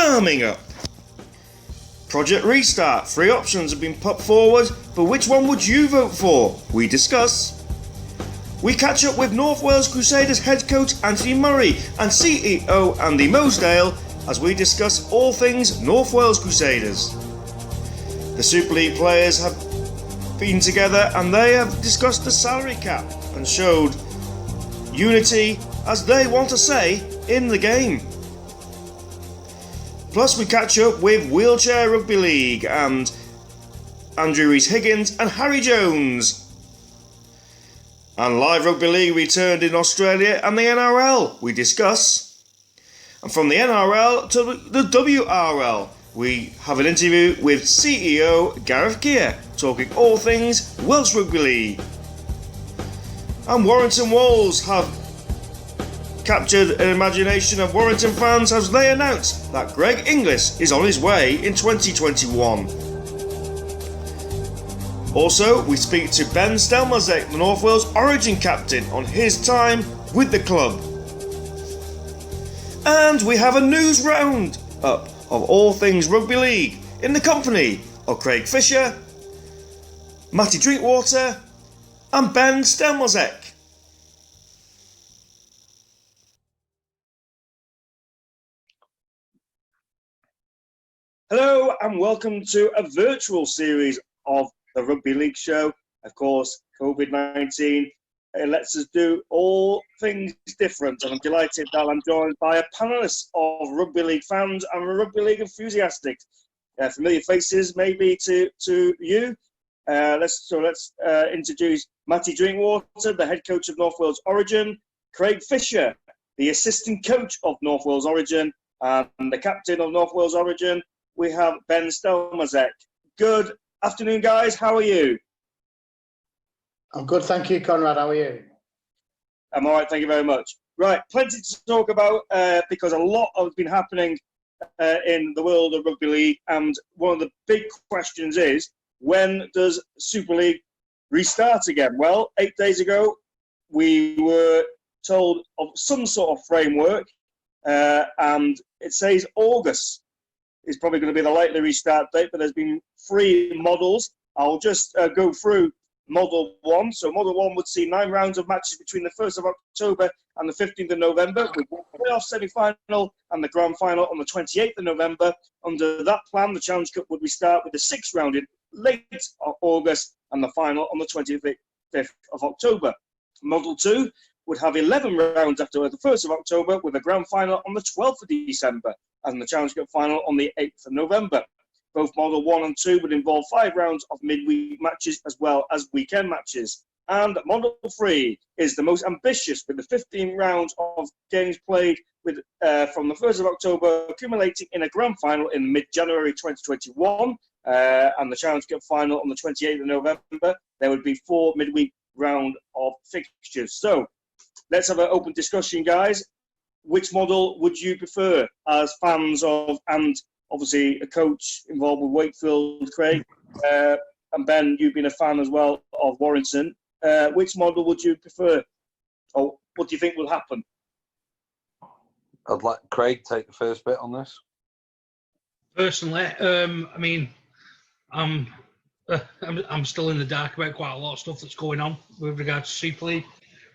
coming up. Project Restart. 3 options have been put forward, but which one would you vote for? We discuss. We catch up with North Wales Crusaders head coach Anthony Murray and CEO Andy Mosdale as we discuss all things North Wales Crusaders. The Super League players have been together and they have discussed the salary cap and showed unity, as they want to say, in the game. Plus we catch up with Wheelchair Rugby League and Andrew Rees-Higgins and Harry Jones. And Live Rugby League returned in Australia and the NRL we discuss. And from the NRL to the WRL, we have an interview with CEO Gareth Gear, talking all things Welsh Rugby League. And Warrington Wolves have captured an imagination of Warrington fans as they announced that Greg Inglis is on his way in 2021. Also, we speak to Ben Stelmazek, the North Wales Origin captain, on his time with the club. And we have a news round up of all things rugby league in the company of Craig Fisher, Matty Drinkwater and Ben Stelmazek. Hello and welcome to a virtual series of the Rugby League show. Of course, COVID-19 lets us do all things different, and I'm delighted that I'm joined by a panelist of Rugby League fans and Rugby League enthusiasts. Familiar faces maybe to you. Let's introduce Matty Drinkwater, the head coach of North Wales Origin, Craig Fisher, the assistant coach of North Wales Origin, and the captain of North Wales Origin. We have Ben Stelmazek. Good afternoon, guys. How are you? I'm good, thank you, Conrad. How are you? I'm all right, thank you very much. Right, plenty to talk about because a lot has been happening in the world of Rugby League, and one of the big questions is, when does Super League restart again? Well, 8 days ago, we were told of some sort of framework, and it says August is probably going to be the likely restart date, but there's been 3 models. I'll just go through Model 1. So Model 1 would see 9 rounds of matches between the 1st of October and the 15th of November, with one playoff semi-final and the grand final on the 28th of November. Under that plan, the Challenge Cup would restart with the 6th round in late August and the final on the 25th of October. Model 2 would have 11 rounds after the 1st of October, with a grand final on the 12th of December and the Challenge Cup final on the 8th of November. Both Model 1 and 2 would involve 5 rounds of midweek matches as well as weekend matches. And Model 3 is the most ambitious, with the 15 rounds of games played with from the 1st of October, accumulating in a grand final in mid-January 2021, and the Challenge Cup final on the 28th of November. There would be 4 midweek round of fixtures. So let's have an open discussion, guys. Which model would you prefer as fans of, and obviously a coach involved with Wakefield, Craig, and Ben, you've been a fan as well of Warrington. Which model would you prefer, or what do you think will happen? I'd let Craig take the first bit on this. Personally, I mean, I'm still in the dark about quite a lot of stuff that's going on with regards to Super League.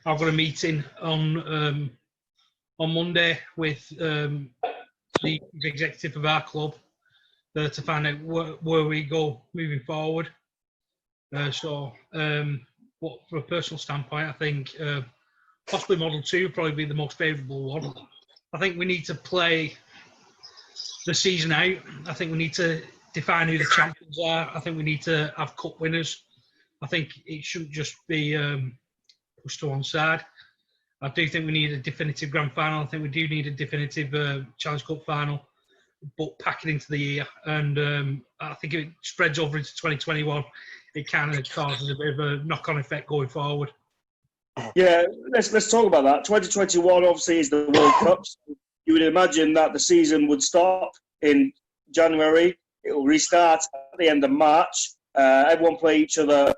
I've got a meeting on Monday with the executive of our club to find out where we go moving forward. What from a personal standpoint, I think possibly Model 2 would probably be the most favourable one. I think we need to play the season out. I think we need to define who the champions are. I think we need to have cup winners. I think it shouldn't just be pushed to one side. I do think we need a definitive grand final. I think we do need a definitive Challenge Cup final, but pack it into the year. And I think if it spreads over into 2021, it kind of causes a bit of a knock-on effect going forward. Yeah, let's talk about that. 2021 obviously is the World Cup. So you would imagine that the season would stop in January. It will restart at the end of March. Everyone play each other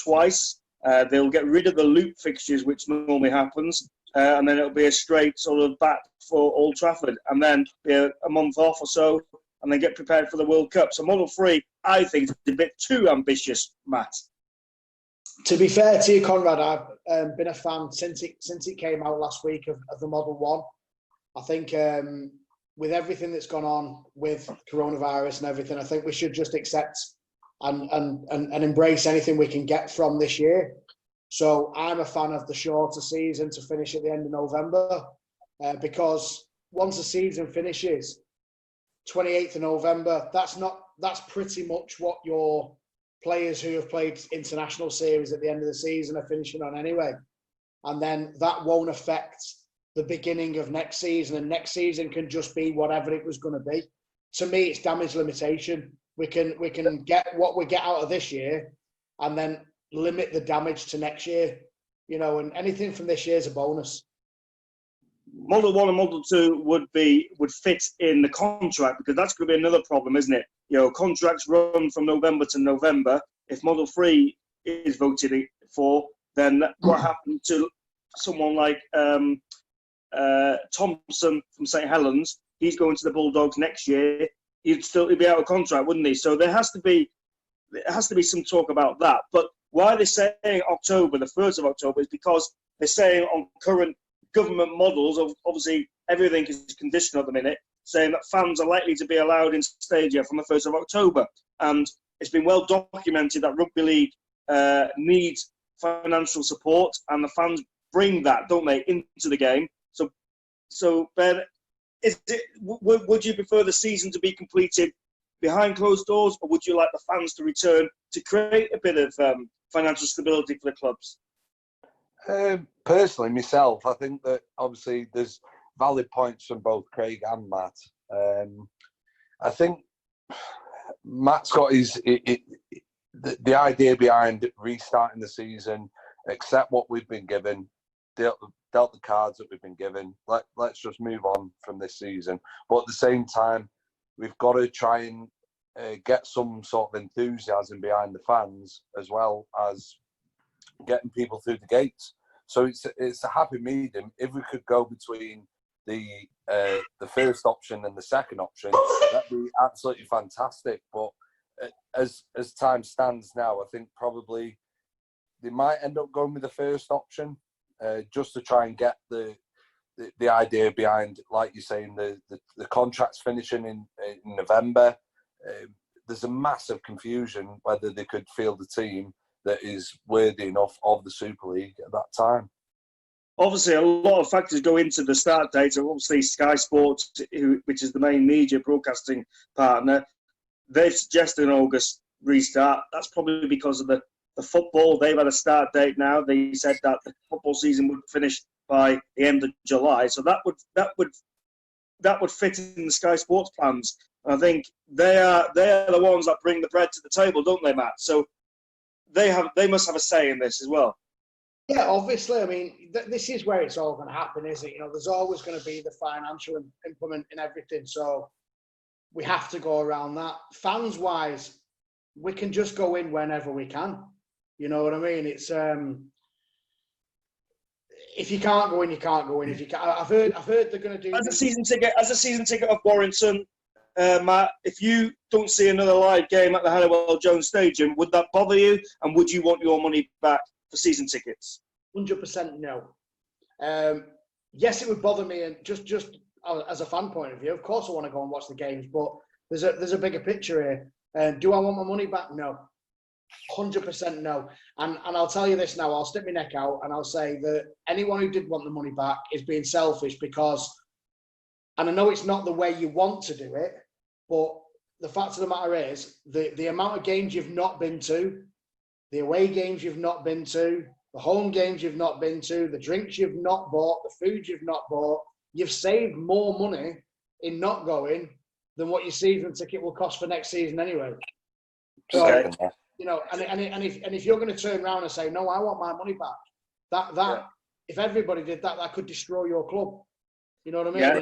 twice. They'll get rid of the loop fixtures, which normally happens. and then it'll be a straight sort of back for Old Trafford, and then be a month off or so, and then get prepared for the World Cup. So Model 3, I think, is a bit too ambitious, Matt. To be fair to you, Conrad, I've been a fan since it came out last week of the Model 1. I think with everything that's gone on with coronavirus and everything, I think we should just accept and embrace anything we can get from this year. So I'm a fan of the shorter season to finish at the end of November, because once the season finishes, 28th of November, that's pretty much what your players who have played international series at the end of the season are finishing on anyway. And then that won't affect the beginning of next season, and next season can just be whatever it was going to be. To me, it's damage limitation. We can get what we get out of this year and then limit the damage to next year, and anything from this year is a bonus. Model 1 and Model 2 would fit in the contract, because that's going to be another problem, isn't it? Contracts run from November to November. If Model 3 is voted for, then what happened to someone like Thompson from St Helens? He's going to the Bulldogs next year. He'd be out of contract, wouldn't he? So there has to be some talk about that. But why they're saying October, the 1st of October, is because they're saying on current government models, obviously everything is conditional at the minute, saying that fans are likely to be allowed in Stadia from the 1st of October. And it's been well documented that Rugby League needs financial support, and the fans bring that, don't they, into the game. So Ben, would you prefer the season to be completed behind closed doors, or would you like the fans to return to create a bit of financial stability for the clubs? Personally, myself, I think that obviously there's valid points from both Craig and Matt. I think Matt's got the idea behind restarting the season, accept what we've been given, dealt the cards that we've been given. Let's just move on from this season. But at the same time, we've got to try and get some sort of enthusiasm behind the fans, as well as getting people through the gates. So it's a happy medium. If we could go between the first option and the second option, that'd be absolutely fantastic. But as time stands now, I think probably they might end up going with the first option, just to try and get the idea behind, like you're saying, the contracts finishing in November. There's a massive confusion whether they could field a team that is worthy enough of the Super League at that time. Obviously, a lot of factors go into the start date. Obviously, Sky Sports, which is the main media broadcasting partner, they've suggested an August restart. That's probably because of the football. They've had a start date now. They said that the football season would finish by the end of July. So that would fit in the Sky Sports plans. I think they are the ones that bring the bread to the table, don't they, Matt? So they must have a say in this as well. Yeah, obviously. I mean, this is where it's all going to happen, isn't it? There's always going to be the financial implement in everything. So we have to go around that. Fans-wise, we can just go in whenever we can. You know what I mean? It's if you can't go in, you can't go in. If you can, I've heard they're going to do as a season ticket of Warrington. Matt, if you don't see another live game at the Halliwell Jones Stadium, would that bother you? And would you want your money back for season tickets? 100% no. Yes, it would bother me, and just as a fan point of view, of course I want to go and watch the games, but there's a bigger picture here. Do I want my money back? No. 100% no. And I'll tell you this now, I'll stick my neck out and I'll say that anyone who did want the money back is being selfish, because, and I know it's not the way you want to do it, but the fact of the matter is the amount of games you've not been to, the away games you've not been to, the home games you've not been to, the drinks you've not bought, the food you've not bought, you've saved more money in not going than what your season ticket will cost for next season anyway. So, and if you're going to turn around and say, no, I want my money back, if everybody did that, that could destroy your club. You know what I mean? Yeah.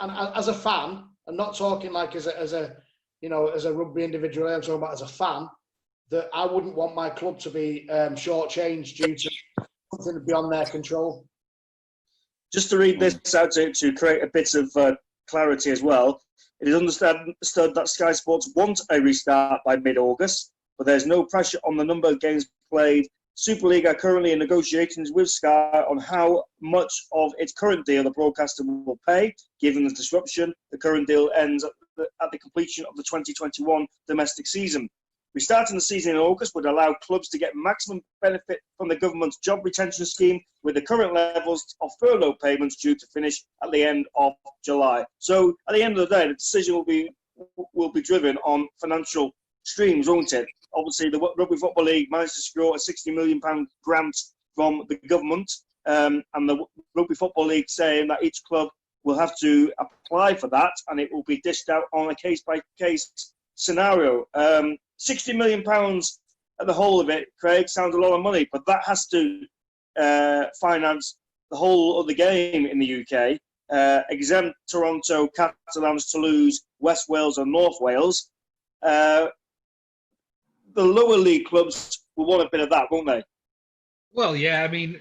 And as a fan, I'm not talking like as a rugby individual, I'm talking about as a fan, that I wouldn't want my club to be shortchanged due to something beyond their control. Just to read this out to create a bit of clarity as well, it is understood that Sky Sports want a restart by mid-August, but there's no pressure on the number of games played. Super League are currently in negotiations with Sky on how much of its current deal the broadcaster will pay. Given the disruption, the current deal ends at the completion of the 2021 domestic season. Restarting the season in August would allow clubs to get maximum benefit from the government's job retention scheme, with the current levels of furlough payments due to finish at the end of July. So at the end of the day, the decision will be driven on financial streams, won't it? Obviously, the Rugby Football League managed to secure a £60 million grant from the government, and the Rugby Football League saying that each club will have to apply for that, and it will be dished out on a case-by-case scenario. £60 million at the whole of it, Craig, sounds a lot of money, but that has to finance the whole of the game in the UK, exempt Toronto, Catalans, Toulouse, West Wales and North Wales. The lower league clubs will want a bit of that, won't they? Well, yeah, I mean,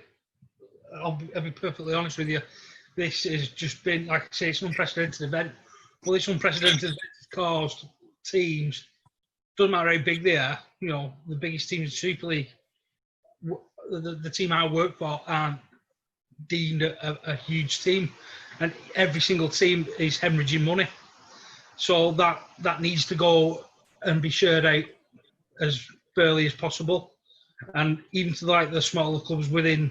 I'll be perfectly honest with you. This has just been, like I say, it's an unprecedented event. Well, this unprecedented event has caused teams, doesn't matter how big they are, you know, the biggest teams in Super League, the team I work for aren't deemed a huge team, and every single team is hemorrhaging money. So that needs to go and be shared out as fairly as possible. And even to like the smaller clubs within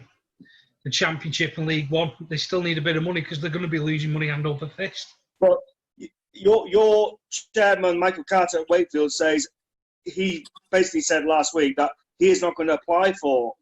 the Championship and League One, they still need a bit of money because they're going to be losing money hand over fist. But your chairman, Michael Carter at Wakefield, says he basically said last week that he is not going to apply for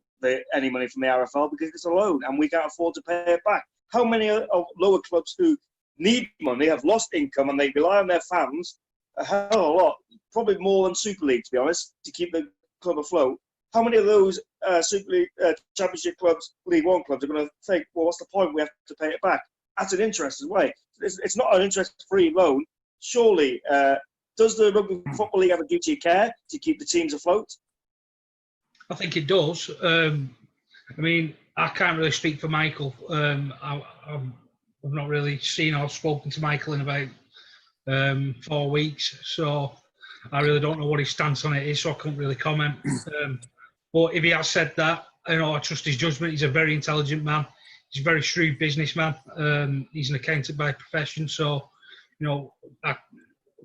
any money from the RFL because it's a loan and we can't afford to pay it back. How many of lower clubs who need money, have lost income, and they rely on their fans a hell of a lot, probably more than Super League, to be honest, to keep the club afloat? How many of those Super League, Championship clubs, League One clubs are going to think, well, what's the point? We have to pay it back. That's an interest as well. It's not an interest-free loan. Surely, does the Rugby Football League have a duty of care to keep the teams afloat? I think it does. I mean, I can't really speak for Michael. I've not really seen or spoken to Michael in about 4 weeks, so I really don't know what his stance on it is, so I can't really comment. But if he has said that, you know, I trust his judgment. He's a very intelligent man. He's a very shrewd businessman. He's an accountant by profession, so you know I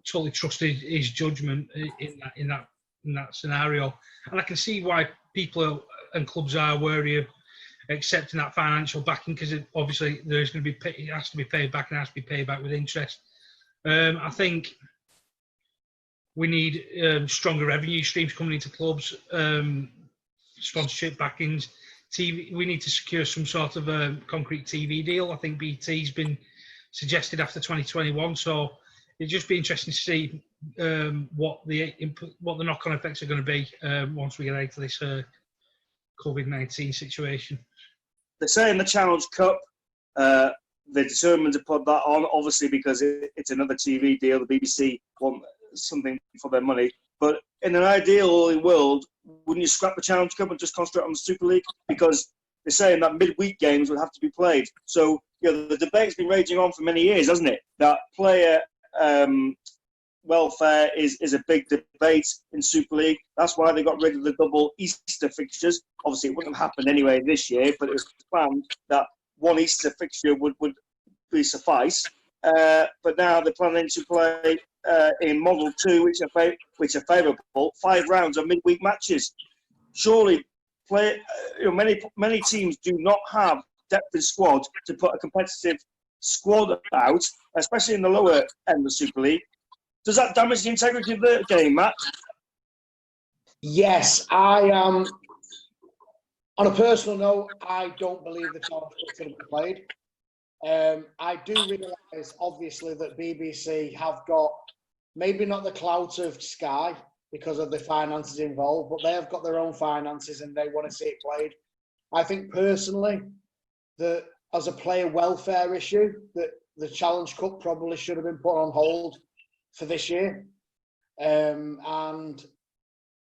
totally trust his judgment in that scenario. And I can see why people and clubs are wary of accepting that financial backing, because obviously there's going to be it has to be paid back, and it has to be paid back with interest. I think we need stronger revenue streams coming into clubs, sponsorship backings, TV. We need to secure some sort of concrete TV deal. I think BT's been suggested after 2021, so it'd just be interesting to see what the knock-on effects are going to be once we get out of this COVID-19 situation. They say in the Challenge Cup, they're determined to put that on, obviously because it's another TV deal. The BBC want something for their money. But in an ideal world, wouldn't you scrap the Challenge Cup and just concentrate on the Super League? Because they're saying that midweek games would have to be played. So, you know, the debate's been raging on for many years, hasn't it? That player welfare is a big debate in Super League. That's why they got rid of the double Easter fixtures. Obviously, it wouldn't have happened anyway this year, but it was planned that one Easter fixture would be suffice. But now they're planning to play in Model 2, which are favourable, 5 rounds of midweek matches. Surely, many teams do not have depth in squad to put a competitive squad out, especially in the lower end of Super League. Does that damage the integrity of the game, Matt? Yes, I am. On a personal note, I don't believe the Challenge Cup's going to be played. I do realise, obviously, that BBC have got maybe not the clout of Sky because of the finances involved, but they have got their own finances and they want to see it played. I think personally that as a player welfare issue, that the Challenge Cup probably should have been put on hold for this year. And,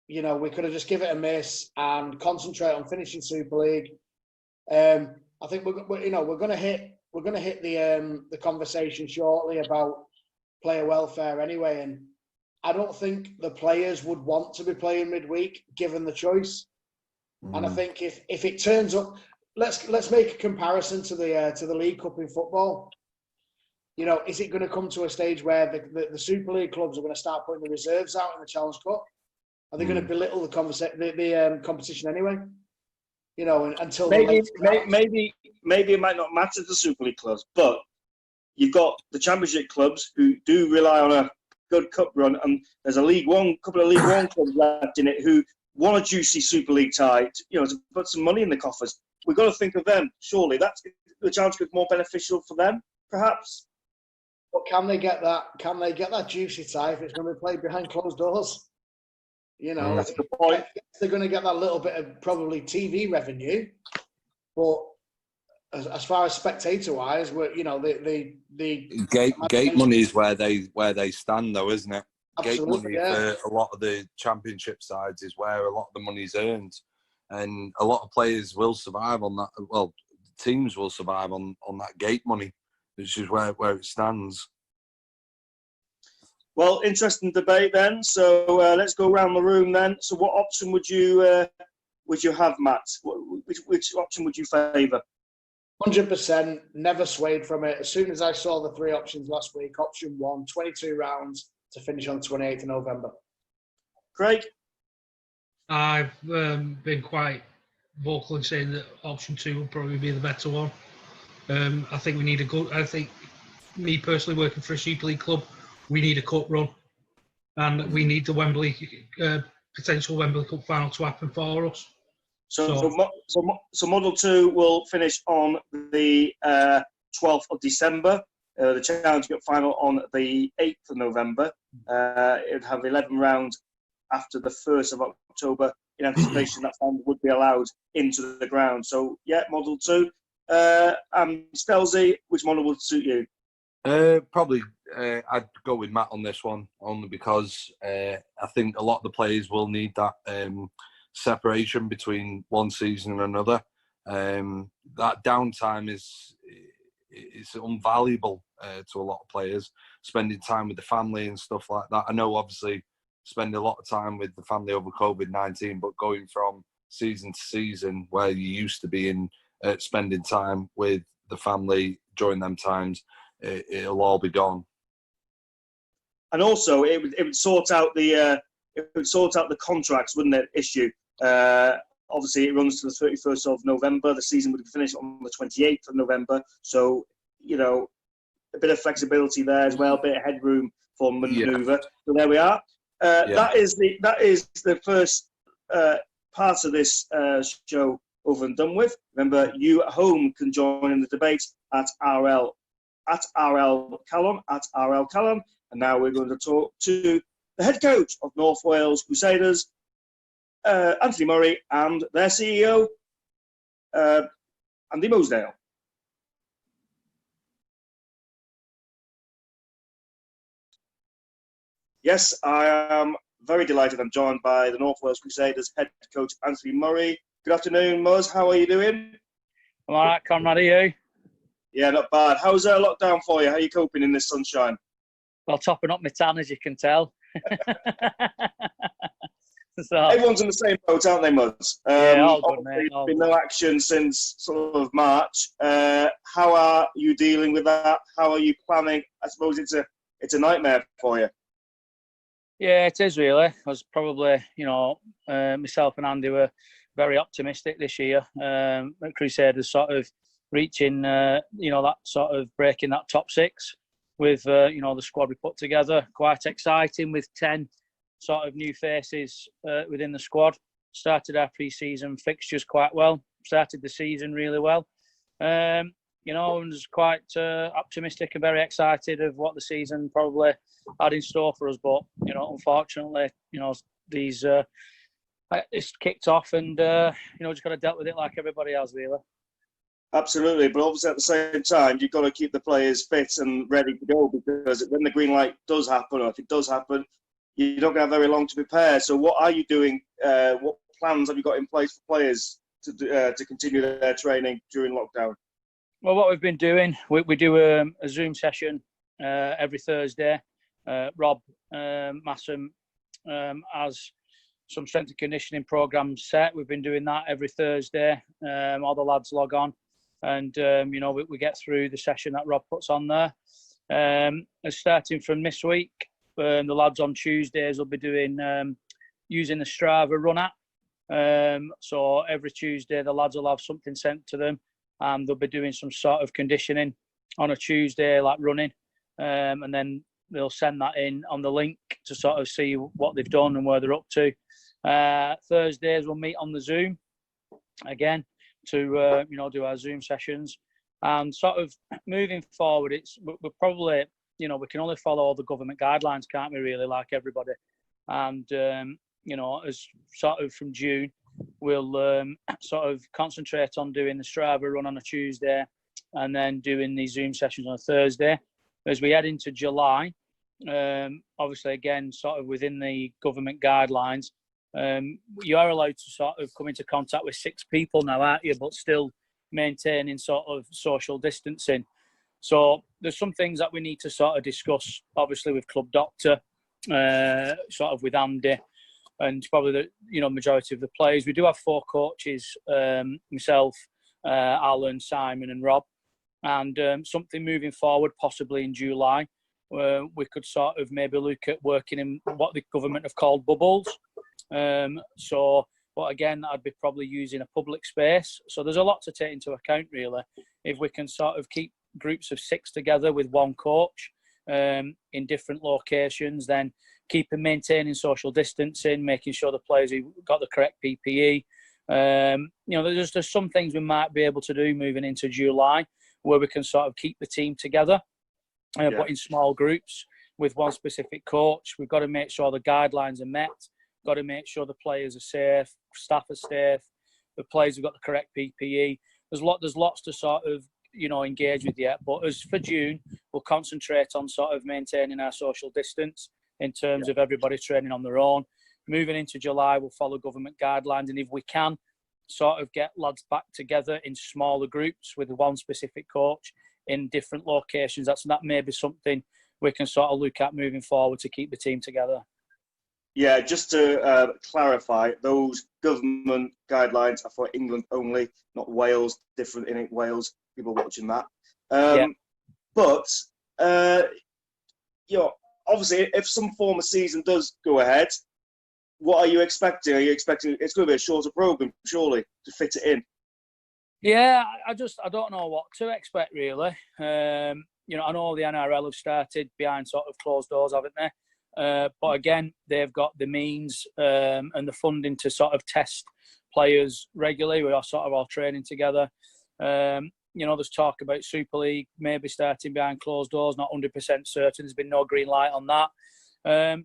you know, we could have just give it a miss and concentrate on finishing Super League. I think we're going to hit we're going to hit the conversation shortly about player welfare anyway, and I don't think the players would want to be playing midweek given the choice. And I think if it turns up, let's make a comparison to the League Cup in football. You know, is it going to come to a stage where the Super League clubs are going to start putting the reserves out in the Challenge Cup? Are they going to belittle the competition anyway? You know, until maybe it might not matter to the Super League clubs, but you've got the Championship clubs who do rely on a good cup run, and there's couple of League One clubs left in it who want a juicy Super League tie, to put some money in the coffers. We've got to think of them. Surely that's the Challenge Cup more beneficial for them, perhaps. But can they get that? Can they get that juicy tie if it's going to be played behind closed doors? You know, that's a good point. They're going to get that little bit of probably TV revenue, but as far as spectator-wise, the gate money is where they stand, though, isn't it? Gate money yeah. for a lot of the Championship sides is where a lot of the money's earned, and a lot of players will survive on that. Well, teams will survive on that gate money, which is where it stands. Well, interesting debate then. So let's go around the room then. So, what option would you have, Matt? Which option would you favour? 100%, never swayed from it. As soon as I saw the three options last week, option 1, 22 rounds to finish on the 28th of November. Craig? I've been quite vocal in saying that option 2 would probably be the better one. I think me personally, working for a Super League club, we need a cup run, and we need the potential Wembley Cup final to happen for us. So Model 2 will finish on the 12th of December. The Challenge Cup final on the 8th of November. It would have 11 rounds after the 1st of October in anticipation that fans would be allowed into the ground. So, yeah, Model 2. Stelzy, which model would suit you? Probably I'd go with Matt on this one, only because I think a lot of the players will need that separation between one season and another. That downtime is invaluable to a lot of players, spending time with the family and stuff like that. I know obviously spending a lot of time with the family over COVID-19, but going from season to season where you used to be in spending time with the family during them times, it'll all be gone. And also it would sort out the contracts, wouldn't it, issue? Obviously, it runs to the 31st of November. The season would finish on the 28th of November. So, a bit of flexibility there as well, a bit of headroom for manoeuvre. Yeah. So there we are. That is the first part of this show over and done with. Remember, you at home can join in the debate at RL Callum. And now we're going to talk to the head coach of North Wales Crusaders, Anthony Murray, and their CEO, Andy Mosedale. Yes, I am very delighted. I'm joined by the North Wales Crusaders head coach, Anthony Murray. Good afternoon, Muzz. How are you doing? I'm all right, Conrad. Are you? Yeah, not bad. How's lockdown for you? How are you coping in this sunshine? Well, topping up my tan, as you can tell. So, everyone's in the same boat, aren't they, Muzz? Yeah, all good, mate. There's been no action since sort of March. How are you dealing with that? How are you planning? I suppose it's a nightmare for you. Yeah, it is really. I was probably, myself and Andy were very optimistic this year. Crusaders sort of reaching, that sort of breaking that top 6 with, the squad we put together. Quite exciting with 10 sort of new faces within the squad. Started our pre-season fixtures quite well. Started the season really well. I was quite optimistic and very excited of what the season probably had in store for us. But, unfortunately, it's kicked off and, just got to deal with it like everybody else, really. Absolutely, but obviously at the same time, you've got to keep the players fit and ready to go, because when the green light does happen, or if it does happen, you're not going to have very long to prepare. So what are you doing? What plans have you got in place for players to continue their training during lockdown? Well, what we've been doing, we do a Zoom session every Thursday. Rob Massam has some strength and conditioning programs set. We've been doing that every Thursday. All the lads log on, and we get through the session that Rob puts on there. And starting from this week, the lads on Tuesdays will be doing using the Strava Run app. So every Tuesday, the lads will have something sent to them, and they'll be doing some sort of conditioning on a Tuesday, like running, and then they'll send that in on the link to sort of see what they've done and where they're up to. Thursdays we'll meet on the Zoom again to do our Zoom sessions, and sort of moving forward, we're probably we can only follow all the government guidelines, can't we? Really, like everybody, and as sort of from June, we'll sort of concentrate on doing the Strava Run on a Tuesday, and then doing the Zoom sessions on a Thursday. As we head into July, obviously again sort of within the government guidelines, you are allowed to sort of come into contact with 6 people now, aren't you? But still maintaining sort of social distancing. So there's some things that we need to sort of discuss, obviously with Club Doctor, sort of with Andy, and probably the majority of the players. We do have 4 coaches, myself, Alan, Simon, and Rob, and something moving forward, possibly in July, we could sort of maybe look at working in what the government have called bubbles. But again, I'd be probably using a public space. So there's a lot to take into account, really. If we can sort of keep groups of 6 together with 1 coach in different locations, then maintaining social distancing, making sure the players have got the correct PPE. There's some things we might be able to do moving into July where we can sort of keep the team together, but in small groups with 1 specific coach. We've got to make sure the guidelines are met. Got to make sure the players are safe, staff are safe, the players have got the correct PPE. There's lots to sort of engage with yet. But as for June, we'll concentrate on sort of maintaining our social distance in terms of everybody training on their own. Moving into July, we'll follow government guidelines, and if we can, sort of get lads back together in smaller groups with 1 specific coach in different locations. That may be something we can sort of look at moving forward to keep the team together. Yeah, just to clarify, those government guidelines are for England only, not Wales. Different in Wales, people watching that. But obviously, if some form of season does go ahead, what are you expecting? Are you expecting it's going to be a shorter program, surely, to fit it in? Yeah, I don't know what to expect, really. I know the NRL have started behind sort of closed doors, haven't they? But again, they've got the means and the funding to sort of test players regularly. We are sort of all training together. There's talk about Super League maybe starting behind closed doors, not 100% certain. There's been no green light on that.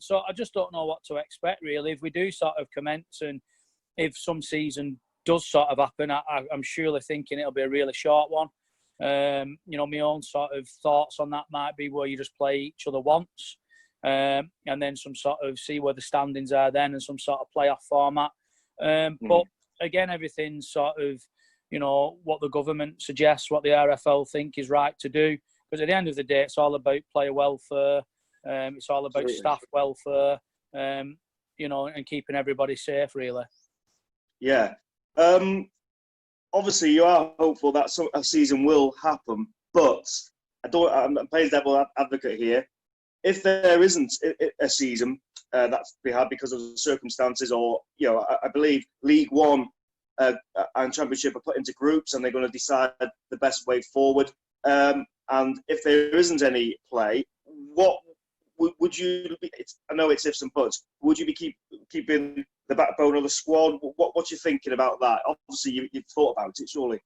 So I just don't know what to expect, really. If we do sort of commence, and if some season does sort of happen, I'm surely thinking it'll be a really short one. My own sort of thoughts on that might be where you just play each other once. And then some sort of see where the standings are then, and some sort of playoff format. But again, everything's sort of, what the government suggests, what the RFL think is right to do. Because at the end of the day, it's all about player welfare. It's all about staff welfare, and keeping everybody safe, really. Yeah. Obviously, you are hopeful that a season will happen, but I'm playing devil advocate here. If there isn't a season that's to be had because of the circumstances, or I believe League One and Championship are put into groups, and they're going to decide the best way forward. And if there isn't any play, what would you? I know it's ifs and buts. Would you be keeping the backbone of the squad? What you thinking about that? Obviously, you've thought about it, surely.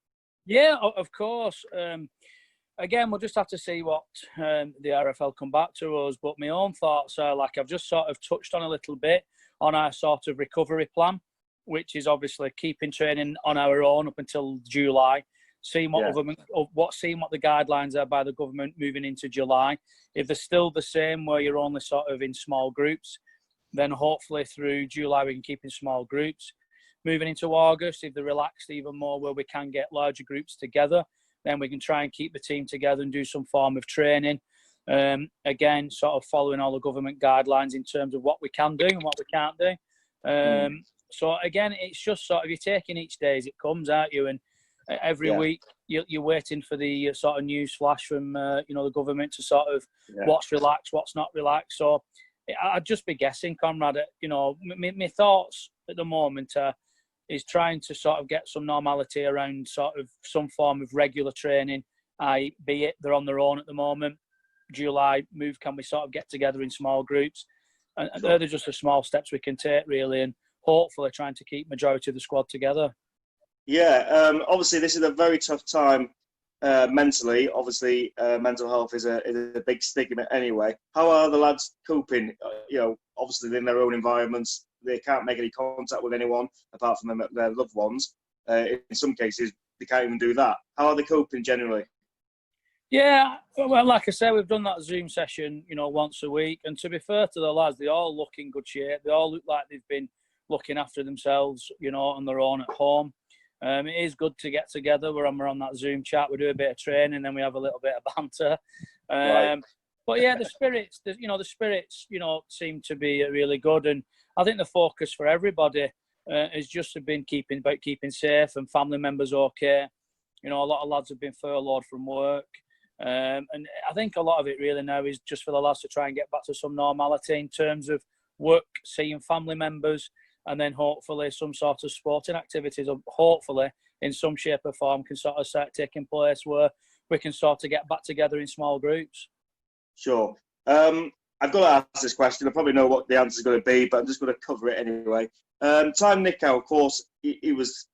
Yeah, of course. Again, we'll just have to see what the RFL come back to us. But my own thoughts are, like I've just sort of touched on a little bit, on our sort of recovery plan, which is obviously keeping training on our own up until July, seeing what the guidelines are by the government moving into July. If they're still the same, where you're only sort of in small groups, then hopefully through July we can keep in small groups. Moving into August, if they're relaxed even more, where we can get larger groups together, then we can try and keep the team together and do some form of training. Again, sort of following all the government guidelines in terms of what we can do and what we can't do. So again, it's just sort of you're taking each day as it comes, aren't you? And every week you're waiting for the sort of news flash from the government to sort of what's relaxed, what's not relaxed. So I'd just be guessing, Conrad. My thoughts at the moment is trying to sort of get some normality around sort of some form of regular training. Be it they're on their own at the moment. July move, can we sort of get together in small groups? And they're just the small steps we can take, really, and hopefully trying to keep majority of the squad together. Yeah, obviously this is a very tough time mentally. Obviously, mental health is a big stigma anyway. How are the lads coping? Obviously in their own environments, they can't make any contact with anyone apart from their loved ones. In some cases, they can't even do that. How are they coping generally? Yeah, well, like I said, we've done that Zoom session, once a week. And to be fair to the lads, they all look in good shape. They all look like they've been looking after themselves, on their own at home. It is good to get together. We're on that Zoom chat. We do a bit of training, then we have a little bit of banter. Right. But yeah, the spirits, seem to be really good. And I think the focus for everybody has just been keeping safe and family members okay. A lot of lads have been furloughed from work. And I think a lot of it really now is just for the lads to try and get back to some normality in terms of work, seeing family members, and then hopefully some sort of sporting activities, or hopefully in some shape or form can sort of start taking place where we can sort of get back together in small groups. Sure. I've got to ask this question. I probably know what the answer is going to be, but I'm just going to cover it anyway. Time Nichow, of course, he was,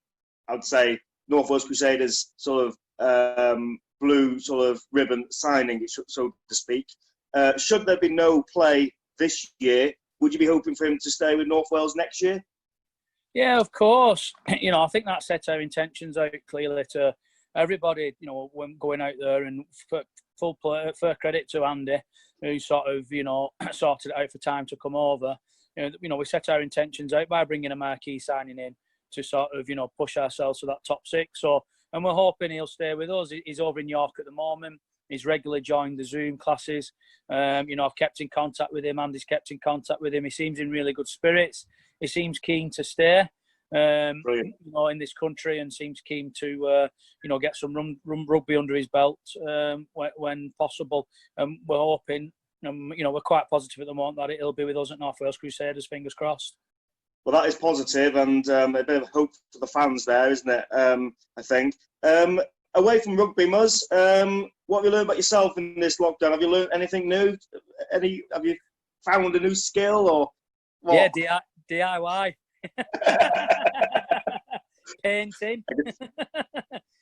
I'd say, North Wales Crusaders sort of blue sort of ribbon signing, so to speak. Should there be no play this year, would you be hoping for him to stay with North Wales next year? Yeah, of course. I think that sets our intentions out clearly to everybody, when going out there, and full credit to Andy, who sort of, sorted it out for time to come over. We set our intentions out by bringing a marquee signing in to sort of, push ourselves to that top six. So, and we're hoping he'll stay with us. He's over in York at the moment. He's regularly joined the Zoom classes. I've kept in contact with him. Andy's kept in contact with him. He seems in really good spirits. He seems keen to stay, in this country, and seems keen to, get some rugby under his belt when possible. We're hoping, we're quite positive at the moment that it'll be with us at North Wales Crusaders. Fingers crossed. Well, that is positive, and a bit of hope for the fans there, isn't it? I think. Away from rugby, Muzz, what have you learned about yourself in this lockdown? Have you learned anything new? Have you found a new skill or what? Yeah, DIY. Painting.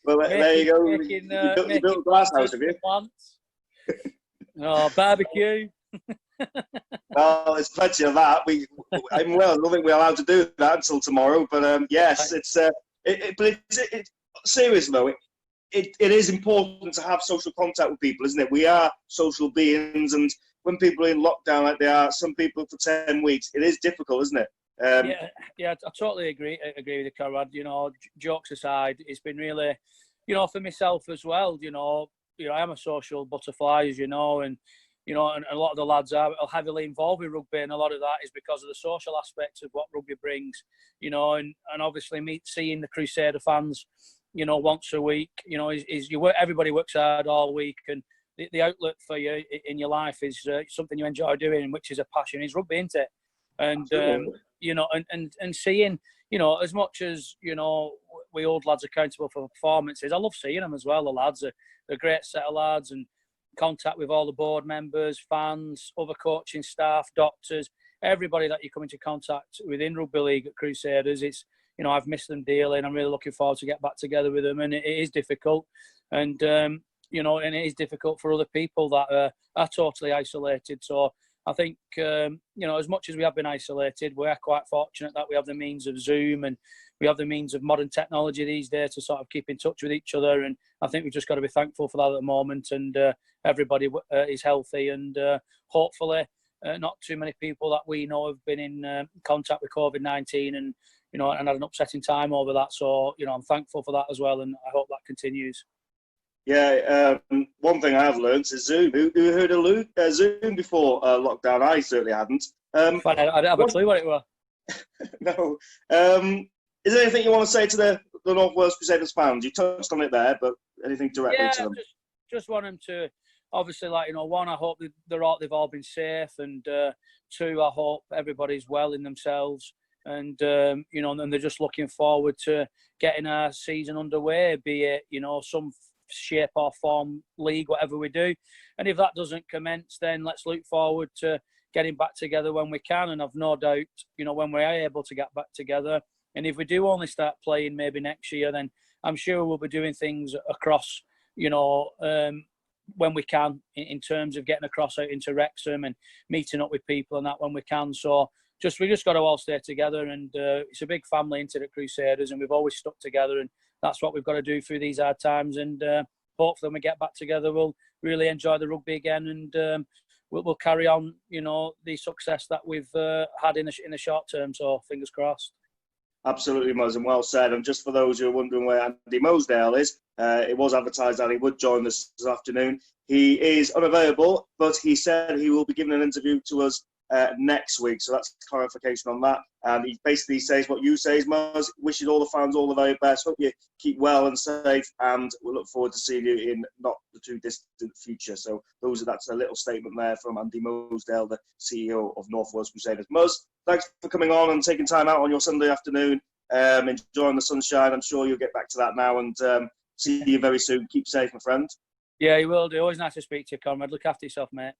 Well, there you go. You built a glass house, have you? Plants. Barbecue. Well, there's plenty of that. In Wales, I don't think we're allowed to do that until tomorrow. But yes, it's serious though. It is important to have social contact with people, isn't it? We are social beings, and when people are in lockdown like they are, some people for 10 weeks, it is difficult, isn't it? Yeah, I totally agree with you, Conrad. Jokes aside, it's been really, for myself as well. I am a social butterfly, as you know, and and a lot of the lads are heavily involved with rugby, and a lot of that is because of the social aspects of what rugby brings. And obviously seeing the Crusader fans, once a week, everybody works hard all week, and the outlet for you in your life is something you enjoy doing, which is a passion, is rugby, isn't it? And and seeing, as much as we hold lads accountable for performances, I love seeing them as well. The lads are a great set of lads, and contact with all the board members, fans, other coaching staff, doctors, everybody that you come into contact with in rugby league at Crusaders. It's I've missed them dearly, and I'm really looking forward to get back together with them. And it is difficult, and and it is difficult for other people that are totally isolated. So I think as much as we have been isolated, we are quite fortunate that we have the means of Zoom, and we have the means of modern technology these days to sort of keep in touch with each other. And I think we've just got to be thankful for that at the moment. And everybody is healthy, and hopefully not too many people that we know have been in contact with COVID-19 and and had an upsetting time over that. So I'm thankful for that as well, and I hope that continues. Yeah, one thing I've learned is Zoom. Who heard of Zoom before lockdown? I certainly hadn't. I don't have a clue what it was. No. Is there anything you want to say to the North Wales Crusaders fans? You touched on it there, but anything directly to them? Just want them to, obviously, like, you know, one, I hope they've all been safe, and two, I hope everybody's well in themselves, and you know, and they're just looking forward to getting our season underway, be it, you know, some shape or form league, whatever we do. And if that doesn't commence, then let's look forward to getting back together when we can. And I've no doubt, you know, when we are able to get back together, and if we do only start playing maybe next year, then I'm sure we'll be doing things across, you know, when we can, in terms of getting across out into Wrexham and meeting up with people and that when we can. So we just got to all stay together, and it's a big family into the Crusaders, and we've always stuck together, and that's what we've got to do through these hard times. And hopefully when we get back together, we'll really enjoy the rugby again, and we'll carry on, you know, the success that we've had in the short term. So fingers crossed. Absolutely, Muzz, and well said. And just for those who are wondering where Andy Mosedale is, it was advertised that he would join us this afternoon. He is unavailable, but he said he will be giving an interview to us next week. So that's clarification on that. And he basically says what you say, Muzz. Wishes all the fans all the very best. Hope you keep well and safe, and we'll look forward to seeing you in not the too distant future. So that's a little statement there from Andy Mosedale, the CEO of North Wales Crusaders. Muzz, thanks for coming on and taking time out on your Sunday afternoon, enjoying the sunshine. I'm sure you'll get back to that now, and see you very soon. Keep safe, my friend. Yeah, you will do. Always nice to speak to you, Conrad. Look after yourself, mate.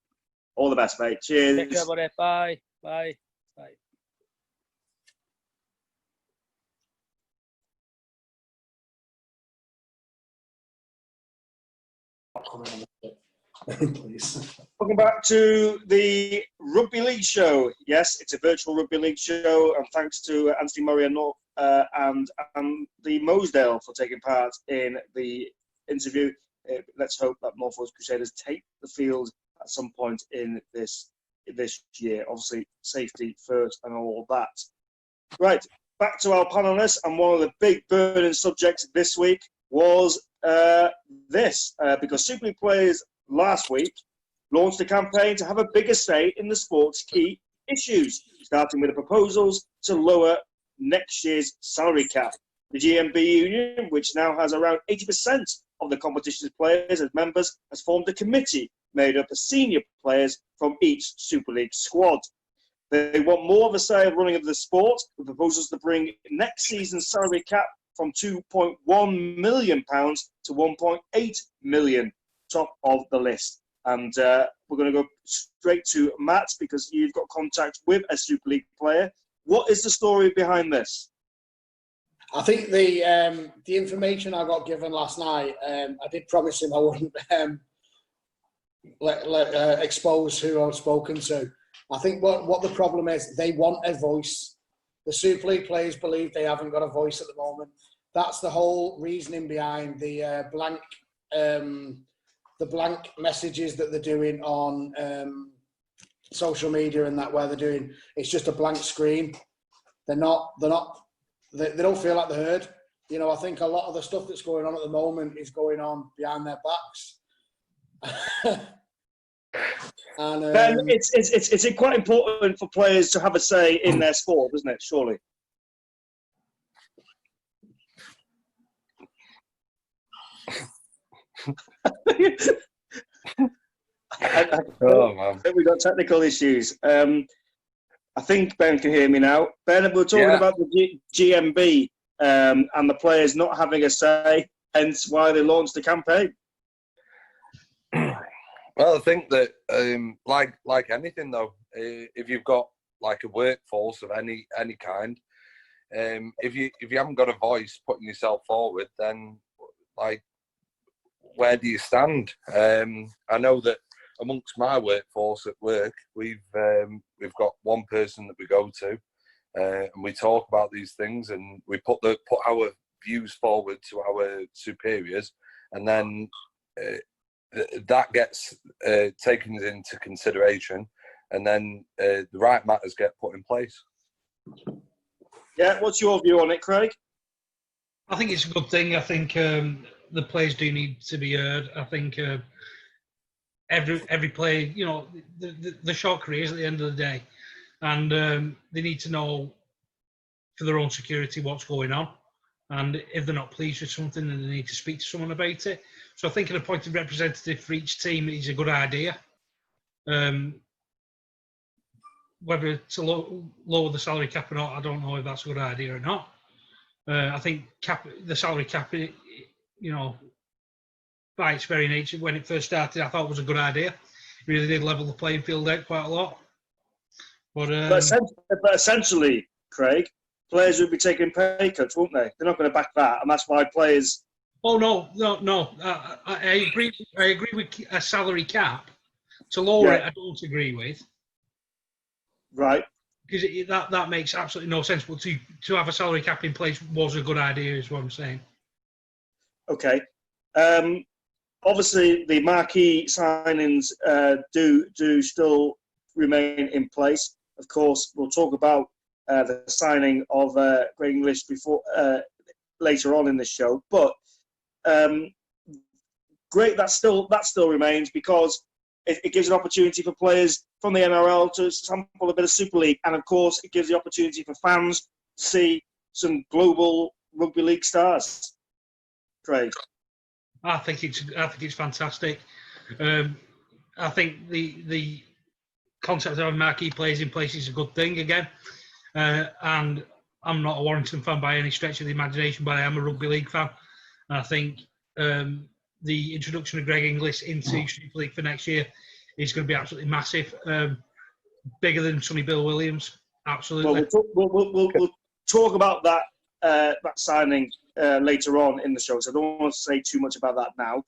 All the best, mate. Cheers. Take care, buddy. Bye. Bye. Bye. Please. Welcome back to the Rugby League show. Yes, it's a virtual Rugby League show, and thanks to Anthony Murray and Andy Mosedale for taking part in the interview. Let's hope that North Wales Crusaders take the field at some point in this year. Obviously, safety first and all that. Right, back to our panelists, and one of the big burning subjects this week was because Super League players last week launched a campaign to have a bigger say in the sport's key issues, starting with the proposals to lower next year's salary cap. The GMB union, which now has around 80% of the competition's players as members, has formed a committee made up of senior players from each Super League squad. They want more of a say of running of the sport, with proposals to bring next season's salary cap from £2.1 million to £1.8 million, top of the list. And we're going to go straight to Matt, because you've got contact with a Super League player. What is the story behind this? I think the information I got given last night, I did promise him I wouldn't expose who I've spoken to. I think what the problem is, they want a voice. The Super League players believe they haven't got a voice at the moment. That's the whole reasoning behind the blank messages that they're doing on social media and that, where they're doing, it's just a blank screen. They don't feel like they're heard. You know, I think a lot of the stuff that's going on at the moment is going on behind their backs. And, Ben, it's quite important for players to have a say in their sport, isn't it? Surely. I think we've got technical issues. I think Ben can hear me now. Ben, we're talking about the GMB and the players not having a say, hence why they launched the campaign. Well, I think that, like anything though, if you've got like a workforce of any kind, if you haven't got a voice putting yourself forward, then like, where do you stand? I know that amongst my workforce at work, we've got one person that we go to, and we talk about these things, and we put our views forward to our superiors, and then that gets taken into consideration, and then the right matters get put in place. Yeah, what's your view on it, Craig? I think it's a good thing. I think the players do need to be heard. I think every player, you know, the short careers at the end of the day, and they need to know for their own security what's going on. And if they're not pleased with something, then they need to speak to someone about it. So I think an appointed representative for each team is a good idea. Whether to lower the salary cap or not, I don't know if that's a good idea or not. I think the salary cap, you know, by its very nature, when it first started, I thought it was a good idea. It really did level the playing field out quite a lot. But essentially, Craig, players would be taking pay cuts, won't they? They're not going to back that, and that's why players. Oh no. I agree. I agree with a salary cap. To lower it, I don't agree with. Right. Because that makes absolutely no sense. But to have a salary cap in place was a good idea, is what I'm saying. Okay. Obviously, the marquee signings do still remain in place. Of course, we'll talk about the signing of Greg English before later on in the show. But great, that still remains, because it gives an opportunity for players from the NRL to sample a bit of Super League, and of course, it gives the opportunity for fans to see some global rugby league stars. Craig, I think it's fantastic. I think the concept of having marquee players in place is a good thing again. And I'm not a Warrington fan by any stretch of the imagination, but I am a rugby league fan. And I think the introduction of Greg Inglis into Super League for next year is going to be absolutely massive. Bigger than Sonny Bill Williams, absolutely. Well, we'll talk about that signing later on in the show, so I don't want to say too much about that now.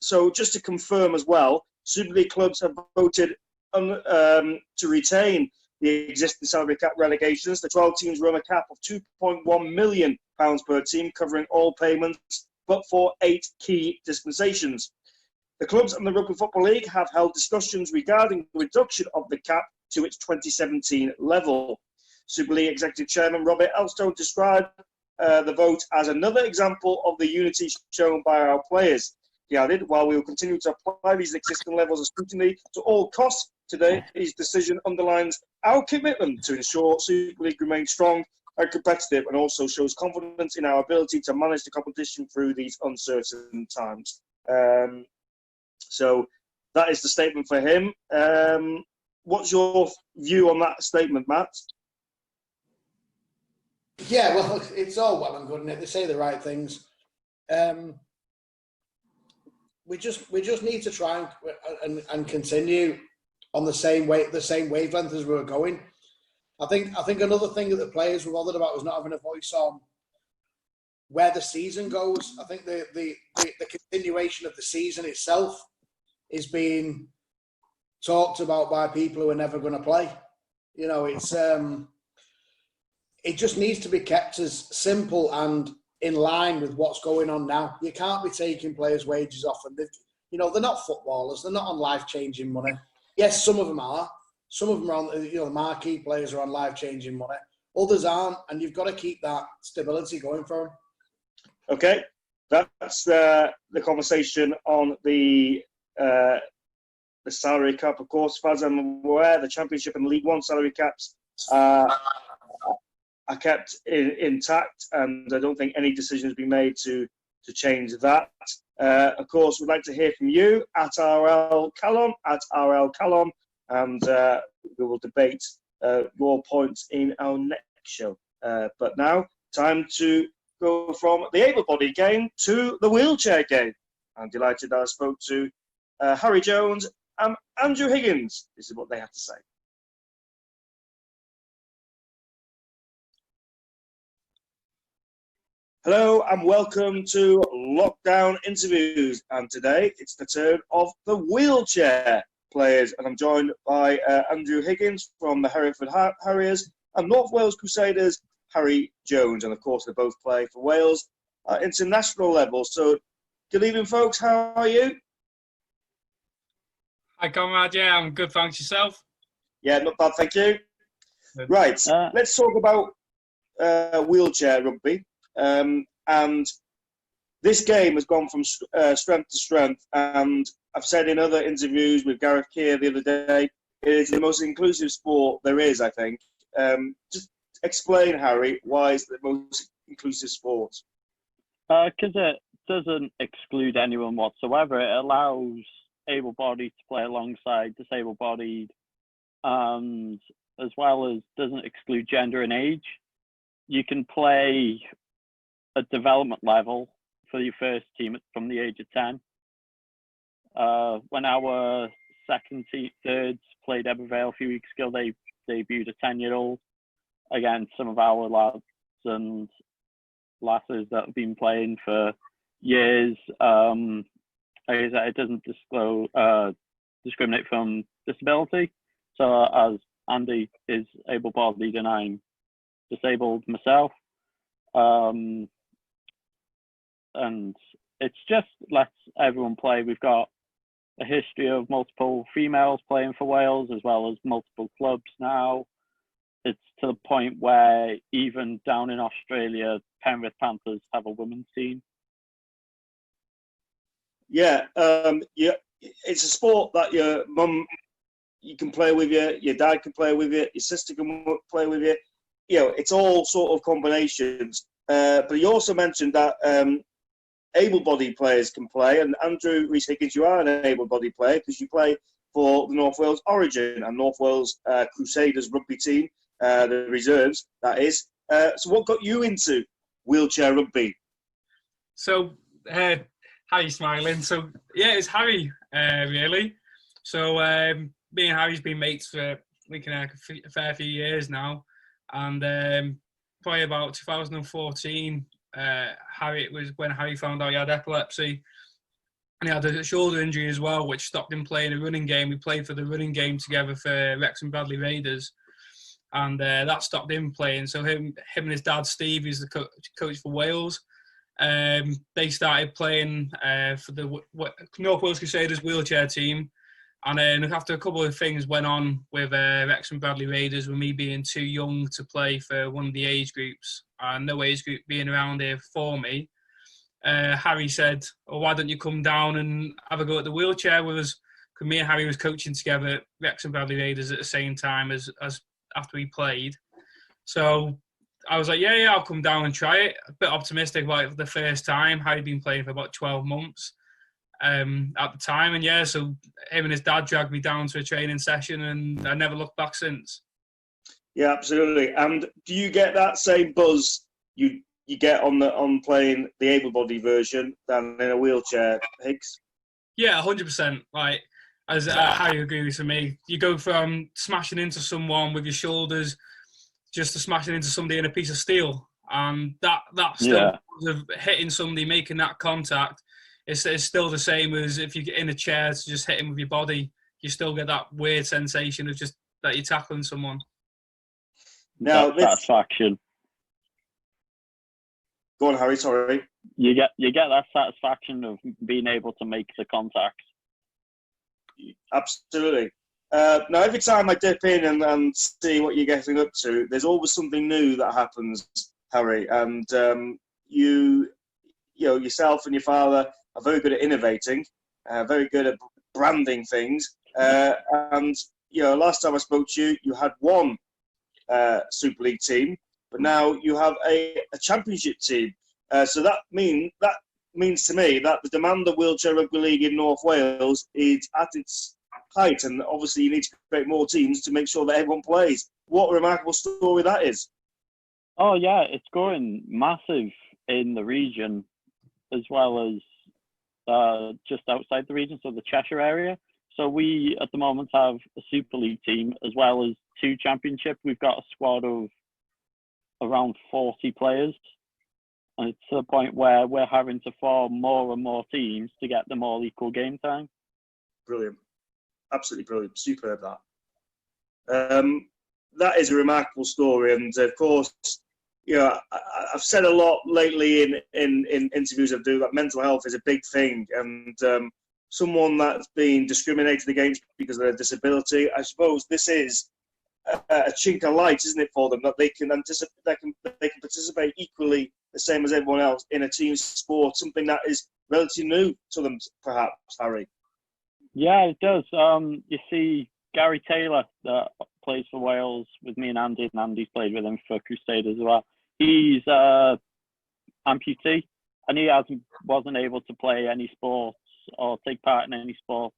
So just to confirm as well, Super League clubs have voted to retain the existing salary cap relegations. The 12 teams run a cap of £2.1 million per team, covering all payments, but for 8 key dispensations. The clubs and the Rugby Football League have held discussions regarding the reduction of the cap to its 2017 level. Super League Executive Chairman Robert Elstone described the vote as another example of the unity shown by our players. He added, while we will continue to apply these existing levels of scrutiny to all costs, today's decision underlines our commitment to ensure Super League remains strong and competitive, and also shows confidence in our ability to manage the competition through these uncertain times. So that is the statement for him. What's your view on that statement, Matt? Yeah, well, it's all well and good, and they say the right things. We just need to try and continue on the same wavelength as we were going. I think another thing that the players were bothered about was not having a voice on where the season goes. I think the continuation of the season itself is being talked about by people who are never going to play. You know, it's it just needs to be kept as simple and in line with what's going on now. You can't be taking players' wages off, and they're not footballers. They're not on life-changing money. Yes, some of them are. Some of them are on. The marquee players are on life-changing money. Others aren't, and you've got to keep that stability going for them. Okay, that's the conversation on the salary cap. Of course, as far as I'm aware, the Championship and League One salary caps are kept intact, and I don't think any decision has been made to change that. Of course, we'd like to hear from you at RL Callum, and we will debate your points in our next show. But now, time to go from the able-bodied game to the wheelchair game. I'm delighted that I spoke to Harry Jones and Andrew Higgins. This is what they have to say. Hello and welcome to Lockdown Interviews, and today it's the turn of the wheelchair players, and I'm joined by Andrew Higgins from the Hereford Harriers and North Wales Crusaders, Harry Jones, and of course they both play for Wales at international level. So good evening folks, how are you? Hi Conrad, yeah, I'm good, thanks. Yourself? Yeah, not bad, thank you. Good. Right, let's talk about wheelchair rugby. And this game has gone from strength to strength, and I've said in other interviews with Gareth Keir the other day, it is the most inclusive sport there is, I think. Just explain, Harry, why it's the most inclusive sport? Because it doesn't exclude anyone whatsoever. It allows able-bodied to play alongside disabled-bodied, and as well as doesn't exclude gender and age. You can play at development level for your first team from the age of 10. When our thirds played Ebervale a few weeks ago, they debuted a 10-year-old against some of our lads and lasses that have been playing for years. It doesn't discriminate from disability. So as Andy is able-bodied and I'm disabled myself, and it's just lets everyone play. We've got a history of multiple females playing for Wales, as well as multiple clubs now. It's to the point where even down in Australia, Penrith Panthers have a women's team. Yeah, it's a sport that your mum, you can play with your dad can play with you, your sister can play with you. You know, it's all sort of combinations. But you also mentioned that able-bodied players can play, and Andrew Rees-Higgins, you are an able-bodied player because you play for the North Wales Origin and North Wales Crusaders rugby team, the reserves, that is. So what got you into wheelchair rugby? So, how you smiling? So, yeah, it's Harry, really. So, me and Harry's been mates for a fair few years now. And probably about 2014, it was when Harry found out he had epilepsy. And he had a shoulder injury as well, which stopped him playing a running game. We played for the running game together for Wrexham Bradley Raiders. And that stopped him playing. So him and his dad, Steve, who's the coach for Wales, they started playing for the North Wales Crusaders wheelchair team. And then after a couple of things went on with Wrexham Bradley Raiders, with me being too young to play for one of the age groups, and no age group being around here for me, Harry said, why don't you come down and have a go at the wheelchair with us? Because me and Harry was coaching together at Wrexham Bradley Raiders at the same time as after we played. So I was like, yeah, I'll come down and try it. A bit optimistic about it for the first time. Harry'd been playing for about 12 months at the time. And yeah, so him and his dad dragged me down to a training session, and I never looked back since. Yeah, absolutely. And do you get that same buzz you get on playing the able-bodied version than in a wheelchair, Higgs? Yeah, 100%. Like, as Harry agrees with me, you go from smashing into someone with your shoulders just to smashing into somebody in a piece of steel, and that still of hitting somebody, making that contact, it's still the same as if you get in a chair to just hit him with your body. You still get that weird sensation of just that you're tackling someone. Now, satisfaction. Go on, Harry. Sorry. You get that satisfaction of being able to make the contact. Absolutely. Now, every time I dip in and see what you're getting up to, there's always something new that happens, Harry. And you know, yourself and your father are very good at innovating, very good at branding things. And you know, last time I spoke to you, you had one Super League team, but now you have a championship team. So that means to me that the demand of wheelchair rugby league in North Wales is at its height, and obviously you need to create more teams to make sure that everyone plays. What a remarkable story that is. Oh yeah, it's growing massive in the region, as well as just outside the region, so the Cheshire area. So we at the moment have a Super League team as well as 2 championship. We've got a squad of around 40 players. And it's to the point where we're having to form more and more teams to get them all equal game time. Brilliant. Absolutely brilliant. Superb, that. That is a remarkable story. And, of course, you know, I've said a lot lately in interviews I do that mental health is a big thing. And someone that's been discriminated against because of their disability, I suppose this is a chink of light, isn't it, for them, that they can anticipate, they can participate equally the same as everyone else in a team sport, something that is relatively new to them, perhaps, Harry. Yeah, it does. You see Gary Taylor that plays for Wales with me and Andy's played with him for Crusaders as well. He's amputee, and he wasn't able to play any sports or take part in any sports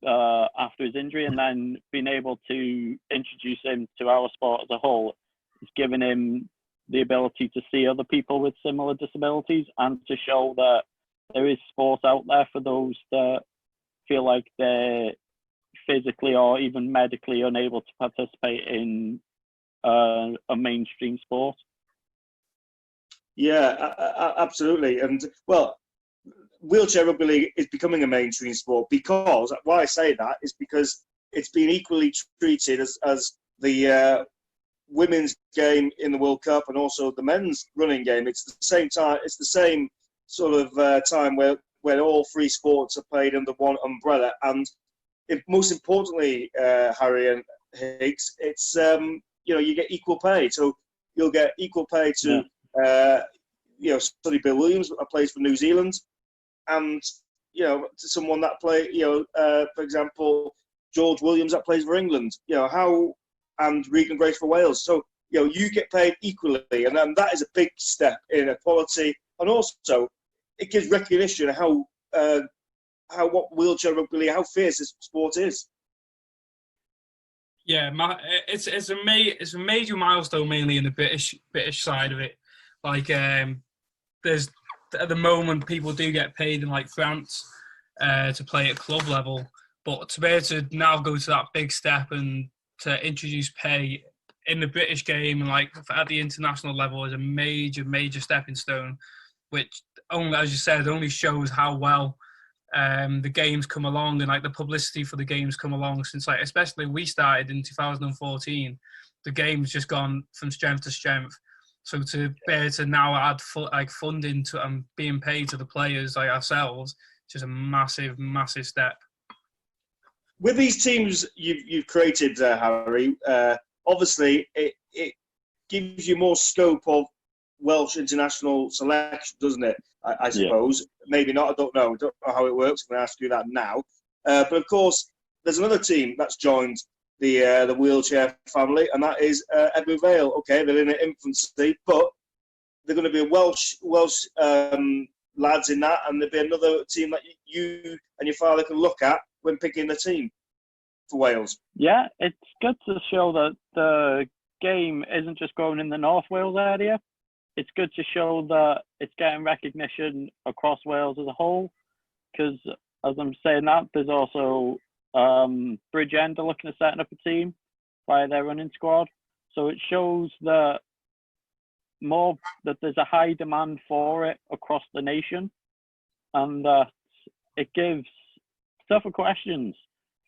after his injury, and then being able to introduce him to our sport as a whole has given him the ability to see other people with similar disabilities and to show that there is sport out there for those that feel like they're physically or even medically unable to participate in a mainstream sport. Yeah, absolutely. And, well, wheelchair rugby league is becoming a mainstream sport because, why I say that is because it's been equally treated as the women's game in the World Cup and also the men's running game. It's the same time. It's the same sort of time where all three sports are played under one umbrella. And most importantly, Harry and Higgs, it's you get equal pay. So you'll get equal pay to Sonny Bill Williams that plays for New Zealand, and to someone that for example, George Williams that plays for England. And Regan Grace for Wales. So you get paid equally, and that is a big step in equality, and also it gives recognition of what wheelchair rugby league, how fierce this sport is. Yeah, it's a major milestone, mainly in the British side of it. Like there's at the moment people do get paid in like France to play at club level, but to be able to now go to that big step and to introduce pay in the British game and like at the international level is a major stepping stone, which only, as you said, only shows how well the games come along and like the publicity for the games come along since, like, especially we started in 2014. The game's just gone from strength to strength. So to be able to now add funding to and being paid to the players like ourselves, it's just a massive step. With these teams you've created, Harry, obviously it gives you more scope of Welsh international selection, doesn't it? I suppose. Yeah. Maybe not. I don't know how it works. I'm going to ask you that now. But of course, there's another team that's joined the wheelchair family, and that is Edward Vale. Okay, they're in their infancy, but they're going to be Welsh lads in that, and there'll be another team that you and your father can look at when picking the team for Wales. Yeah, it's good to show that the game isn't just growing in the North Wales area. It's good to show that it's getting recognition across Wales as a whole, because as I'm saying that, there's also Bridgend are looking at setting up a team by their running squad. So it shows that there's a high demand for it across the nation, and that it gives tougher questions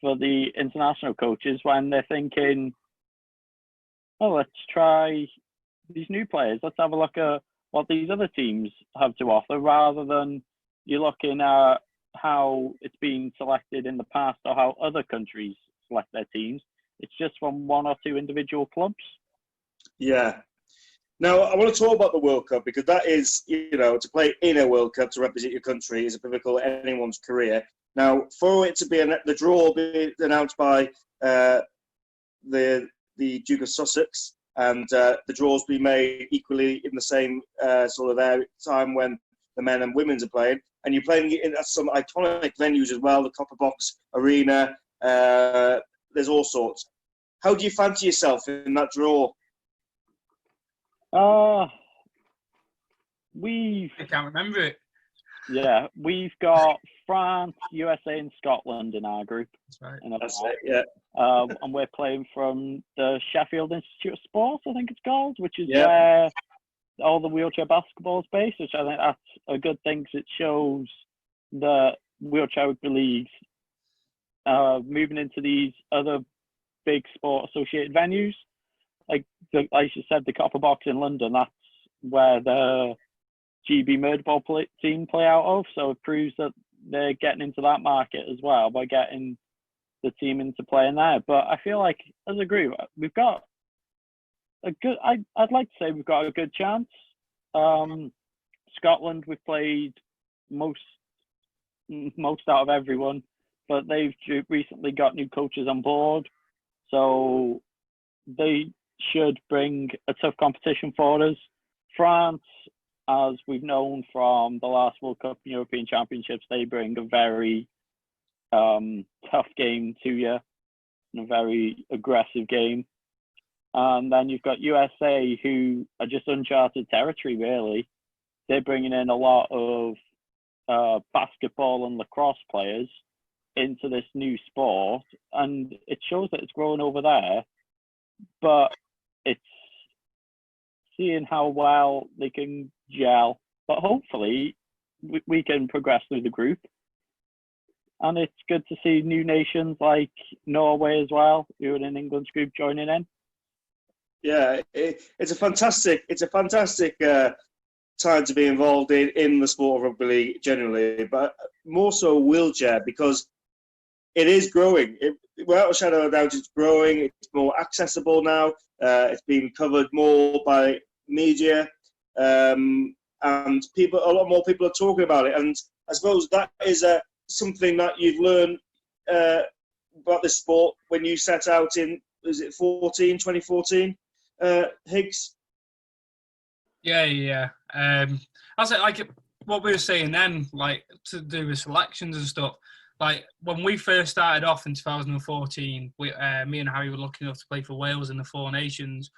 for the international coaches when they're thinking, let's try these new players. Let's have a look at what these other teams have to offer, rather than you're looking at how it's been selected in the past or how other countries select their teams. It's just from one or two individual clubs. Yeah. Now, I want to talk about the World Cup, because that is, to play in a World Cup to represent your country is a pivotal in anyone's career. Now, for it to be the draw be announced by the Duke of Sussex, and the draws be made equally in the same sort of time when the men and women's are playing, and you're playing in some iconic venues as well, the Copper Box Arena. There's all sorts. How do you fancy yourself in that draw? I can't remember it. Yeah, we've got France, USA, and Scotland in our group. That's right. That's it, yeah. And we're playing from the Sheffield Institute of Sport, I think it's called, which is where all the wheelchair basketball is based, which I think that's a good thing, because it shows that wheelchair rugby leagues moving into these other big sport associated venues. Like you said, the Copper Box in London, that's where the GB Murderball team play out of. So it proves that they're getting into that market as well by getting the team into playing there. But I feel like as a group, we've got a good. I'd like to say we've got a good chance. Scotland, we've played most out of everyone, but they've recently got new coaches on board, so they should bring a tough competition for us. France, as we've known from the last World Cup and European Championships, they bring a very tough game to you, and a very aggressive game. And then you've got USA, who are just uncharted territory, really. They're bringing in a lot of basketball and lacrosse players into this new sport, and it shows that it's growing over there. But it's seeing how well they can gel. But hopefully, we can progress through the group. And it's good to see new nations like Norway as well, who are in England's group, joining in. Yeah, it's a fantastic time to be involved in the sport of rugby league generally, but more so wheelchair, because it is growing. Without a shadow of a doubt, it's growing. It's more accessible now. It's being covered more by media, and a lot more people are talking about it. And I suppose that is something that you've learned about this sport when you set out in, is it 2014, Higgs? Yeah. I was like what we were saying then, like to do with selections and stuff. Like when we first started off in 2014, me and Harry were lucky enough to play for Wales in the Four Nations,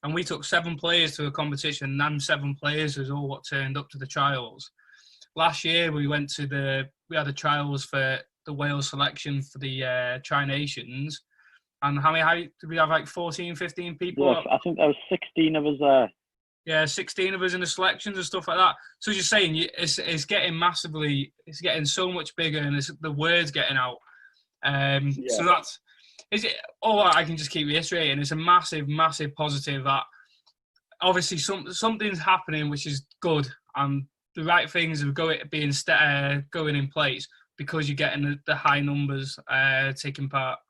and we took 7 players to a competition, and them 7 players was all what turned up to the trials. Last year we had the trials for the Wales selection for the Tri Nations, and how did we have, like 14, 15 people? Yeah, I think there was 16 of us there. Yeah, 16 of us in the selections and stuff like that. So as you're saying, it's getting massively, it's getting so much bigger, and the word's getting out. So that's, is it? Oh, I can just keep reiterating. It's a massive, massive positive that obviously something's happening, which is good, and the right things are going in place because you're getting the high numbers taking part.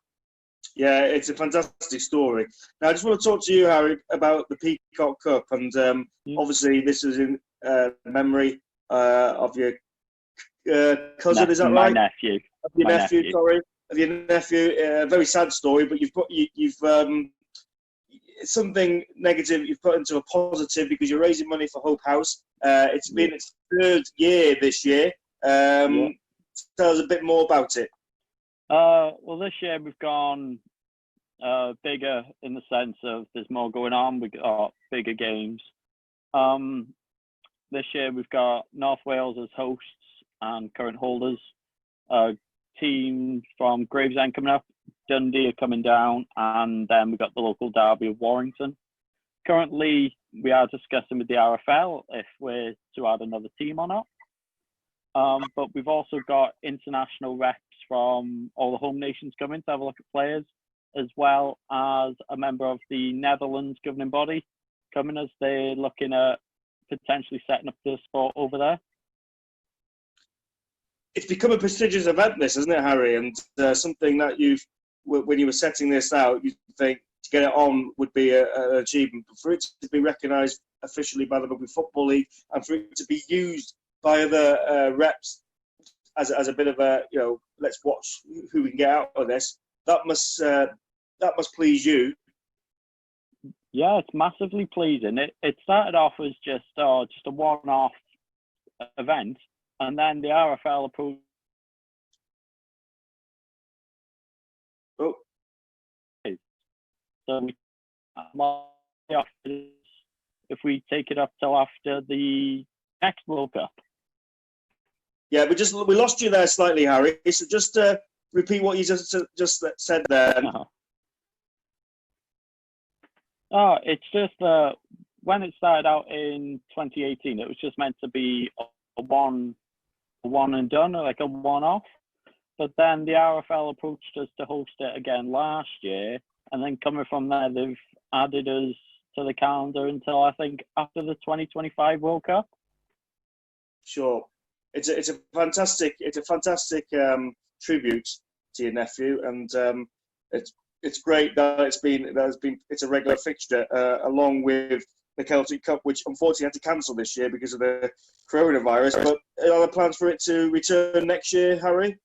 Yeah, it's a fantastic story. Now, I just want to talk to you, Harry, about the Peacock Cup. And obviously, this is in memory of your cousin, is that right? My nephew. Of your nephew, sorry. Of your nephew. Very sad story, but you've something negative you've put into a positive because you're raising money for Hope House. It's been its 3rd year this year. Tell us a bit more about it. Well, this year we've gone bigger in the sense of there's more going on. We've got bigger games. This year we've got North Wales as hosts and current holders. Teams from Gravesend coming up, Dundee are coming down, and then we've got the local derby of Warrington. Currently, we are discussing with the RFL if we're to add another team or not. But we've also got international reps from all the home nations coming to have a look at players, as well as a member of the Netherlands governing body coming as they're looking at potentially setting up the sport over there. It's become a prestigious event, this, isn't it, Harry? And something that when you were setting this out, you think to get it on would be an achievement. But for it to be recognised officially by the Rugby Football League and for it to be used by other reps as a bit of a, let's watch who we can get out of this, that must please you. Yeah, it's massively pleasing. It started off as just a one-off event, and then the RFL approved. Oh. So if we take it up till after the next World Cup. Yeah, we lost you there slightly, Harry. So just repeat what you just said there. Oh, it's just when it started out in 2018, it was just meant to be a one and done, like a one-off. But then the RFL approached us to host it again last year, and then coming from there, they've added us to the calendar until I think after the 2025 World Cup. Sure, it's a fantastic tribute to your nephew, and it's great that it's a regular fixture along with the Celtic Cup, which unfortunately had to cancel this year because of the coronavirus. But are there plans for it to return next year, Harry?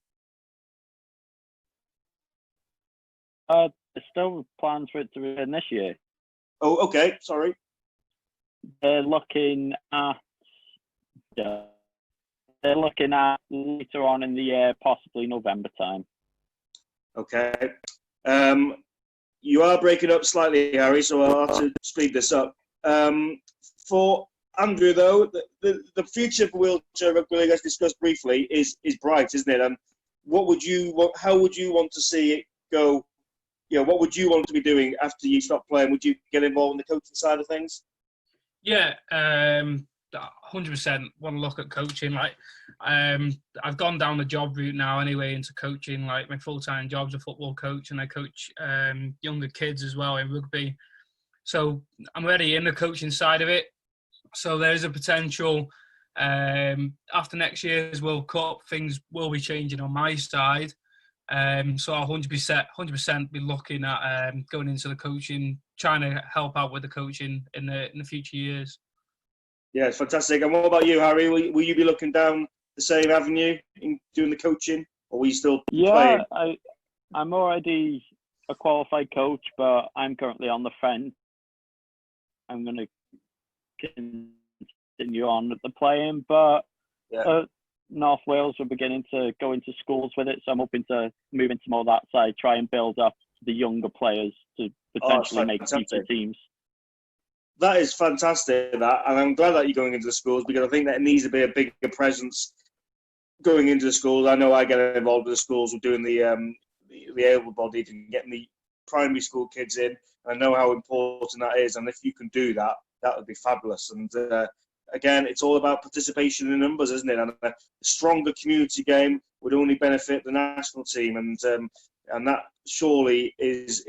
There's still plans for it to return this year. Oh, okay. Sorry. They're looking at later on in the year, possibly November time. Okay. You are breaking up slightly, Harry, so I'll have to speed this up. For Andrew, though, the future for wheelchair rugby league, as discussed briefly, is bright, isn't it? And how would you want to see it go? What would you want to be doing after you stop playing? Would you get involved in the coaching side of things? Yeah, 100% want to look at coaching. Like, I've gone down the job route now anyway into coaching. Like, my full-time job's a football coach, and I coach younger kids as well in rugby. So I'm already in the coaching side of it. So there's a potential after next year's World Cup, things will be changing on my side. So I'll 100% be looking at going into the coaching, trying to help out with the coaching in the future years. Yeah, it's fantastic. And what about you, Harry? Will you be looking down the same avenue in doing the coaching, or will you still playing? Yeah, I'm already a qualified coach, but I'm currently on the fence. I'm going to continue on with the playing, but North Wales are beginning to go into schools with it, so I'm hoping to move into more that side, try and build up the younger players to potentially make future teams. That is fantastic, and I'm glad that you're going into the schools, because I think that it needs to be a bigger presence going into the schools. I know I get involved with the schools with doing the able-bodied and getting the primary school kids in. I know how important that is, and if you can do that, that would be fabulous. And again, it's all about participation in numbers, isn't it? And a stronger community game would only benefit the national team, and that surely is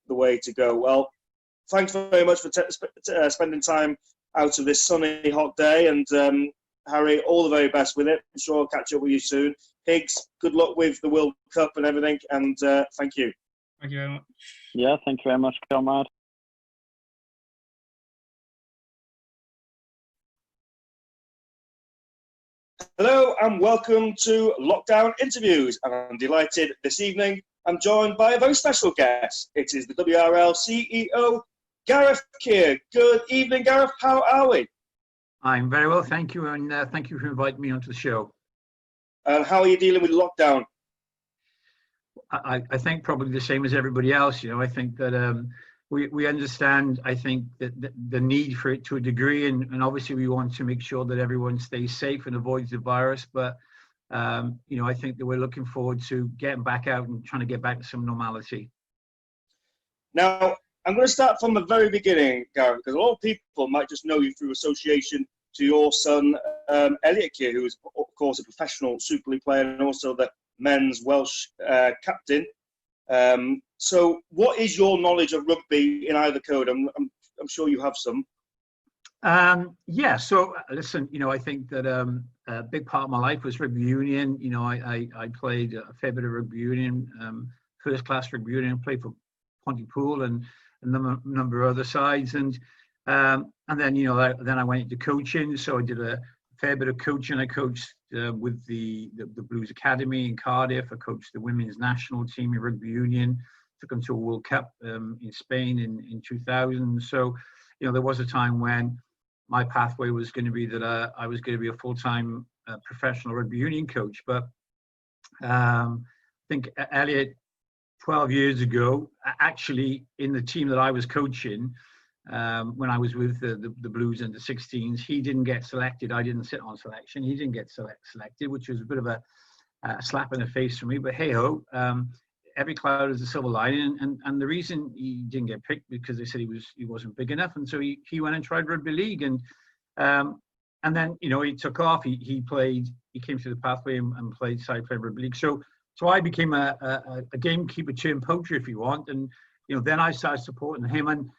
the way to go. Well, thanks very much for spending time out of this sunny, hot day, and Harry, all the very best with it. I'm sure I'll catch up with you soon. Higgs, good luck with the World Cup and everything, and thank you. Thank you very much. Yeah, thank you very much, comrade. Hello and welcome to Lockdown Interviews. And I'm delighted this evening I'm joined by a very special guest. It is the WRL CEO, Gareth Keir. Good evening, Gareth. How are we? I'm very well, thank you, and thank you for inviting me onto the show. And how are you dealing with lockdown? I think probably the same as everybody else. I think that we understand, I think, that the need for it to a degree, and obviously we want to make sure that everyone stays safe and avoids the virus. But I think that we're looking forward to getting back out and trying to get back to some normality. Now, I'm going to start from the very beginning, Gareth, because a lot of people might just know you through association to your son, Elliot Keir, who is, of course, a professional Super League player and also the men's Welsh captain. So what is your knowledge of rugby in either code? I'm sure you have some. Yeah, so listen, I think that a big part of my life was rugby union. I played a fair bit of rugby union, first class rugby union, played for Pontypool and a number of other sides. And then, then I went into coaching. So I did a fair bit of coaching. I coached with the Blues Academy in Cardiff. I coached the women's national team in rugby union. Took them to a World Cup in Spain in 2000. So, there was a time when my pathway was going to be that I was going to be a full-time professional rugby union coach. But I think Elliot, 12 years ago, actually in the team that I was coaching, when I was with the Blues under 16s, he didn't get selected. I didn't sit on selection. He didn't get selected, which was a bit of a slap in the face for me. But hey-ho, every cloud is a silver lining. And the reason he didn't get picked because they said he wasn't big enough. And so he went and tried rugby league. And then, he took off. He came through the pathway and played rugby league. So I became a gamekeeper turned poacher, if you want. And, then I started supporting him. And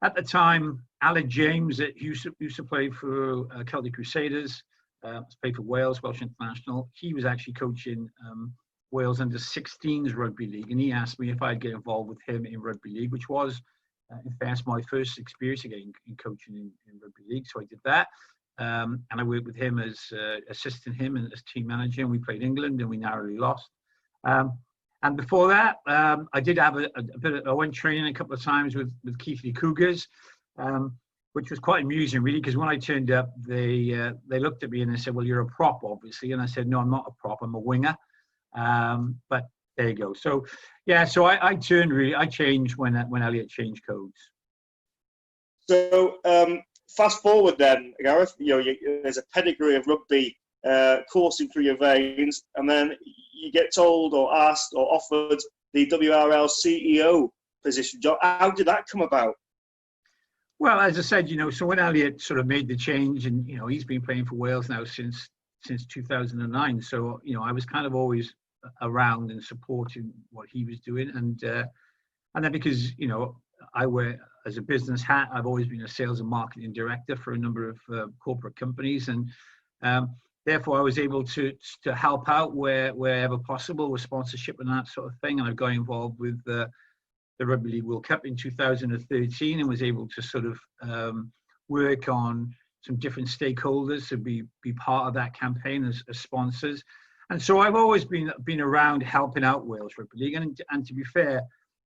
at the time, Alec James, that used to play for Celtic Crusaders, played for Wales, Welsh International. He was actually coaching Wales under 16s rugby league, and he asked me if I'd get involved with him in rugby league, which was, in fact, my first experience again in coaching in rugby league. So I did that, and I worked with him as assisting him and as team manager. And we played England, and we narrowly lost. And before that, I did have a bit. I went training a couple of times with Keighley Cougars, which was quite amusing, really, because when I turned up, they looked at me and they said, "Well, you're a prop, obviously," and I said, "No, I'm not a prop. I'm a winger." But there you go. So yeah, so I changed when Elliot changed codes. So fast forward then, Gareth. There's a pedigree of rugby coursing through your veins, and then you get told or asked or offered the WRL CEO position. How did that come about? Well, as I said, so when Elliot sort of made the change, and he's been playing for Wales now since 2009. So I was kind of always around and supporting what he was doing, and then because I wear as a business hat, I've always been a sales and marketing director for a number of corporate companies, and therefore I was able to help out wherever possible with sponsorship and that sort of thing. And I got involved with the Rugby League World Cup in 2013 and was able to sort of work on some different stakeholders to be part of that campaign as sponsors. And so I've always been around helping out Wales Rugby League. And to be fair,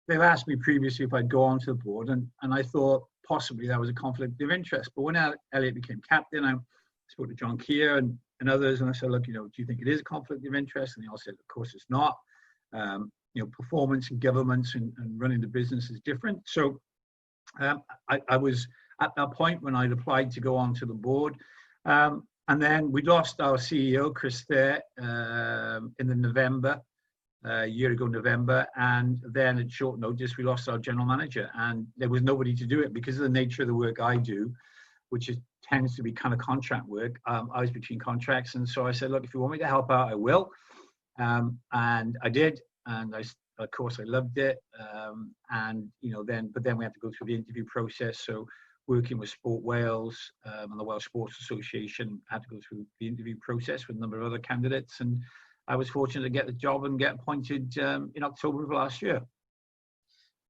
they've asked me previously if I'd go onto the board, and I thought possibly that was a conflict of interest. But when Elliot became captain, I spoke to John Keir and others, and I said, look, do you think it is a conflict of interest? And they all said, of course it's not. Performance and governance and running the business is different. So I was at that point when I'd applied to go onto the board. And then we lost our CEO, Chris Thayer, in the November, a year ago November. And then at short notice, we lost our general manager. And there was nobody to do it because of the nature of the work I do, which tends to be kind of contract work. I was between contracts. And so I said, look, if you want me to help out, I will. And I did. And of course, I loved it. But then we had to go through the interview process. So working with Sport Wales and the Welsh Sports Association, had to go through the interview process with a number of other candidates. And I was fortunate to get the job and get appointed in October of last year.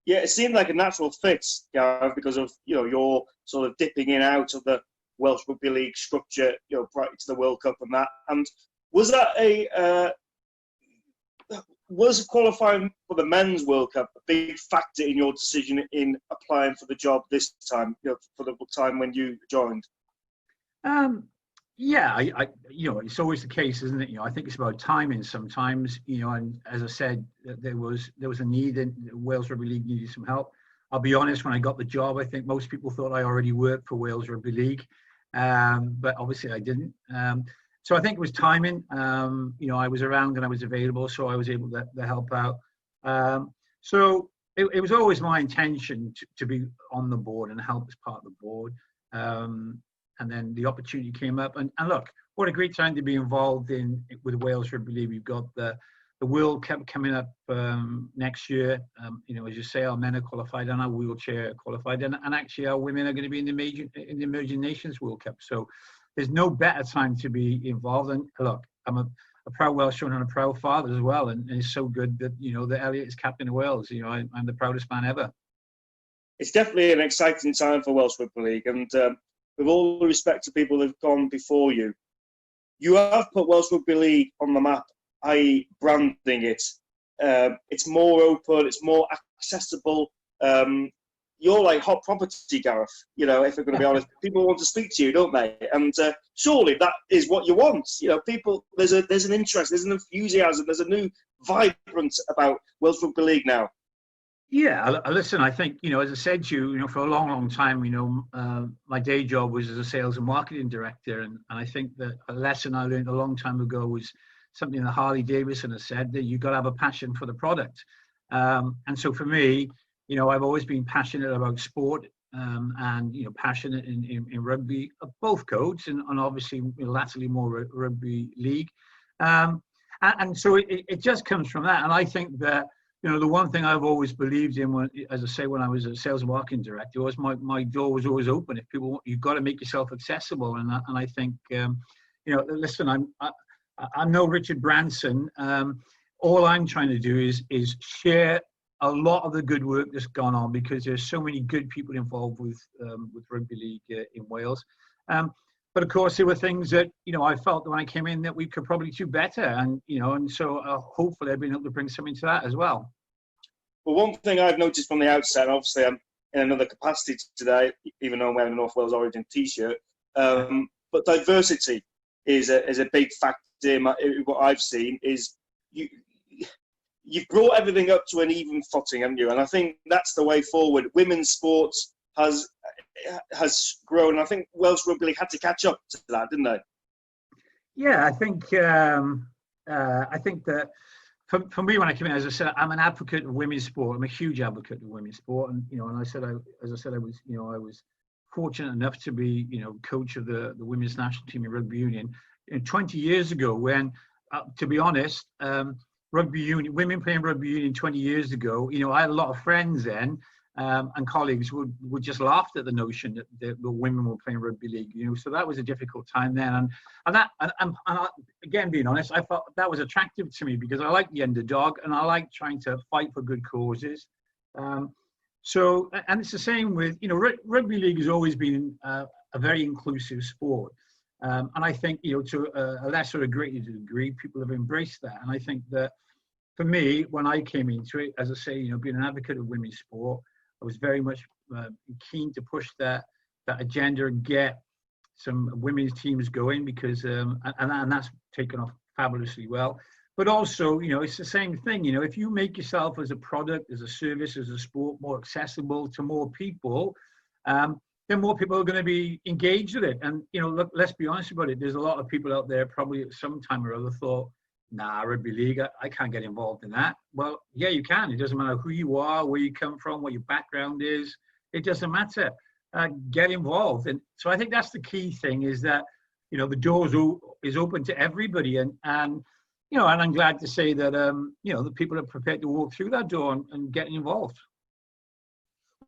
Yeah, it seemed like a natural fit, Gareth, because of your sort of dipping in and out of the Welsh Rugby League structure, prior to the World Cup and that. And was that was qualifying for the Men's World Cup a big factor in your decision in applying for the job this time, for the time when you joined? Yeah, it's always the case, isn't it? I think it's about timing sometimes, and as I said, there was a need, and Wales Rugby League needed some help. I'll be honest, when I got the job, I think most people thought I already worked for Wales Rugby League, but obviously I didn't. So I think it was timing. I was around and I was available, so I was able to help out. So it was always my intention to be on the board and help as part of the board. And then the opportunity came up. And look, what a great time to be involved with Wales Rugby League. We've got the World Cup coming up next year. As you say, our men are qualified and our wheelchair are qualified. And actually, our women are going to be in the Emerging Nations World Cup. So there's no better time to be involved. And look, I'm a proud Welshman and a proud father as well. And it's so good that, that Elliot is captain of Wales. I'm the proudest man ever. It's definitely an exciting time for Welsh Rugby League. And with all the respect to people who've gone before you, you have put Welsh Rugby League on the map, i.e. branding it. It's more open, it's more accessible. You're like hot property, Gareth. If we're going to be honest, people want to speak to you, don't they? And surely that is what you want. People. There's an interest, there's an enthusiasm, there's a new vibrance about Welsh Rugby League now. Yeah, listen. I think as I said to you, for a long, long time, my day job was as a sales and marketing director, and I think that a lesson I learned a long time ago was something that Harley Davidson has said, that you got to have a passion for the product. And so for me, I've always been passionate about sport and, passionate in rugby, both codes, and obviously latterly more rugby league. And so it just comes from that. And I think that, the one thing I've always believed in, as I say, when I was a sales and marketing director, was my door was always open. If people, you've got to make yourself accessible. And I think, listen, I'm no Richard Branson. all I'm trying to do is share a lot of the good work that's gone on, because there's so many good people involved with rugby league in Wales. But of course, there were things that, you know, I felt when I came in that we could probably do better, and you know, and so hopefully I've been able to bring something to that as well. Well, one thing I've noticed from the outset, and obviously I'm in another capacity today, even though I'm wearing a North Wales Origin T-shirt, but diversity is a big factor in what I've seen. Is you've brought everything up to an even footing, haven't you? And I think that's the way forward. Women's sports has grown. I think Welsh Rugby League had to catch up to that, didn't they? Yeah, I think that for me, when I came in, as I said, I'm an advocate of women's sport. I'm a huge advocate of women's sport, and you know, and I was fortunate enough to be, you know, coach of the women's national team in rugby union. 20 years ago, when, to be honest, rugby union, women playing rugby union 20 years ago, you know, I had a lot of friends then, and colleagues would just laughed at the notion that the women were playing rugby league, you know. So that was a difficult time then, and again, being honest, I thought that was attractive to me, because I like the underdog and I like trying to fight for good causes. So, and it's the same with, you know, rugby league has always been a very inclusive sport. And I think, you know, to a lesser or greater degree, people have embraced that. And I think that for me, when I came into it, as I say, you know, being an advocate of women's sport, I was very much keen to push that agenda and get some women's teams going, because, and that's taken off fabulously well. But also, you know, it's the same thing. You know, if you make yourself as a product, as a service, as a sport more accessible to more people, then more people are going to be engaged with it. And, you know, look, let's be honest about it. There's a lot of people out there probably at some time or other thought, nah, rugby league, I can't get involved in that. Well, yeah, you can. It doesn't matter who you are, where you come from, what your background is. It doesn't matter. Get involved. And so I think that's the key thing, is that, you know, the door is open to everybody. And you know, and I'm glad to say that, you know, the people are prepared to walk through that door and get involved.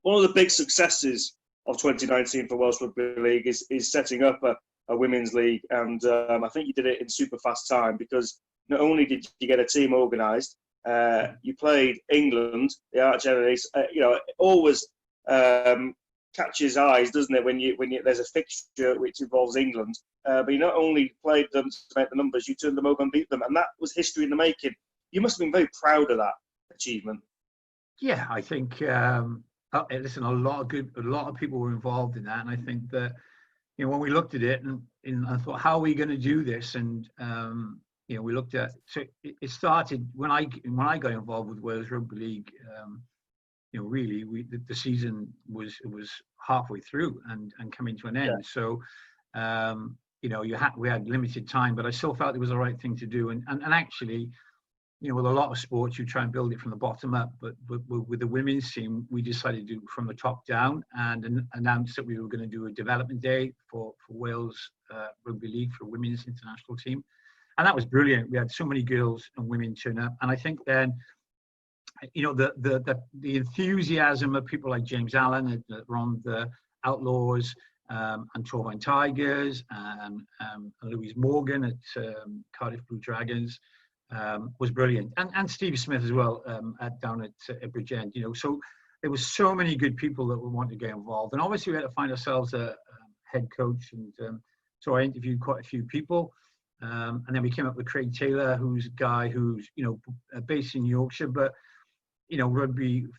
One of the big successes of 2019 for Welsh Rugby League is setting up a women's league. And I think you did it in super fast time, because not only did you get a team organised, you played England, the arch enemies. You know, it always catches eyes, doesn't it, when there's a fixture which involves England. But you not only played them to make the numbers, you turned them over and beat them, and that was history in the making. You must have been very proud of that achievement. Yeah, I think. Listen, a lot of people were involved in that, and I think that, you know, when we looked at it and I thought, how are we going to do this? And you know, we looked at, so it started when I got involved with Wales Rugby League. You know, really, the season was halfway through and coming to an end. Yeah. So, you know, we had limited time, but I still felt it was the right thing to do. And actually, you know, with a lot of sports, you try and build it from the bottom up. But with the women's team, we decided to do it from the top down, and announced that we were going to do a development day for Wales Rugby League, for a women's international team. And that was brilliant. We had so many girls and women turn up. And I think then, you know, the enthusiasm of people like James Allen that run the Outlaws, and Torvine Tigers, and Louise Morgan at Cardiff Blue Dragons, was brilliant. And Steve Smith as well, down at Bridgend. You know, so there was so many good people that would want to get involved. And obviously we had to find ourselves a head coach. And so I interviewed quite a few people. And then we came up with Craig Taylor, who's a guy who's, you know, based in Yorkshire, but, you know,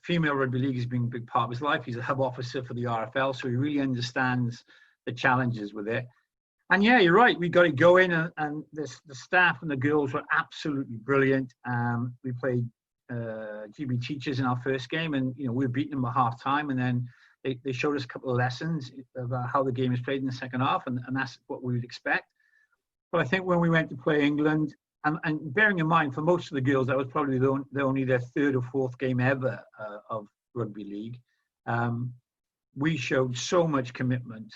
female rugby league has been a big part of his life. He's a hub officer for the RFL, so he really understands the challenges with it. And yeah, you're right. We got it going, and the staff and the girls were absolutely brilliant. We played GB Teachers in our first game, and you know, we were beating them at half time, and then they showed us a couple of lessons about how the game is played in the second half, and that's what we would expect. But I think when we went to play England, and bearing in mind, for most of the girls, that was probably only their third or fourth game ever of rugby league. We showed so much commitment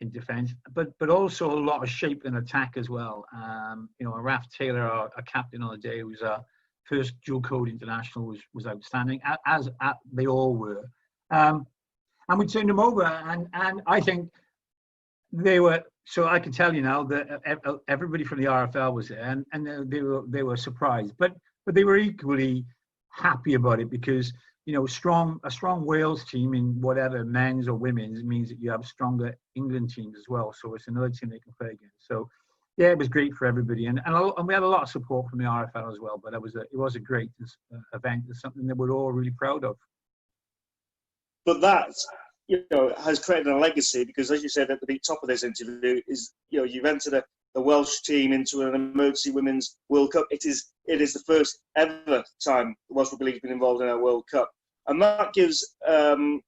in defence, but also a lot of shape in attack as well. You know, Raf Taylor, our captain on the day, who was our first dual code international, was outstanding, as they all were. And we turned them over, and I think they were. So I can tell you now that everybody from the RFL was there, and they were surprised. But but they were equally happy about it because, you know, a strong Wales team in whatever men's or women's means that you have stronger England teams as well. So it's another team they can play against. So yeah, it was great for everybody, and we had a lot of support from the RFL as well. But it was a great event. It's something that we're all really proud of. But that, you know, has created a legacy because, as you said at the top of this interview, is, you know, you've entered the Welsh team into an emergency women's World Cup. It is the first ever time the Welsh Rugby League has been involved in a World Cup, and that gives you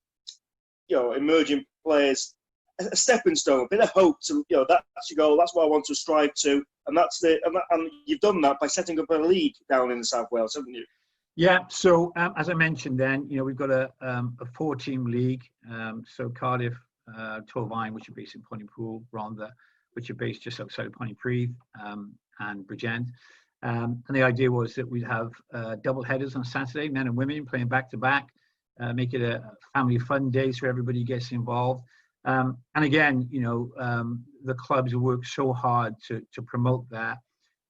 know, emerging players a stepping stone, a bit of hope to, you know, that's your goal, that's what I want to strive to, and and you've done that by setting up a league down in the South Wales, haven't you? Yeah. So as I mentioned, then, you know, we've got a 4-team league. So Cardiff, Torfaen, which are based in Pontypool, Rhondda, which are based just outside of Pontypridd, and Bridgend. And the idea was that we'd have double headers on Saturday, men and women playing back to back, make it a family fun day so everybody gets involved. And again, you know, the clubs have worked so hard to promote that.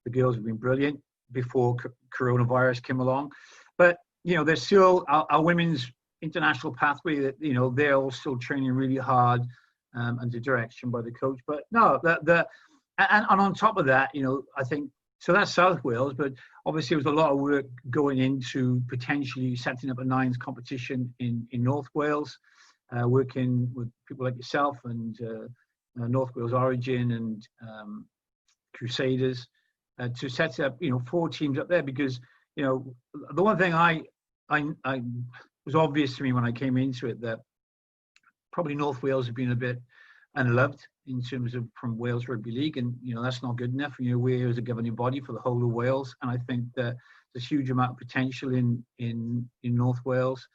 The girls have been brilliant before coronavirus came along. But, you know, there's still our women's international pathway that, you know, they're all still training really hard under direction by the coach. But no, and on top of that, you know, I think, so that's South Wales, but obviously there was a lot of work going into potentially setting up a nines competition in North Wales, working with people like yourself and North Wales Origin and Crusaders to set up, you know, 4 teams up there, because, you know, the one thing I was obvious to me when I came into it that probably North Wales have been a bit unloved in terms of from Wales Rugby League, and, you know, that's not good enough. You know, we're as a governing body for the whole of Wales, and I think that there's a huge amount of potential in North Wales.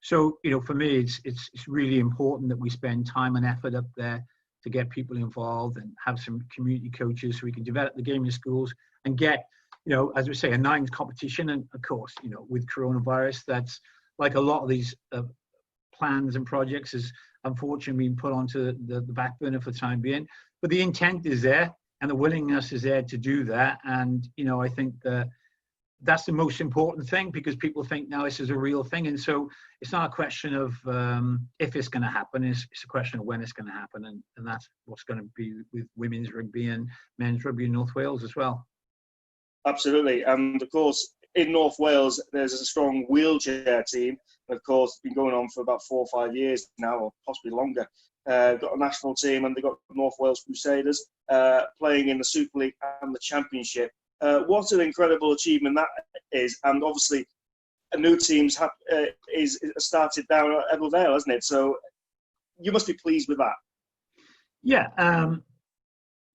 So, you know, for me, it's really important that we spend time and effort up there to get people involved and have some community coaches so we can develop the game in schools and get, you know, as we say, a nines competition. And of course, you know, with coronavirus, that's like a lot of these plans and projects is unfortunately being put onto the back burner for the time being. But the intent is there and the willingness is there to do that. And, you know, I think that that's the most important thing, because people think now this is a real thing. And so it's not a question of if it's going to happen, it's a question of when it's going to happen. And that's what's going to be with women's rugby and men's rugby in North Wales as well. Absolutely. And of course, in North Wales, there's a strong wheelchair team. Of course, it's been going on for about 4 or 5 years now, or possibly longer. Got a national team, and they've got North Wales Crusaders playing in the Super League and the Championship. What an incredible achievement that is. And obviously, a new team's is started down at Edward Vale, hasn't it? So you must be pleased with that. Yeah.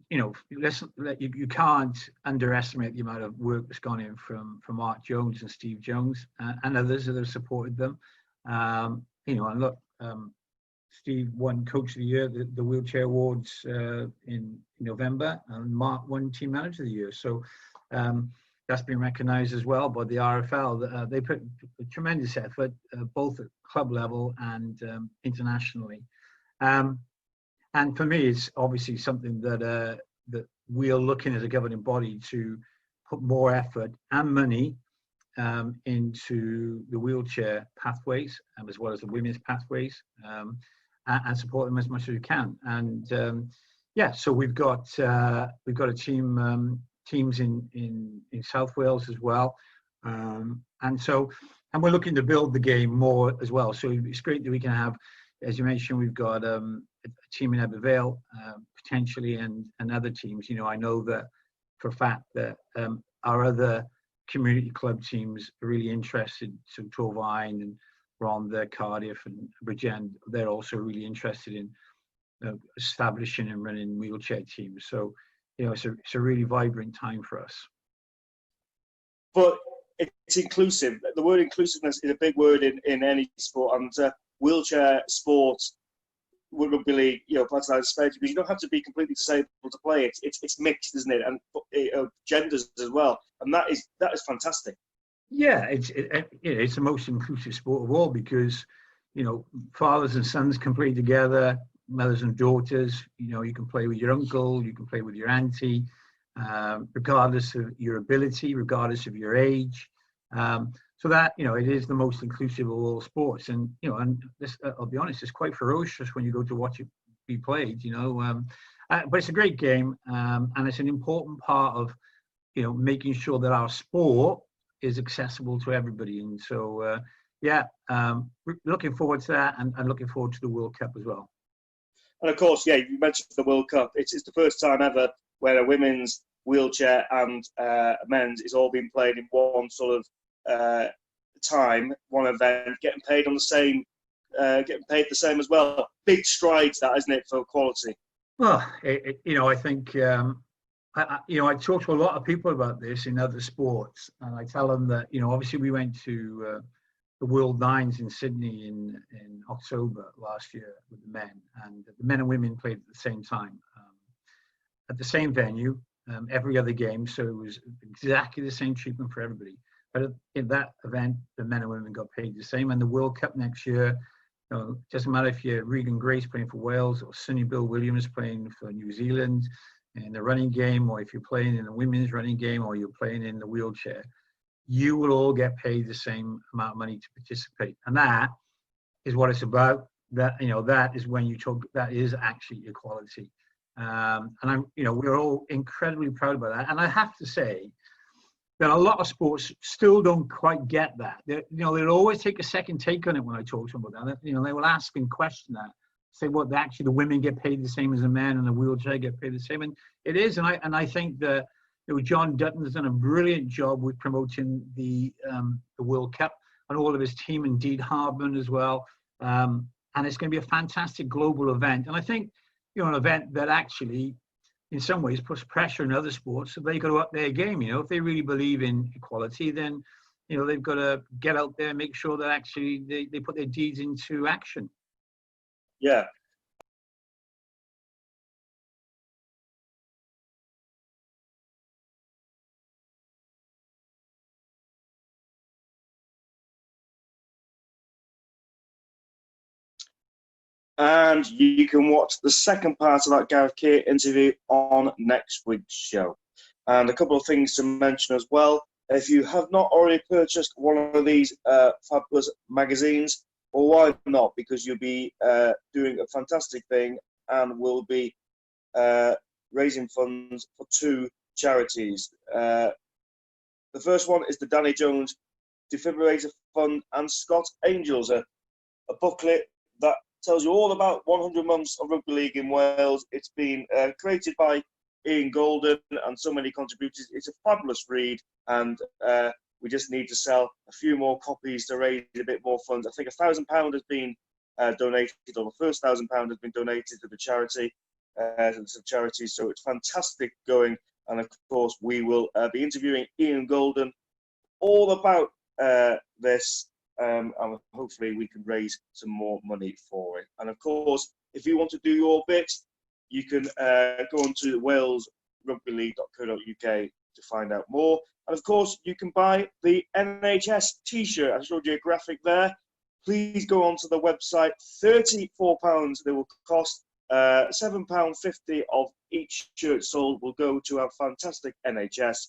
You know, listen, you can't underestimate the amount of work that's gone in from Mark Jones and Steve Jones and others that have supported them. You know, and look, Steve won Coach of the Year, the Wheelchair Awards in November, and Mark won Team Manager of the Year. So that's been recognised as well by the RFL. They put a tremendous effort, both at club level and internationally. And for me, it's obviously something that we are looking as a governing body to put more effort and money into the wheelchair pathways, as well as the women's pathways, and support them as much as we can. And yeah, so we've got a teams in South Wales as well, and we're looking to build the game more as well. So it's great that we can have, as you mentioned, we've got a team in Edward Vale potentially, and other teams. You know, I know that for a fact that our other community club teams are really interested. So Torfaen and Rhondda, Cardiff and Bridgend, they're also really interested in establishing and running wheelchair teams. So, you know, it's a really vibrant time for us. But it's inclusive. The word inclusiveness is a big word in any sport, and wheelchair sports, rugby league, you know, participate because you don't have to be completely disabled to play it. It's mixed, isn't it? And genders as well, and that is fantastic. Yeah, it's the most inclusive sport of all, because, you know, fathers and sons can play together, mothers and daughters. You know, you can play with your uncle, you can play with your auntie. regardless of your ability, regardless of your age. So that, it is the most inclusive of all sports. And, and this, I'll be honest, it's quite ferocious when you go to watch it be played, but it's a great game. And it's an important part of, making sure that our sport is accessible to everybody. And so, looking forward to that and looking forward to the World Cup as well. And of course, you mentioned the World Cup. It's the first time ever where a women's wheelchair and men's is all being played in one sort of time, one event, getting paid the same as well. Big strides, that, isn't it, for quality? Well, I think I talk to a lot of people about this in other sports, and I tell them that obviously we went to the World Nines in Sydney in October last year with the men, and the men and women played at the same time at the same venue, every other game, so it was exactly the same treatment for everybody. But in that event, the men and women got paid the same. And the World Cup next year, it doesn't matter if you're Regan Grace playing for Wales or Sonny Bill Williams playing for New Zealand in the running game, or if you're playing in the women's running game, or you're playing in the wheelchair, you will all get paid the same amount of money to participate. And that is what it's about. That, that is when you talk, that is actually equality. And we're all incredibly proud about that. And I have to say that a lot of sports still don't quite get that. They'll always take a second take on it when I talk to them about that. They will ask and question that, say, well, actually the women get paid the same as the men, and the wheelchair get paid the same. And it is. And I think that John Dutton has done a brilliant job with promoting the World Cup, and all of his team, and Deed Hardman as well. And it's going to be a fantastic global event. And I think, an event that actually, in some ways, puts pressure on other sports, so they got to up their game. If they really believe in equality, then they've got to get out there and make sure that actually they put their deeds into action. Yeah. And you can watch the second part of that Gareth Keir interview on next week's show. And a couple of things to mention as well. If you have not already purchased one of these fabulous magazines, well, why not? Because you'll be doing a fantastic thing, and will be raising funds for two charities. The first one is the Danny Jones Defibrillator Fund and Scott Angels, a booklet that tells you all about 100 months of rugby league in Wales. It's been created by Ian Golden and so many contributors. It's a fabulous read, and we just need to sell a few more copies to raise a bit more funds. I think £1,000 has been donated, or the first £1,000 has been donated to the charity, so it's fantastic going. And of course, we will be interviewing Ian Golden all about this. And hopefully we can raise some more money for it. And of course, if you want to do your bit, you can go on to walesrugbyleague.co.uk to find out more. And of course, you can buy the NHS t-shirt. I showed you a graphic there. Please go onto the website. £34 they will cost. £7.50 of each shirt sold will go to our fantastic NHS.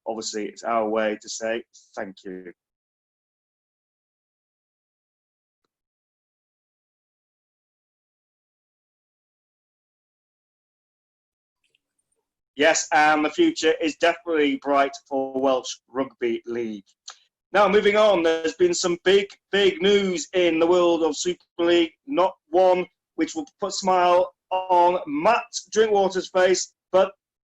Obviously, it's our way to say thank you. Yes, and the future is definitely bright for Welsh Rugby League. Now, moving on, there's been some big news in the world of Super League. Not one which will put a smile on Matt Drinkwater's face, but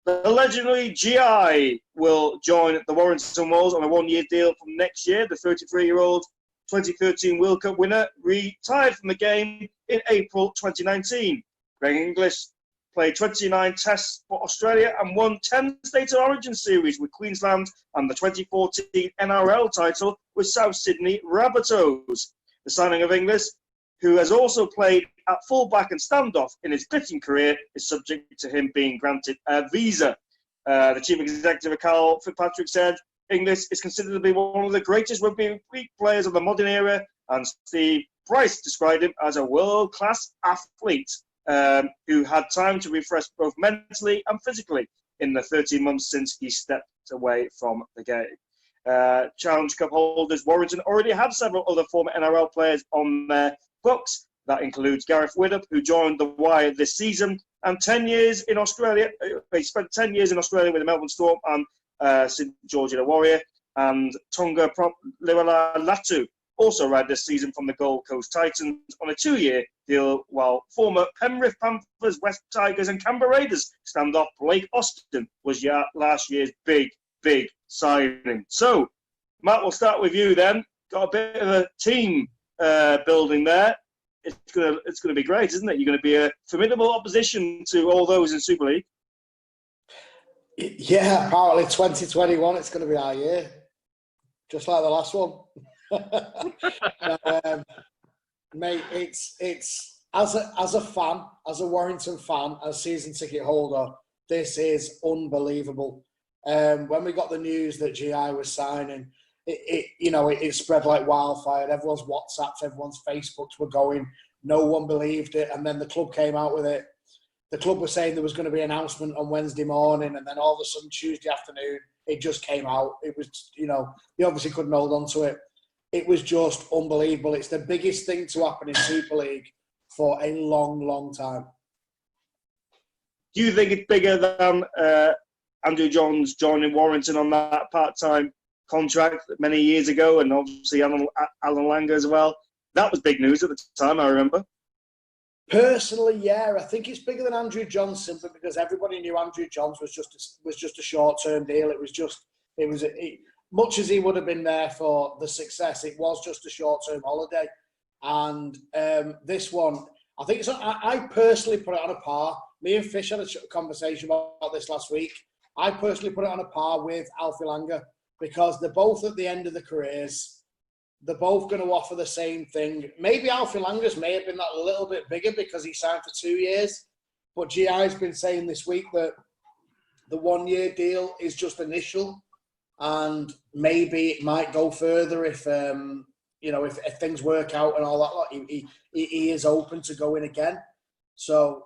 the legendary GI will join the Warrington Wolves on a one-year deal from next year. The 33-year-old 2013 World Cup winner retired from the game in April 2019. Greg Inglis played 29 tests for Australia and won 10 State of Origin series with Queensland and the 2014 NRL title with South Sydney Rabbitohs. The signing of Inglis, who has also played at fullback and standoff in his Britain career, is subject to him being granted a visa. The chief executive of Carl Fitzpatrick said Inglis is considered to be one of the greatest rugby league players of the modern era, and Steve Price described him as a world-class athlete who had time to refresh both mentally and physically. in the 13 months since he stepped away from the game. Challenge Cup holders Warrington already have several other former NRL players on their books. That includes Gareth Widdop, who joined the Wire this season, and 10 years in Australia. He spent 10 years in Australia with the Melbourne Storm and St George Warrior, and Tonga Liwala Latu also arrived this season from the Gold Coast Titans on a 2-year deal, while former Penrith Panthers, West Tigers and Canberra Raiders standoff Blake Austin was last year's big signing. So, Matt, we'll start with you then. Got a bit of a team building there. It's gonna be great, isn't it? You're going to be a formidable opposition to all those in Super League. Yeah, apparently 2021, it's going to be our year, just like the last one. Mate, it's as a fan, as a Warrington fan, as season ticket holder, this is unbelievable. When we got the news that GI was signing, it spread like wildfire. Everyone's WhatsApps, everyone's Facebooks were going. No one believed it, and then the club came out with it. The club was saying there was going to be an announcement on Wednesday morning, and then all of a sudden Tuesday afternoon, it just came out. It was, they obviously couldn't hold on to it. It was just unbelievable. It's the biggest thing to happen in Super League for a long time. Do you think it's bigger than Andrew Johns joining Warrington on that part-time contract many years ago, and obviously Alan Langer as well? That was big news at the time, I remember. Personally, yeah, I think it's bigger than Andrew Johns simply because everybody knew Andrew Johns was just a short-term deal. Much as he would have been there for the success, it was just a short-term holiday. And this one, I think I personally put it on a par. Me and Fish had a conversation about this last week. I personally put it on a par with Alfie Langer because they're both at the end of their careers. They're both going to offer the same thing. Maybe Alfie Langer's may have been that a little bit bigger because he signed for 2 years. But GI's been saying this week that the 1-year deal is just initial, and maybe it might go further if things work out and all that. He is open to going again. So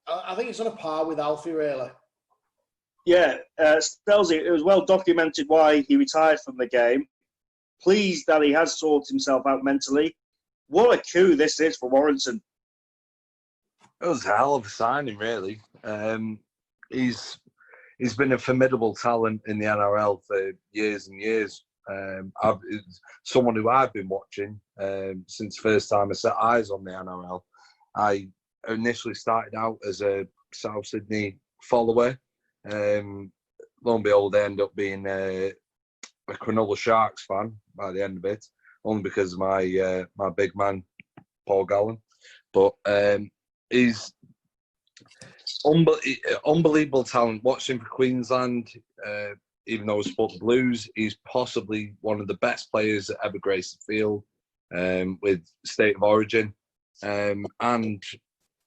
I think it's on a par with Alfie, really. Yeah, Stelzy, it was well documented why he retired from the game. Pleased that he has sorted himself out mentally. What a coup this is for Warrington. It was a hell of a signing, really. He's been a formidable talent in the NRL for years and years. Someone who I've been watching since the first time I set eyes on the NRL. I initially started out as a South Sydney follower. Lo and behold, I ended up being a Cronulla Sharks fan by the end of it, only because of my big man, Paul Gallen. But he's unbelievable talent. Watching for Queensland, even though he spoke the Blues, he's possibly one of the best players that ever graced the field with State of Origin. And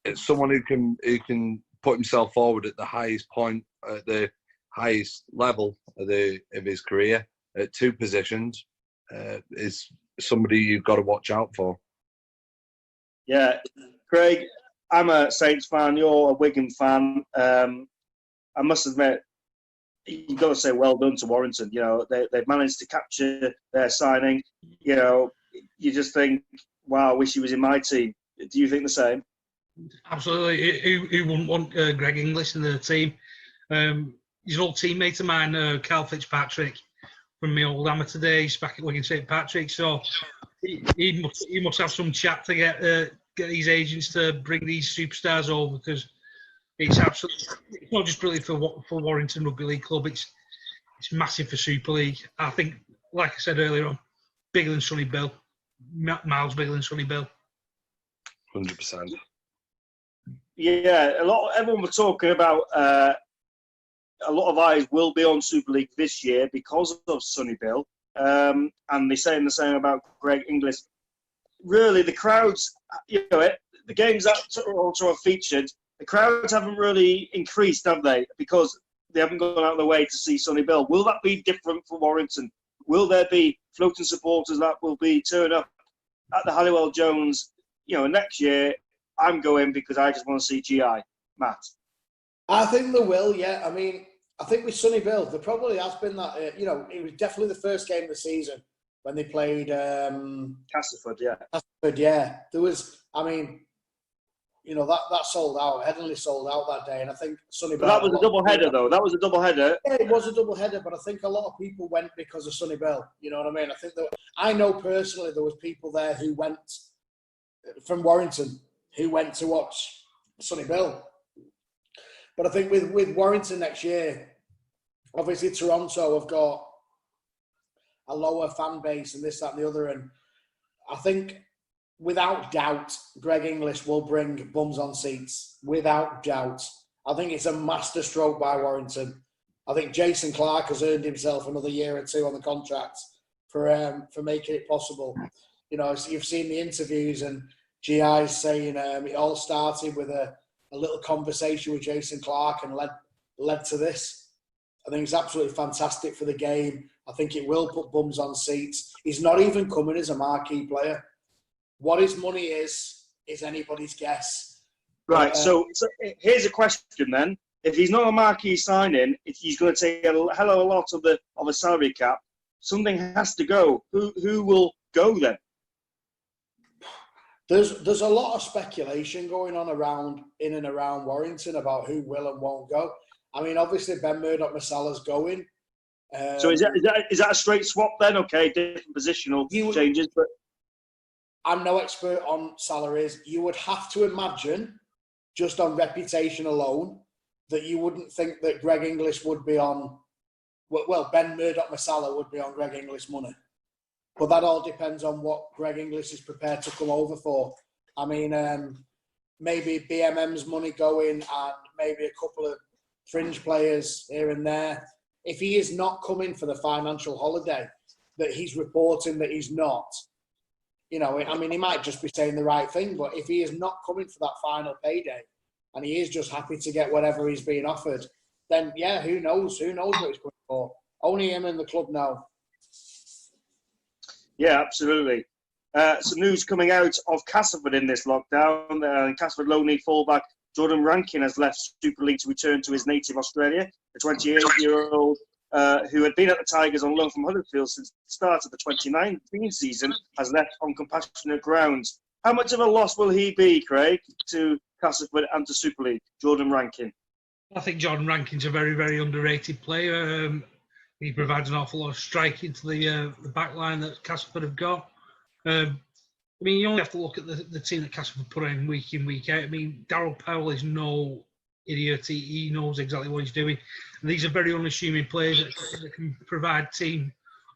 it's someone who can put himself forward at the highest point, at the highest level of his career at 2 positions. Is somebody you've got to watch out for. Yeah, Craig, I'm a Saints fan. You're a Wigan fan. I must admit, you've got to say well done to Warrington. They've managed to capture their signing. You just think, wow, I wish he was in my team. Do you think the same? Absolutely. Who wouldn't want Greg Inglis in the team? He's an old teammate of mine, Carl Fitzpatrick, from my old amateur days back at Wigan St Patrick. So he must have some chat to get these agents to bring these superstars over, because it's not just brilliant for Warrington Rugby League Club. It's massive for Super League. I think, like I said earlier on, bigger than Sonny Bill, miles bigger than Sonny Bill. 100%. Yeah, everyone was talking about. A lot of eyes will be on Super League this year because of Sonny Bill, and they're saying the same about Greg Inglis. Really, the crowds, the games that also have featured, the crowds haven't really increased, have they? Because they haven't gone out of their way to see Sonny Bill. Will that be different for Warrington? Will there be floating supporters that will be turning up at the Halliwell Jones? Next year, I'm going because I just want to see GI. Matt? I think they will, yeah. I mean, I think with Sonny Bill, there probably has been that, it was definitely the first game of the season when they played Castleford, yeah. Castleford, yeah. There was, I mean, that sold out. Headingley sold out that day. And I think Sonny But Bill. that was a double header, though. That was a double header. Yeah, it was a double header, but I think a lot of people went because of Sonny Bill. You know what I mean? I think that I know personally there was people there who went from Warrington who went to watch Sonny Bill. But I think with Warrington next year, obviously Toronto have got a lower fan base and this, that, and the other. And I think without doubt, Greg Inglis will bring bums on seats. Without doubt. I think it's a master stroke by Warrington. I think Jason Clark has earned himself another year or two on the contract for making it possible. You've seen the interviews and GI's saying it all started with a little conversation with Jason Clark and led to this. I think it's absolutely fantastic for the game. I think it will put bums on seats. He's not even coming as a marquee player. What his money is anybody's guess. Right, so here's a question then. If he's not a marquee signing, if he's going to take a hell of a lot of a salary cap, something has to go. Who will go then? There's a lot of speculation going on in and around Warrington about who will and won't go. I mean, obviously Ben Murdoch-Masala's going. So is that a straight swap then? Okay, different positional changes, but I'm no expert on salaries. You would have to imagine, just on reputation alone, that you wouldn't think that Greg Inglis would be on. Well, Ben Murdoch-Masala would be on Greg Inglis money. But that all depends on what Greg Inglis is prepared to come over for. I mean, maybe BMM's money going and maybe a couple of fringe players here and there. If he is not coming for the financial holiday that he's reporting that he's not, he might just be saying the right thing. But if he is not coming for that final payday and he is just happy to get whatever he's being offered, then, yeah, who knows? Who knows what he's going for? Only him and the club know. Yeah, absolutely. Some news coming out of Castleford in this lockdown. Castleford lonely fullback Jordan Rankin has left Super League to return to his native Australia. The 28-year-old who had been at the Tigers on loan from Huddersfield since the start of the 2019 season has left on compassionate grounds. How much of a loss will he be, Craig, to Castleford and to Super League, Jordan Rankin? I think Jordan Rankin's a very, very underrated player. He provides an awful lot of striking to the back line that Castleford have got. You only have to look at the team that Castleford put in, week out. Darryl Powell is no idiot. He knows exactly what he's doing. And these are very unassuming players that can provide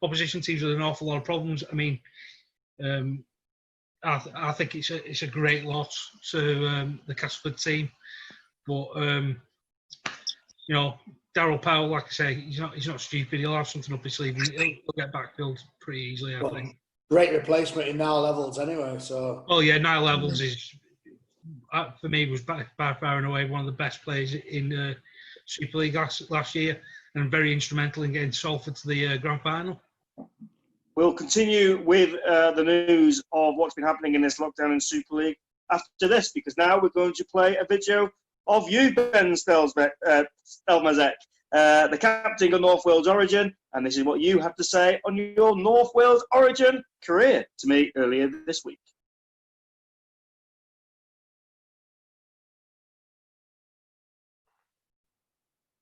opposition teams with an awful lot of problems. I think it's a great loss to the Castleford team. But, Darryl Powell, like I say, he's not stupid. He'll have something up his sleeve. He'll get backfilled pretty easily, I think. Great replacement in Niall Levels anyway. So. Oh yeah, Niall Levels is, for me, was by far and away one of the best players in Super League last year, and very instrumental in getting Salford to the grand final. We'll continue with the news of what's been happening in this lockdown in Super League after this, because now we're going to play a video of you, Ben Stelmazek, the captain of North Wales Origin, and this is what you have to say on your North Wales Origin career to me earlier this week.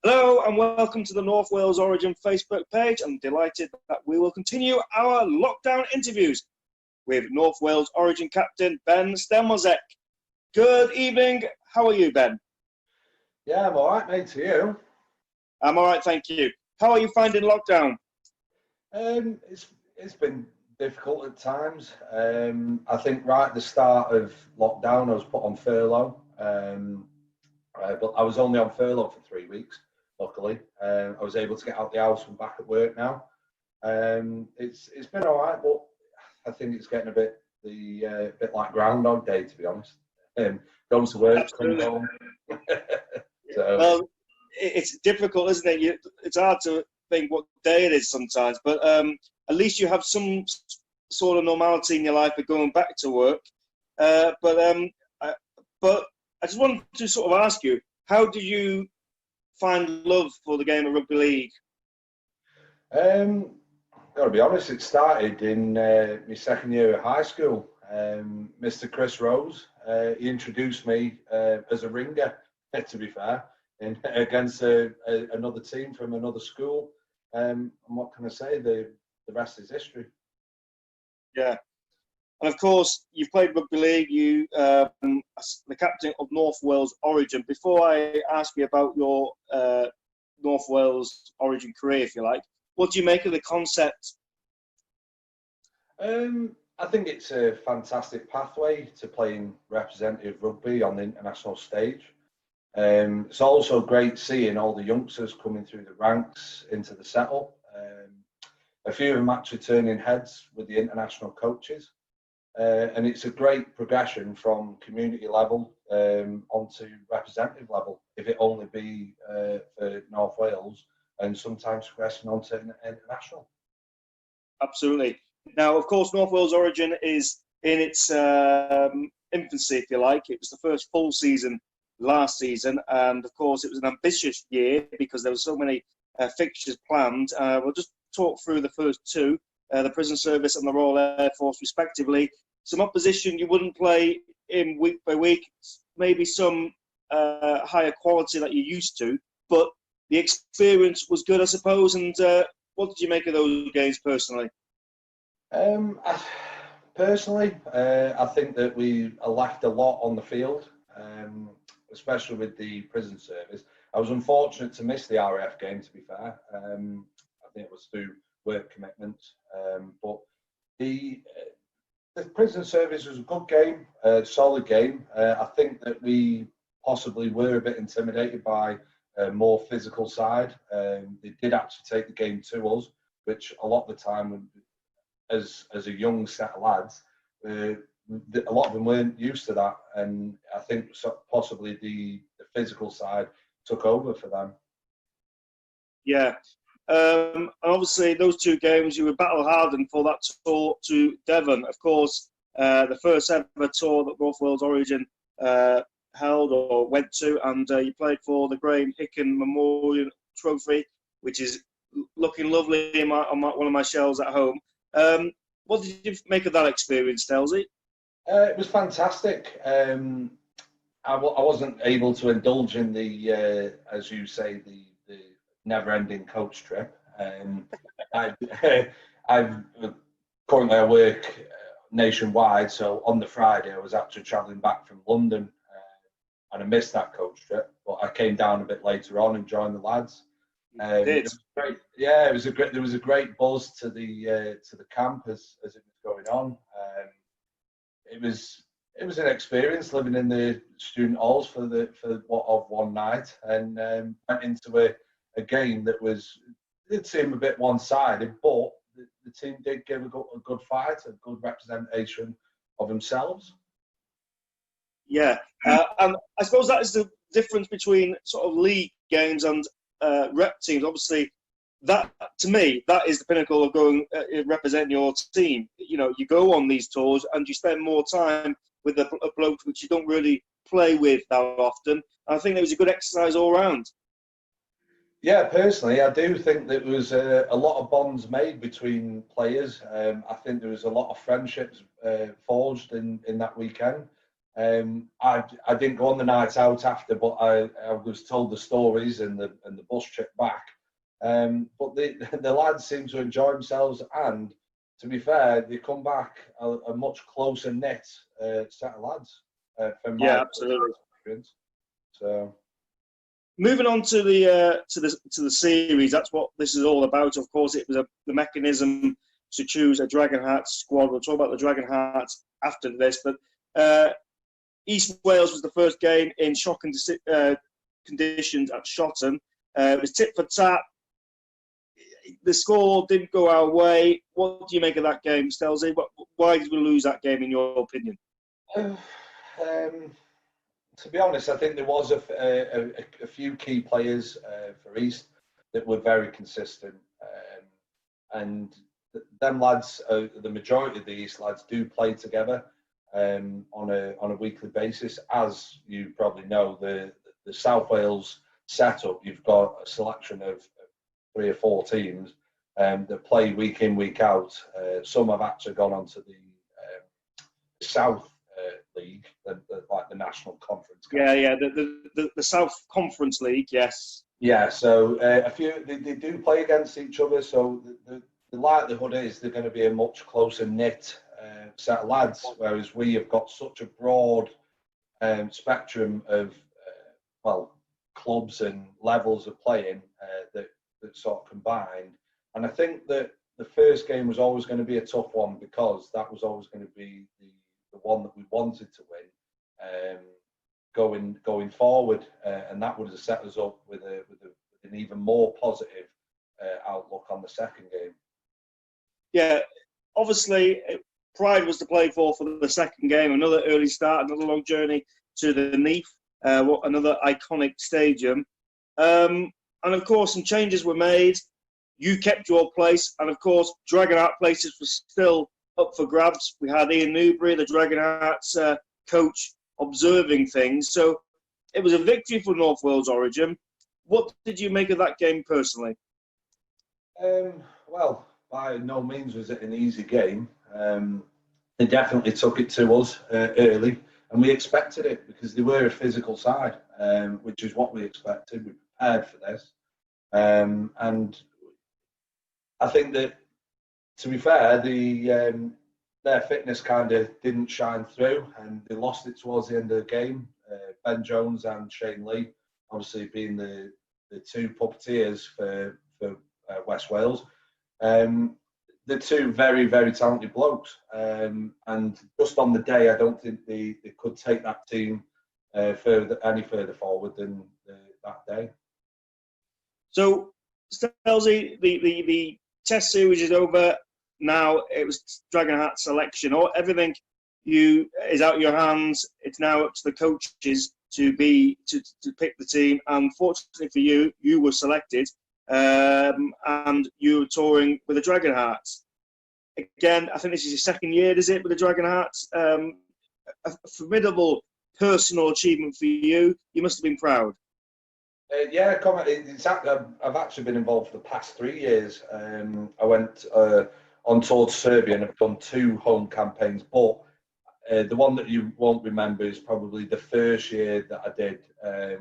Hello and welcome to the North Wales Origin Facebook page. I'm delighted that we will continue our lockdown interviews with North Wales Origin captain Ben Stelmazek. Good evening. How are you, Ben? Yeah, I'm all right, mate. To you? I'm all right, thank you. How are you finding lockdown? It's been difficult at times. I think right at the start of lockdown, I was put on furlough, but I was only on furlough for 3 weeks. Luckily, I was able to get out the house and back at work now. It's been all right, but I think it's getting a bit like Groundhog Day, to be honest. Going to work, coming home. So. Well, it's difficult, isn't it? It's hard to think what day it is sometimes, but at least you have some sort of normality in your life of going back to work. But I just wanted to sort of ask you, how do you find love for the game of rugby league? Got to be honest, it started in my second year at high school. Mr. Chris Rose, he introduced me as a ringer, to be fair, against another team from another school. And what can I say? The rest is history. Yeah. And of course, you've played rugby league. You the captain of North Wales Origin. Before I ask you about your North Wales Origin career, if you like, what do you make of the concept? I think it's a fantastic pathway to playing representative rugby on the international stage. It's also great seeing all the youngsters coming through the ranks into the setup. A few of them actually turning heads with the international coaches. And it's a great progression from community level onto representative level, if it only be for North Wales, and sometimes progressing onto international. Absolutely. Now, of course, North Wales Origin is in its infancy, if you like. It was the first full season last season, and of course, it was an ambitious year because there were so many fixtures planned. We'll just talk through the first two, the Prison Service and the Royal Air Force, respectively. Some opposition you wouldn't play in week by week, maybe some higher quality that you're used to, but the experience was good, I suppose. And what did you make of those games personally? Personally, I think that we left a lot on the field, especially with the Prison Service. I was unfortunate to miss the RAF game, to be fair. I think it was through work commitments. But the Prison Service was a good game, a solid game. I think that we possibly were a bit intimidated by a more physical side. They did actually take the game to us, which a lot of the time, as a young set of lads, a lot of them weren't used to that, and I think possibly the physical side took over for them. Yeah, and obviously those two games you were battle hardened for that tour to Devon. Of course, the first ever tour that North Wales Origin held or went to, and you played for the Graham Hicken Memorial Trophy, which is looking lovely on one of my shelves at home. What did you make of that experience, Stelzy? It was fantastic. I wasn't able to indulge in the, as you say, the never-ending coach trip. Currently I work nationwide, so on the Friday I was actually travelling back from London, and I missed that coach trip. But I came down a bit later on and joined the lads. It was great. Yeah, it was a great. There was a great buzz to the camp as it was going on. It was an experience living in the student halls for one night, and went into a game that did seem a bit one-sided, but the team did give a good fight, a good representation of themselves. Yeah, and I suppose that is the difference between sort of league games and rep teams. Obviously, that to me, that is the pinnacle of going representing your team. You know, you go on these tours and you spend more time with a bloke which you don't really play with that often. I think it was a good exercise all round. Yeah, personally, I do think there was a lot of bonds made between players. I think there was a lot of friendships forged in that weekend. I didn't go on the night out after, but I was told the stories and the bus trip back. But the lads seem to enjoy themselves, and to be fair, they come back a much closer knit set of lads. From my absolutely. Experience. So. Moving on to the series, that's what this is all about. Of course, it was the mechanism to choose a Dragon Hearts squad. We'll talk about the Dragon Hearts after this, but East Wales was the first game in shocking conditions at Shotton. It was tit for tat. The score didn't go our way. What do you make of that game, Stelzy? Why did we lose that game, in your opinion? To be honest, I think there was a few key players for East that were very consistent, and them lads, the majority of the East lads, do play together on a weekly basis. As you probably know, the South Wales setup, you've got a selection of 3 or 4 teams that play week in, week out. Some have actually gone on to the South League, like the National Conference. Yeah, the South Conference League, yes. Yeah, so a few they do play against each other. So the likelihood is they're going to be a much closer knit set of lads, whereas we have got such a broad spectrum of clubs and levels of playing that sort of combined. And I think that the first game was always going to be a tough one because that was always going to be the one that we wanted to win going forward, and that would have set us up with an even more positive outlook on the second game. Yeah, obviously Pride was to play for the second game. Another early start, another long journey to the Neath, another iconic stadium. And of course, some changes were made. You kept your place, and of course, Dragonheart places were still up for grabs. We had Ian Newbury, the Dragonheart's coach, observing things. So it was a victory for North Wales Origin. What did you make of that game personally? Well, by no means was it an easy game. They definitely took it to us early, and we expected it because they were a physical side, which is what we expected. We prepared for this. And I think that, to be fair, their fitness kind of didn't shine through, and they lost it towards the end of the game. Ben Jones and Shane Lee, obviously being the 2 puppeteers for West Wales. The 2 very, very talented blokes. And just on the day, I don't think they could take that team any further forward than that day. So, Stelzy, the Test series is over. Now it was Dragonheart selection, or everything is out of your hands. It's now up to the coaches to pick the team. And fortunately for you, you were selected, and you were touring with the Dragonhearts. Again, I think this is your second year, is it, with the Dragonhearts? A formidable personal achievement for you. You must have been proud. Yeah, I've actually been involved for the past 3 years. I went on tour to Serbia and I've done 2 home campaigns, but the one that you won't remember is probably the first year that I did,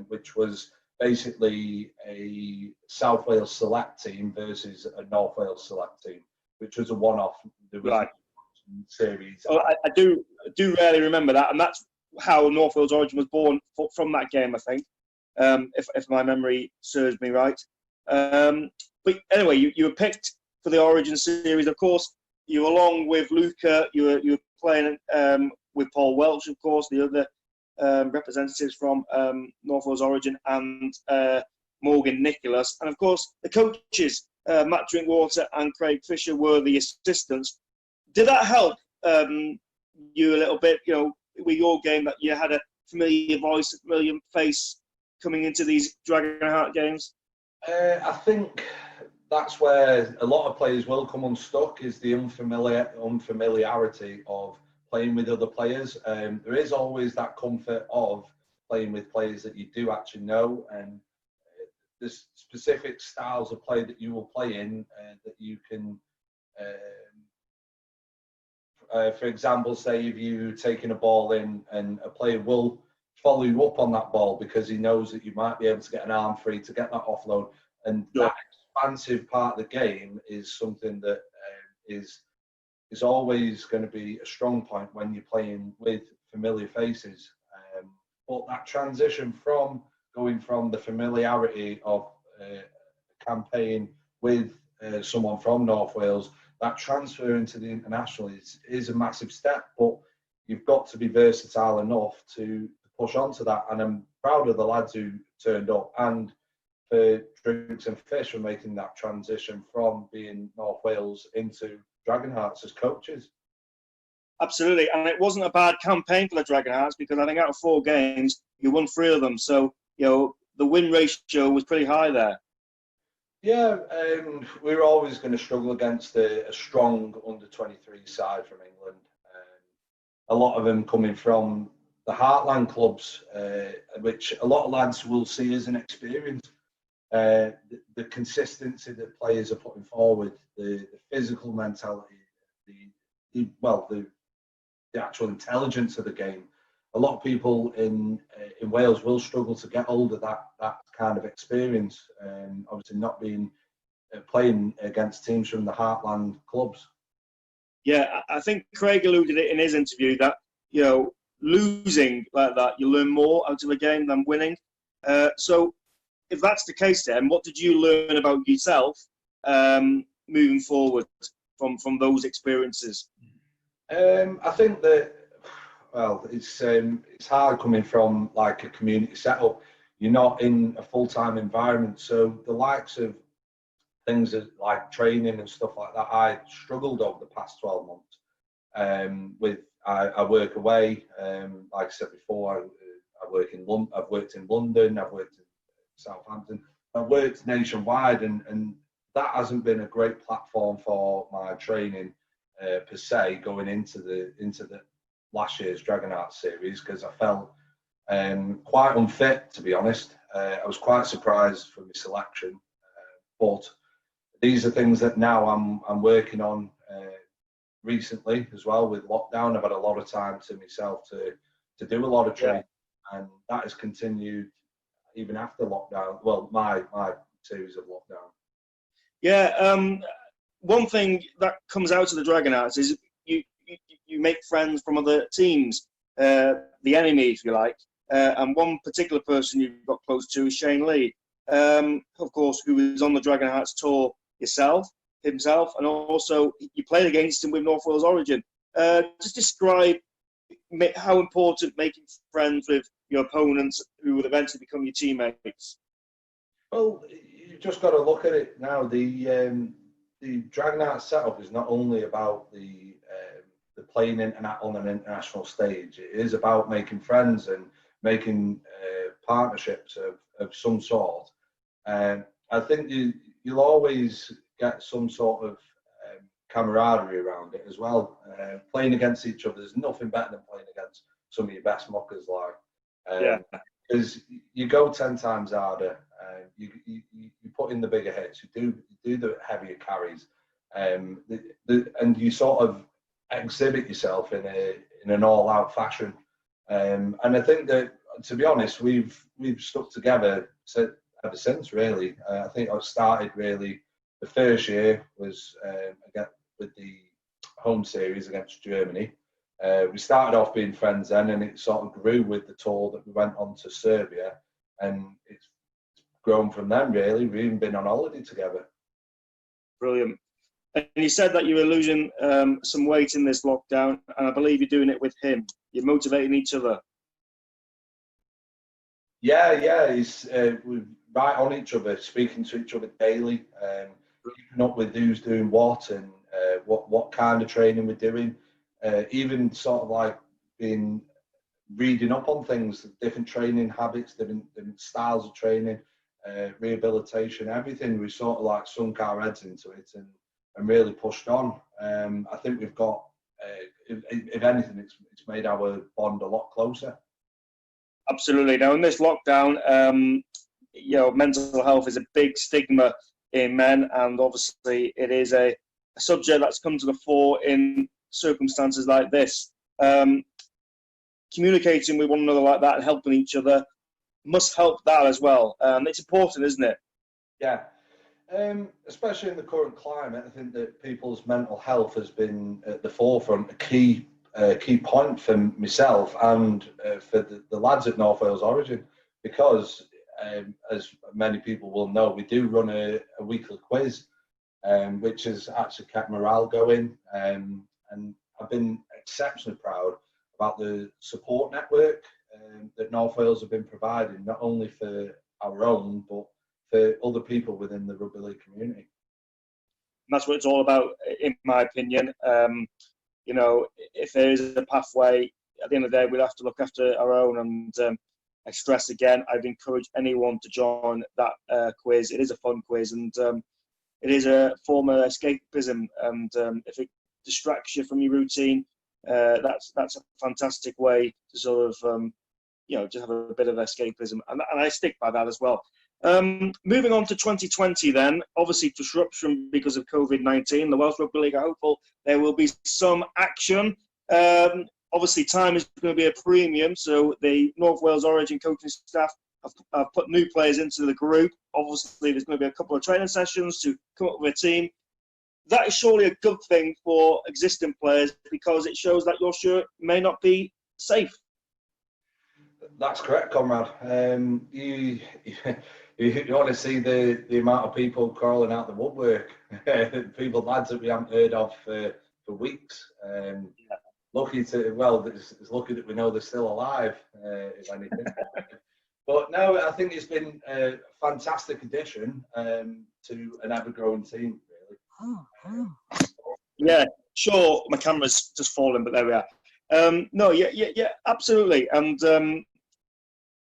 which was basically a South Wales select team versus a North Wales select team, which was a one-off. There was right. Series. Oh, I do rarely remember that, and that's how North Wales Origin was born from that game, I think. If my memory serves me right. But anyway, you were picked for the Origin series. Of course, you along with Luca, you were playing with Paul Welch, of course, the other representatives from North Wales Origin, and Morgan Nicholas. And of course, the coaches, Matt Drinkwater and Craig Fisher, were the assistants. Did that help you a little bit, with your game, that you had a familiar voice, a familiar face coming into these Dragonheart games? I think that's where a lot of players will come unstuck, is the unfamiliarity of playing with other players. There is always that comfort of playing with players that you do actually know, and there's specific styles of play that you will play in that you can, for example, say if you're taking a ball in and a player will follow you up on that ball because he knows that you might be able to get an arm free to get that offload, and that expansive part of the game is something that is always going to be a strong point when you're playing with familiar faces. But that transition from going from the familiarity of a campaign with someone from North Wales, that transfer into the international is a massive step, but you've got to be versatile enough to push on to that. And I'm proud of the lads who turned up, and for Drinks and Fish for making that transition from being North Wales into Dragonhearts as coaches. Absolutely, and it wasn't a bad campaign for the Dragonhearts, because I think out of 4 games, you won 3 of them. So, the win ratio was pretty high there. Yeah, we're always going to struggle against a strong under-23 side from England. A lot of them coming from heartland clubs, which a lot of lads will see as an experience. The consistency that players are putting forward, the physical mentality, the actual intelligence of the game. A lot of people in Wales will struggle to get hold of that kind of experience, obviously not being playing against teams from the heartland clubs. Yeah, I think Craig alluded it in his interview that, losing like that, you learn more out of a game than winning. So if that's the case, then what did you learn about yourself moving forward from those experiences? I think that, it's hard coming from like a community setup. You're not in a full-time environment, so the likes of things like training and stuff like that, I struggled over the past 12 months. I work away, like I said before, I work in London. I've worked in London. I've worked in Southampton. I've worked nationwide, and that hasn't been a great platform for my training per se going into the last year's Dragonheart series, because I felt quite unfit, to be honest. I was quite surprised for my selection, but these are things that now I'm working on recently as well. With lockdown, I've had a lot of time to myself to do a lot of training, and that has continued even after lockdown. Well, my series of lockdown. Yeah, one thing that comes out of the Dragonhearts is you make friends from other teams, the enemy, if you like. And one particular person you've got close to is Shane Lee, of course, who was on the Dragonhearts tour himself, and also you played against him with North Wales Origin. Just describe how important making friends with your opponents who would eventually become your teammates. Well, you've just got to look at it now. The Dragonheart setup is not only about the playing on an international stage. It is about making friends and making partnerships of some sort. I think you'll always get some sort of camaraderie around it as well. Playing against each other, there's nothing better than playing against some of your best muckers, because you go 10 times harder. You put in the bigger hits. You do the heavier carries, and you sort of exhibit yourself in an all-out fashion. And I think that, to be honest, we've stuck together ever since, really. I think I started really, the first year was with the home series against Germany. We started off being friends then, and it sort of grew with the tour that we went on to Serbia, and it's grown from then, really. We've even been on holiday together. Brilliant. And you said that you were losing some weight in this lockdown, and I believe you're doing it with him. You're motivating each other. Yeah, we're right on each other, speaking to each other daily, keeping up with who's doing what and what kind of training we're doing, even sort of like reading up on things, different training habits, different styles of training, rehabilitation, everything. We sort of like sunk our heads into it and really pushed on. I think we've got, if anything, it's made our bond a lot closer. Absolutely. Now, in this lockdown, mental health is a big stigma in men, and obviously it is a subject that's come to the fore in circumstances like this. Communicating with one another like that and helping each other must help that as well. It's important, isn't it? Yeah. Especially in the current climate, I think that people's mental health has been at the forefront, a key point for myself and for the lads at North Wales Origin, because as many people will know, we do run a weekly quiz, which has actually kept morale going, and I've been exceptionally proud about the support network that North Wales have been providing, not only for our own, but for other people within the rugby league community. And that's what it's all about, in my opinion. If there is a pathway, at the end of the day, we'll have to look after our own. And I stress again, I'd encourage anyone to join that quiz. It is a fun quiz, and it is a form of escapism. And if it distracts you from your routine, that's a fantastic way to sort of just have a bit of escapism, and I stick by that as well. Moving on to 2020 then, obviously disruption because of COVID-19. The Welsh Rugby League are hopeful there will be some action. Obviously time is going to be a premium, so the North Wales Origin coaching staff have put new players into the group. Obviously there's going to be a couple of training sessions to come up with a team. That is surely a good thing for existing players because it shows that your shirt may not be safe. That's correct, Conrad. You want to see the amount of people crawling out the woodwork, lads that we haven't heard of for weeks. It's lucky that we know they're still alive, if anything. But no, I think it's been a fantastic addition to an ever-growing team, really. Yeah, sure, my camera's just fallen, but there we are. No, yeah, absolutely. And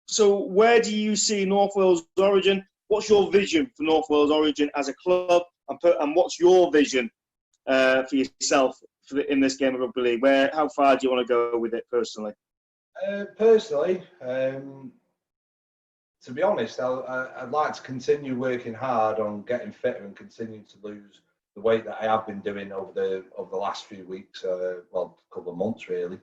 so where do you see North Wales Origin? What's your vision for North Wales Origin as a club? And what's your vision for yourself in this game of rugby league? How far do you want to go with it personally? Personally, to be honest, I'd like to continue working hard on getting fitter and continue to lose the weight that I have been doing over the last few weeks, a couple of months really.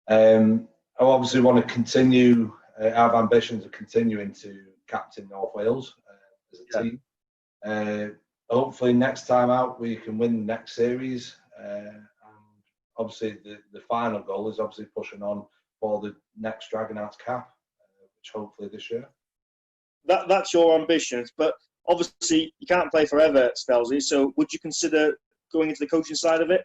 I obviously want to continue. I have ambitions of continuing to captain North Wales as a team. Hopefully next time out we can win the next series. And obviously the final goal is obviously pushing on for the next Dragonhearts cap, which hopefully this year. That's your ambitions, but obviously you can't play forever, Spelsy. So would you consider going into the coaching side of it?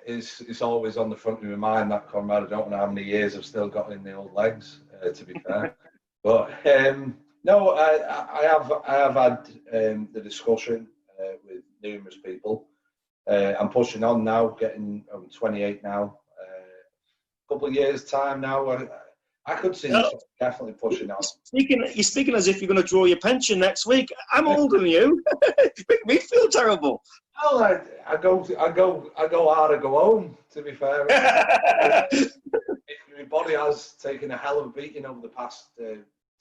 It's always on the front of my mind, that, Conrad. I don't know how many years I've still got in the old legs, to be fair. But no, I have had the discussion with numerous people. I'm pushing on now. I'm 28 now. A couple of years time now. I could see myself definitely pushing on. You're speaking as if you're going to draw your pension next week. I'm older than you. We feel terrible. Well, I go hard, I go home, to be fair. My body has taken a hell of a beating over the past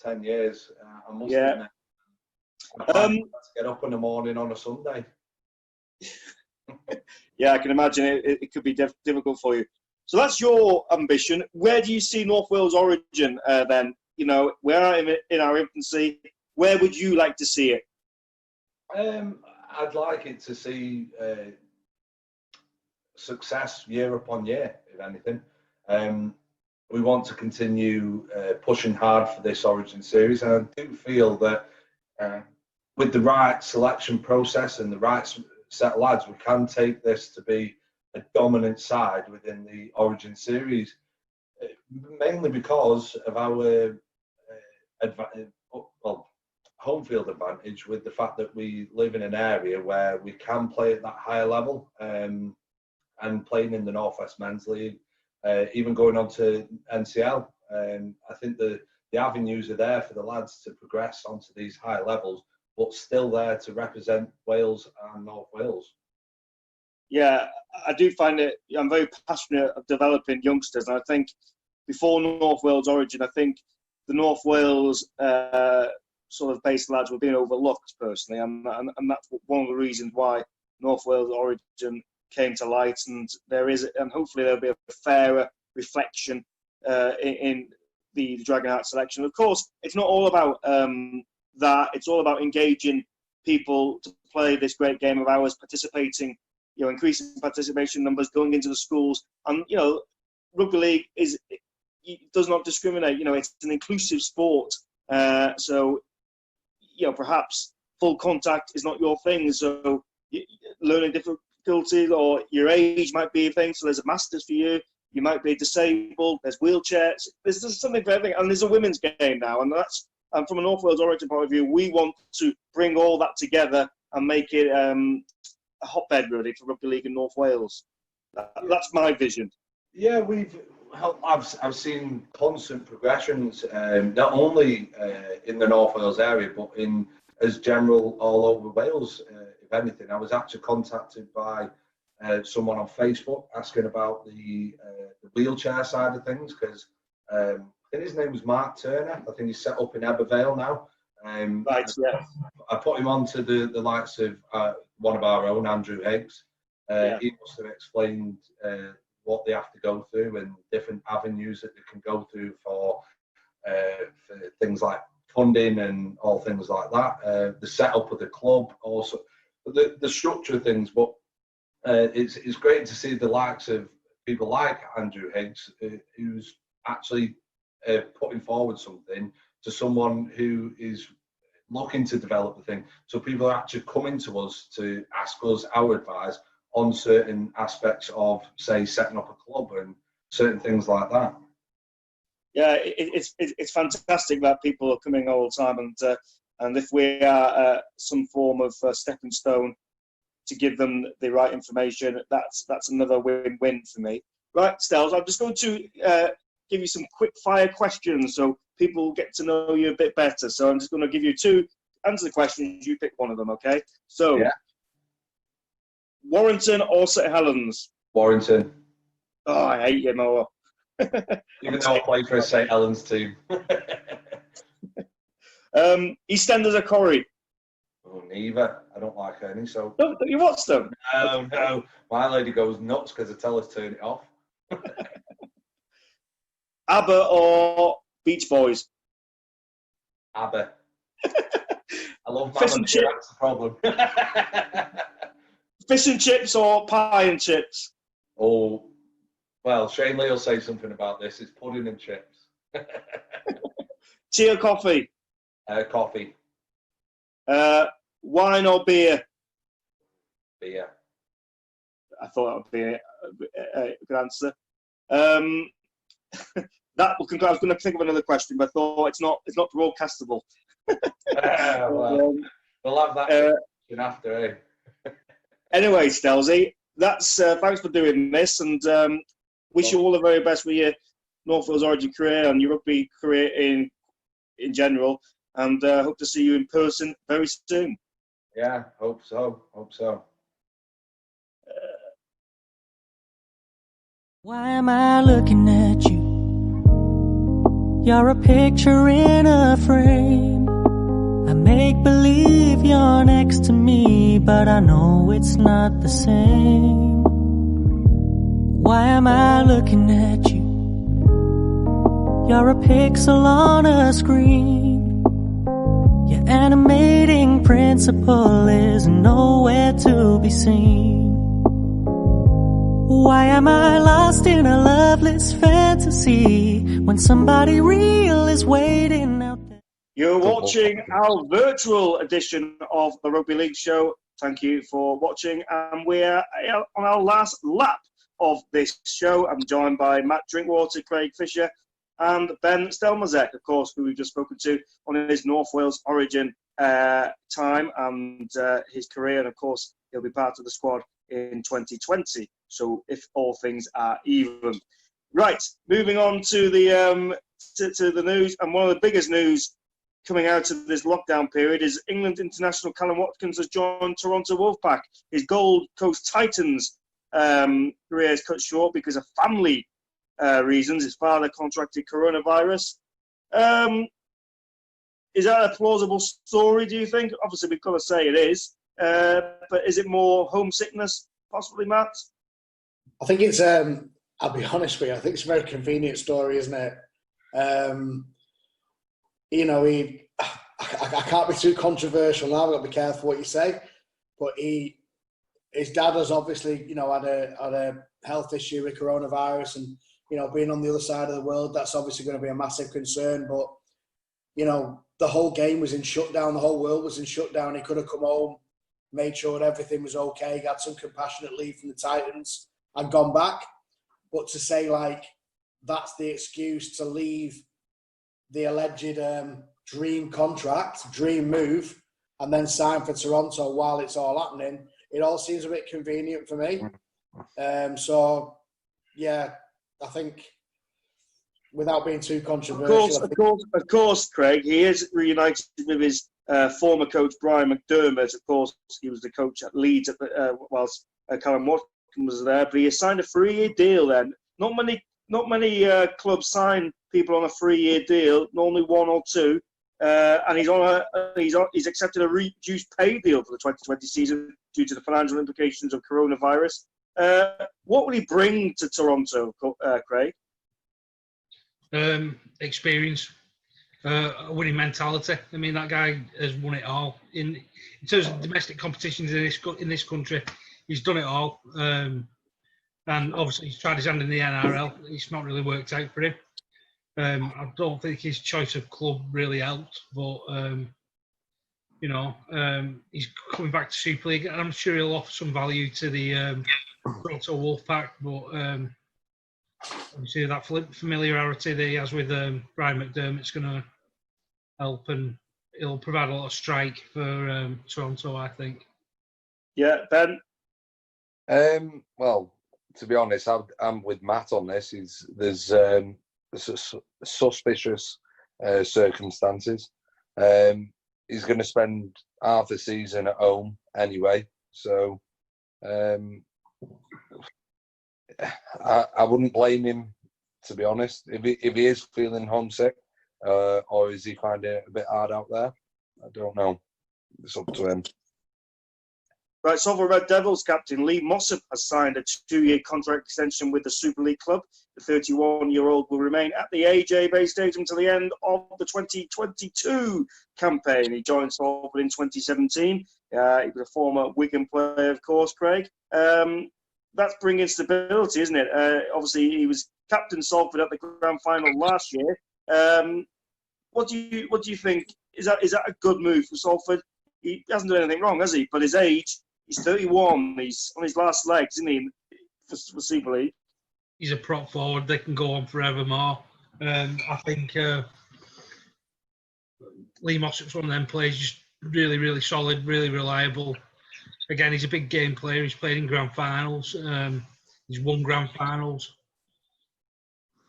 10 years. I must admit. I can't get up in the morning on a Sunday. Yeah, I can imagine it could be difficult for you. So that's your ambition. Where do you see North Wales Origin then? We are in our infancy. Where would you like to see it? I'd like it to see success year upon year, if anything. We want to continue pushing hard for this Origin series, and I do feel that with the right selection process and the right set of lads, we can take this to be a dominant side within the Origin series, mainly because of our home field advantage, with the fact that we live in an area where we can play at that higher level, and playing in the Northwest Men's League, even going on to NCL. I think the avenues are there for the lads to progress onto these higher levels, but still there to represent Wales and North Wales. Yeah, I do find it. I'm very passionate of developing youngsters, and I think before North Wales Origin, I think the North Wales sort of base lads were being overlooked personally, and that's one of the reasons why North Wales Origin came to light. And hopefully there'll be a fairer reflection in the Dragonheart selection. Of course, it's not all about that. It's all about engaging people to play this great game of ours, participating. Increasing participation numbers, going into the schools, and rugby league does not discriminate. It's an inclusive sport, so perhaps full contact is not your thing. So learning difficulties or your age might be a thing. So there's a masters for you. You might be disabled. There's wheelchairs. There's something for everything, and there's a women's game now, and that's. And from a North Wales Origin point of view, we want to bring all that together and make it a hotbed really for rugby league in North Wales. That's my vision. Yeah, I've seen constant progressions, not only in the North Wales area, but as general all over Wales. If anything, I was actually contacted by someone on Facebook asking about the wheelchair side of things, because I think his name was Mark Turner. I think he's set up in Ebervale now. Right, yeah. I put him on to the likes of one of our own, Andrew Higgs. He must have explained what they have to go through and different avenues that they can go through for things like funding and all things like that. The setup of the club, also the structure of things. But it's great to see the likes of people like Andrew Higgs, who's actually putting forward something to someone who is looking to develop the thing. So people are actually coming to us to ask us our advice on certain aspects of, say, setting up a club and certain things like that. Yeah, it's fantastic that people are coming all the time, and if we are some form of stepping stone to give them the right information, that's another win-win for me. Right, Stells, I'm just going to give you some quick fire questions so people get to know you a bit better. So I'm just going to give you two, answer the questions, you pick one of them, okay? So, yeah. Warrington or St Helens? Warrington. Oh, I hate you more. Even though I play for a St Helens team. EastEnders or Corrie? Oh, neither. I don't like any, so... Don't you watch them? No. My lady goes nuts because I tell her to turn it off. ABBA or Beach Boys? ABBA. I love Fish and Chips. That's the problem. Fish and chips or pie and chips? Oh, well, Shane Lee will say something about this. It's pudding and chips. Tea or coffee? Coffee. Wine or beer? Beer. I thought that would be a good answer. I was going to think of another question, but I thought it's not broadcastable. Well, we'll have that after, eh? Anyway, Stelsy, that's thanks for doing this, and wish you all the very best with your North Wales Origin career and your rugby career in general, and hope to see you in person very soon. Yeah, hope so. Why am I looking at you? You're a picture in a frame. I make believe you're next to me, but I know it's not the same. Why am I looking at you? You're a pixel on a screen. Your animating principle is nowhere to be seen. Why am I lost in a loveless fantasy when somebody real is waiting out there? You're watching our virtual edition of the Rugby League Show. Thank you for watching, and we're on our last lap of this show. I'm joined by Matt Drinkwater, Craig Fisher, and Ben Stelmazek, of course, who we've just spoken to on his North Wales Origin time and his career, and of course he'll be part of the squad in 2020. So if all things are even. Right, moving on to the news, and one of the biggest news coming out of this lockdown period is England international Callum Watkins has joined Toronto Wolfpack. His Gold Coast Titans career is cut short because of family reasons. His father contracted coronavirus. Is that a plausible story, do you think? Obviously, we've got to say it is. But is it more homesickness, possibly, Matt? I think it's, I'll be honest with you, I think it's a very convenient story, isn't it? You know, I can't be too controversial now, I've got to be careful what you say, but his dad has obviously, you know, had a health issue with coronavirus, and, you know, being on the other side of the world, that's obviously going to be a massive concern, but, you know, the whole game was in shutdown, the whole world was in shutdown, he could have come home, made sure everything was okay, got some compassionate leave from the Titans and gone back. But to say, like, that's the excuse to leave the alleged dream contract, dream move, and then sign for Toronto while it's all happening, it all seems a bit convenient for me. So, yeah, I think, without being too controversial... Of course, Craig, he is reunited with his former coach, Brian McDermott. Of course, he was the coach at Leeds whilst Callum Watkins was there, but he signed a 3-year deal. Then not many clubs sign people on a 3-year deal. Normally 1 or 2, and he's accepted a reduced pay deal for the 2020 season due to the financial implications of coronavirus. What will he bring to Toronto, Craig? Experience, a winning mentality. I mean, that guy has won it all in terms of domestic competitions in this country. He's done it all, and obviously he's tried his hand in the NRL. It's not really worked out for him. I don't think his choice of club really helped, but he's coming back to Super League, and I'm sure he'll offer some value to the Toronto Wolfpack. But obviously, that familiarity that he has with Brian McDermott's going to help, and it'll provide a lot of strike for Toronto, I think. Yeah, Ben? Well, to be honest, I'm with Matt on this. There's suspicious circumstances. He's going to spend half the season at home anyway, so I wouldn't blame him, to be honest. If he is feeling homesick, or is he finding it a bit hard out there? I don't know. It's up to him. Right, Salford Red Devils captain Lee Mossop has signed a 2-year contract extension with the Super League club. The 31-year-old will remain at the AJ-Bay Stadium until the end of the 2022 campaign. He joined Salford in 2017. He was a former Wigan player, of course, Craig. That's bringing stability, isn't it? Obviously, he was captain Salford at the grand final last year. What do you think? Is that a good move for Salford? He hasn't done anything wrong, has he? But his age, he's 31. He's on his last legs, isn't he, for Super League? He's a prop forward. They can go on forevermore. I think Lee Mossop's one of them players, just really, really solid, really reliable. Again, he's a big game player. He's played in grand finals. He's won grand finals.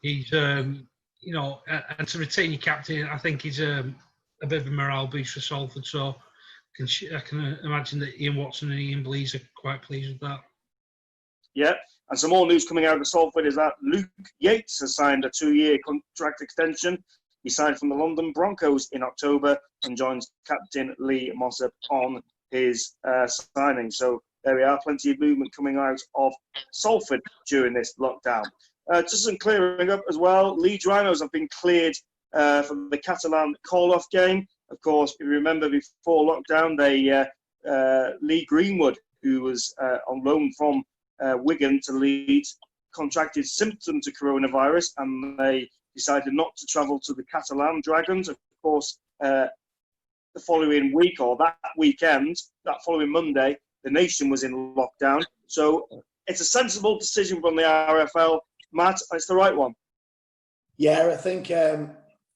He's, and to retain your captain, I think he's a bit of a morale boost for Salford. So I can imagine that Ian Watson and Ian Blease are quite pleased with that. Yeah, and some more news coming out of Salford is that Luke Yates has signed a 2-year contract extension. He signed from the London Broncos in October and joins captain Lee Mossop on his signing. So there we are, plenty of movement coming out of Salford during this lockdown. Just some clearing up as well. Leeds Rhinos have been cleared from the Catalan call-off game. Of course, if you remember before lockdown, Lee Greenwood, who was on loan from Wigan to Leeds, contracted symptoms of coronavirus, and they decided not to travel to the Catalan Dragons. Of course, the following week, or that weekend, that following Monday, the nation was in lockdown. So it's a sensible decision from the RFL. Matt, it's the right one. Yeah, I think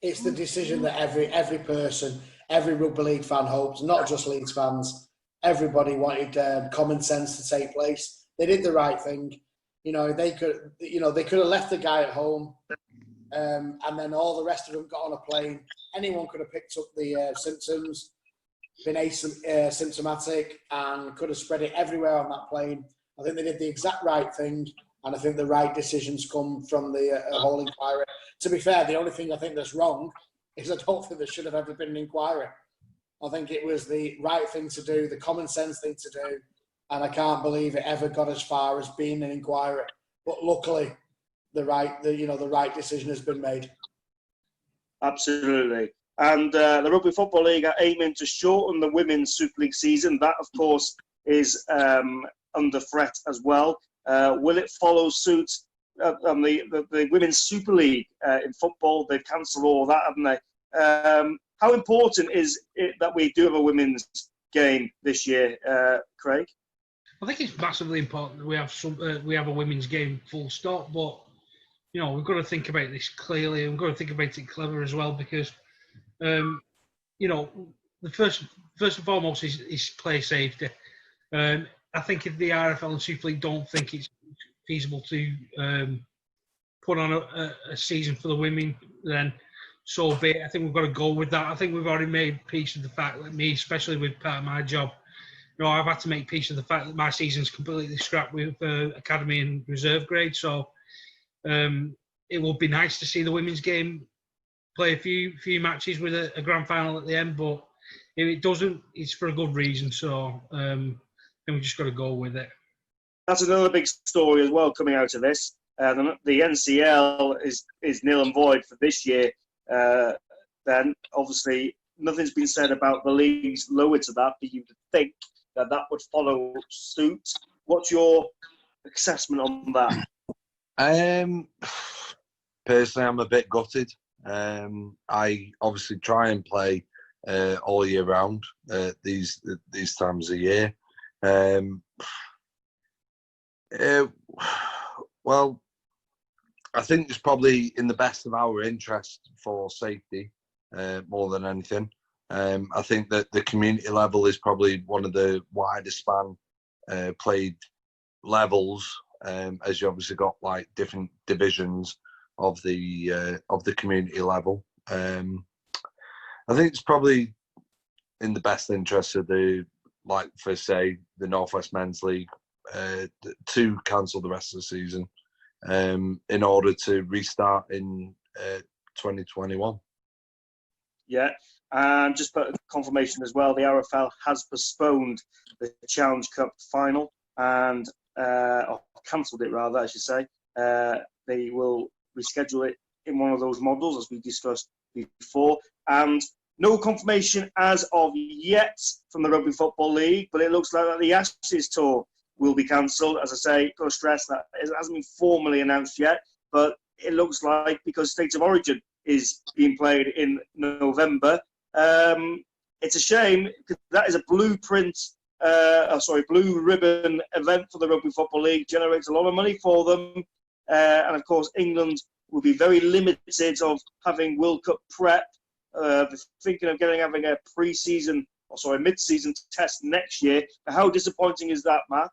it's the decision that every person, every rugby league fan hopes, not just Leeds fans. Everybody wanted common sense to take place. They did the right thing. They could have left the guy at home, and then all the rest of them got on a plane. Anyone could have picked up the symptoms, been asymptomatic, and could have spread it everywhere on that plane. I think they did the exact right thing, and I think the right decisions come from the whole inquiry. To be fair, the only thing I think that's wrong is I don't think there should have ever been an inquiry. I think it was the right thing to do, the common sense thing to do, and I can't believe it ever got as far as being an inquiry. But luckily, the right decision has been made. Absolutely. And the Rugby Football League are aiming to shorten the Women's Super League season. That, of course, is under threat as well. Will it follow suit on the Women's Super League in football? They've cancelled all that, haven't they? How important is it that we do have a women's game this year, Craig? I think it's massively important that we have a women's game, full stop. But we've got to think about this clearly, and we've got to think about it clever as well, because the first and foremost is player safety. I think if the RFL and Super League don't think it's feasible to put on a season for the women, then so be it. I think we've got to go with that. I think we've already made peace with the fact that me, especially with part of my job, I've had to make peace with the fact that my season's completely scrapped with academy and reserve grade. So it would be nice to see the women's game play a few matches with a grand final at the end. But if it doesn't, it's for a good reason. So then we just got to go with it. That's another big story as well coming out of this. The NCL is nil and void for this year. Then obviously nothing's been said about the leagues lower to that, but you would think that would follow suit. What's your assessment on that? Personally, I'm a bit gutted. I obviously try and play all year round these times of year. Well, I think it's probably in the best of our interest for safety more than anything. I think that the community level is probably one of the widest span played levels, as you obviously got like different divisions of the community level. I think it's probably in the best interest of the Northwest Men's League to cancel the rest of the season in order to restart in 2021. Yeah, and just put confirmation as well, the RFL has postponed the Challenge Cup final and or cancelled it rather, I should say. They will reschedule it in one of those models as we discussed before, and no confirmation as of yet from the Rugby Football League, but it looks like the Ashes tour will be cancelled. As I say, got to stress that it hasn't been formally announced yet, but it looks like because State of Origin is being played in November. It's a shame because that is a blue ribbon event for the Rugby Football League, generates a lot of money for them. And of course, England will be very limited of having World Cup prep. Thinking of having a mid-season test next year. How disappointing is that, Matt?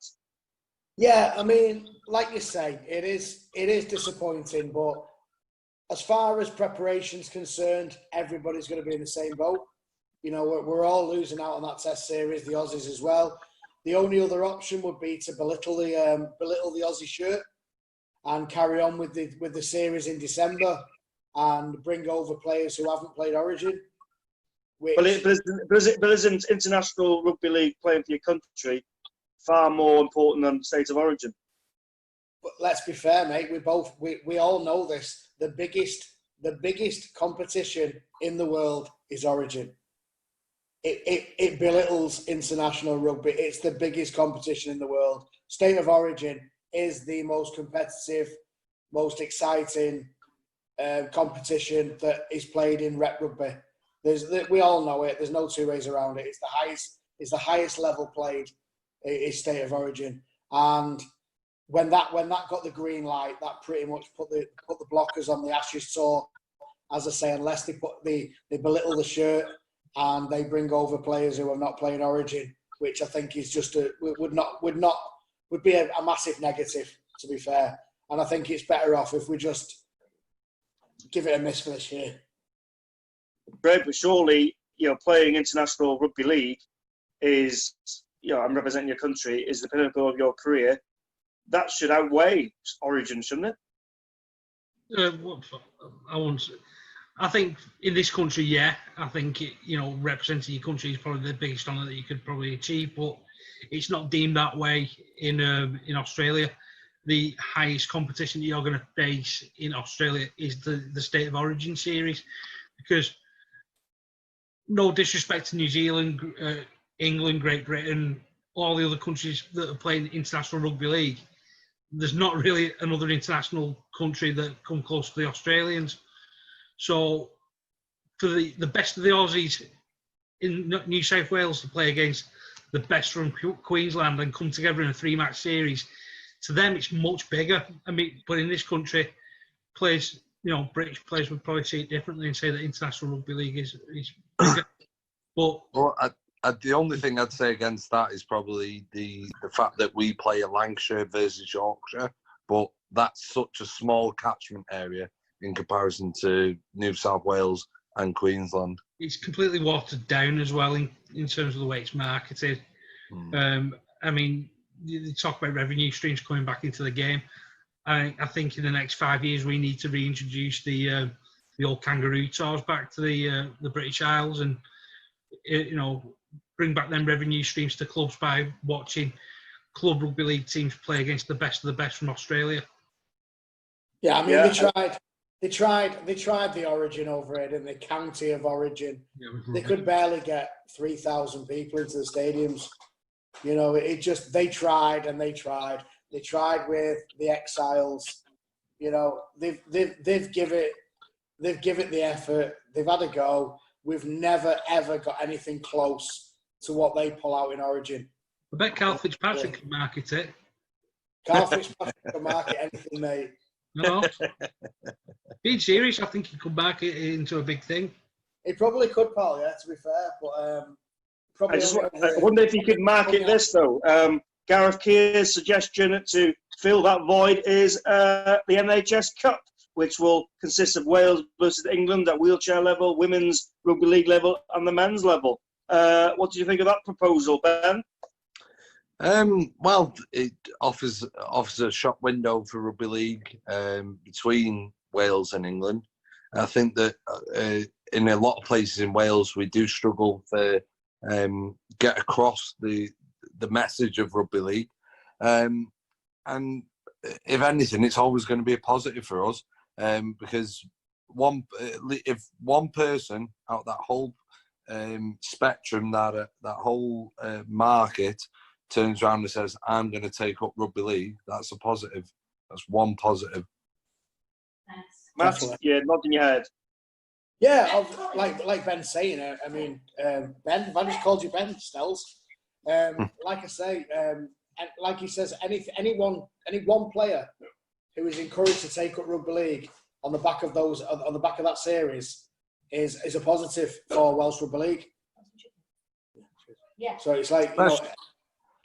Yeah, I mean, like you say, it is disappointing, but as far as preparation's concerned, everybody's going to be in the same boat. You know, we're all losing out on that test series, the Aussies as well. The only other option would be to belittle the Aussie shirt and carry on with the series in December and bring over players who haven't played Origin. But isn't international rugby league playing for your country far more important than State of Origin? But let's be fair, mate. We all know this. The biggest competition in the world is Origin. It belittles international rugby. It's the biggest competition in the world. State of Origin is the most competitive, most exciting competition that is played in rep rugby. We all know it. There's no two ways around it. It's the highest level played. Is State of Origin, and when that got the green light, that pretty much put the blockers on the Ashes tour. As I say, unless they belittle the shirt and they bring over players who are not playing Origin, which I think is just would be a massive negative, to be fair. And I think it's better off if we just give it a miss for this year. Great, but surely, playing international rugby league is, and representing your country is the pinnacle of your career. That should outweigh Origin, shouldn't it? I think in this country, yeah. I think representing your country is probably the biggest honour that you could probably achieve, but it's not deemed that way in Australia. The highest competition that you're going to face in Australia is the State of Origin series, because no disrespect to New Zealand, England, Great Britain, all the other countries that are playing international rugby league, there's not really another international country that come close to the Australians. So for the best of the Aussies in New South Wales to play against the best from Queensland and come together in a 3-match series, to them it's much bigger. I mean, but in this country, British players would probably see it differently and say that international rugby league is bigger. But the only thing I'd say against that is probably the fact that we play a Lancashire versus Yorkshire, but that's such a small catchment area in comparison to New South Wales and Queensland. It's completely watered down as well in terms of the way it's marketed. I mean, you talk about revenue streams coming back into the game. I think in the next 5 years we need to reintroduce the old kangaroo tours back to the British Isles, and bring back them revenue streams to clubs by watching club rugby league teams play against the best of the best from Australia. Yeah, I mean they tried the Origin over here, didn't they? County of Origin. Yeah, they could barely get 3,000 people into the stadiums. They tried and they tried. They tried with the Exiles. They've given it the effort. They've had a go. We've never ever got anything close to what they pull out in Origin. I bet Carl Fitzpatrick can market it. Carl Fitzpatrick can market anything, mate. No, being serious, I think he could market it into a big thing. He probably could, Paul. Yeah, to be fair, but probably. I wonder if he could market this though. Gareth Keir's suggestion to fill that void is the NHS Cup, which will consist of Wales versus England at wheelchair level, women's rugby league level, and the men's level. What do you think of that proposal, Ben? Well, it offers a shop window for rugby league between Wales and England. I think that in a lot of places in Wales we do struggle to get across the message of rugby league, and if anything, it's always going to be a positive for us, because if one person out of that whole spectrum, that whole market, turns around and says, I'm going to take up rugby league, that's a positive. That's one positive. Matt, you're nodding your head. Yeah, like Ben's saying, I mean, Ben, if I just called you Ben, Stells, like I say, and like he says, any one player who is encouraged to take up rugby league on the back of that series is a positive for Welsh Rugby League. Yeah. So it's like,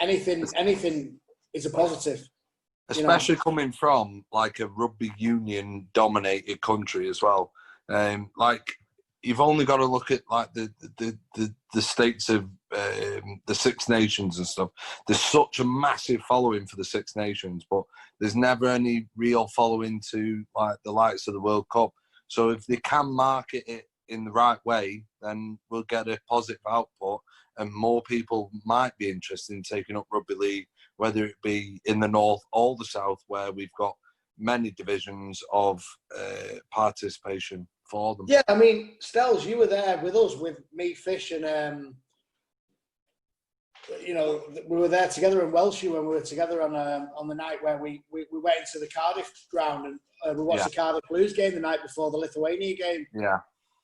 anything is a positive. Especially coming from like a rugby union dominated country as well. Like you've only got to look at like the states of the Six Nations and stuff. There's such a massive following for the Six Nations, but there's never any real following to like the likes of the World Cup. So if they can market it in the right way, then we'll get a positive output, and more people might be interested in taking up rugby league, whether it be in the north or the south, where we've got many divisions of participation for them. Yeah, I mean, Stells, you were there with us, with me, Fish, and we were there together in Welshie when we were together on the night where we went into the Cardiff ground and we watched the Cardiff Blues game the night before the Lithuania game. Yeah.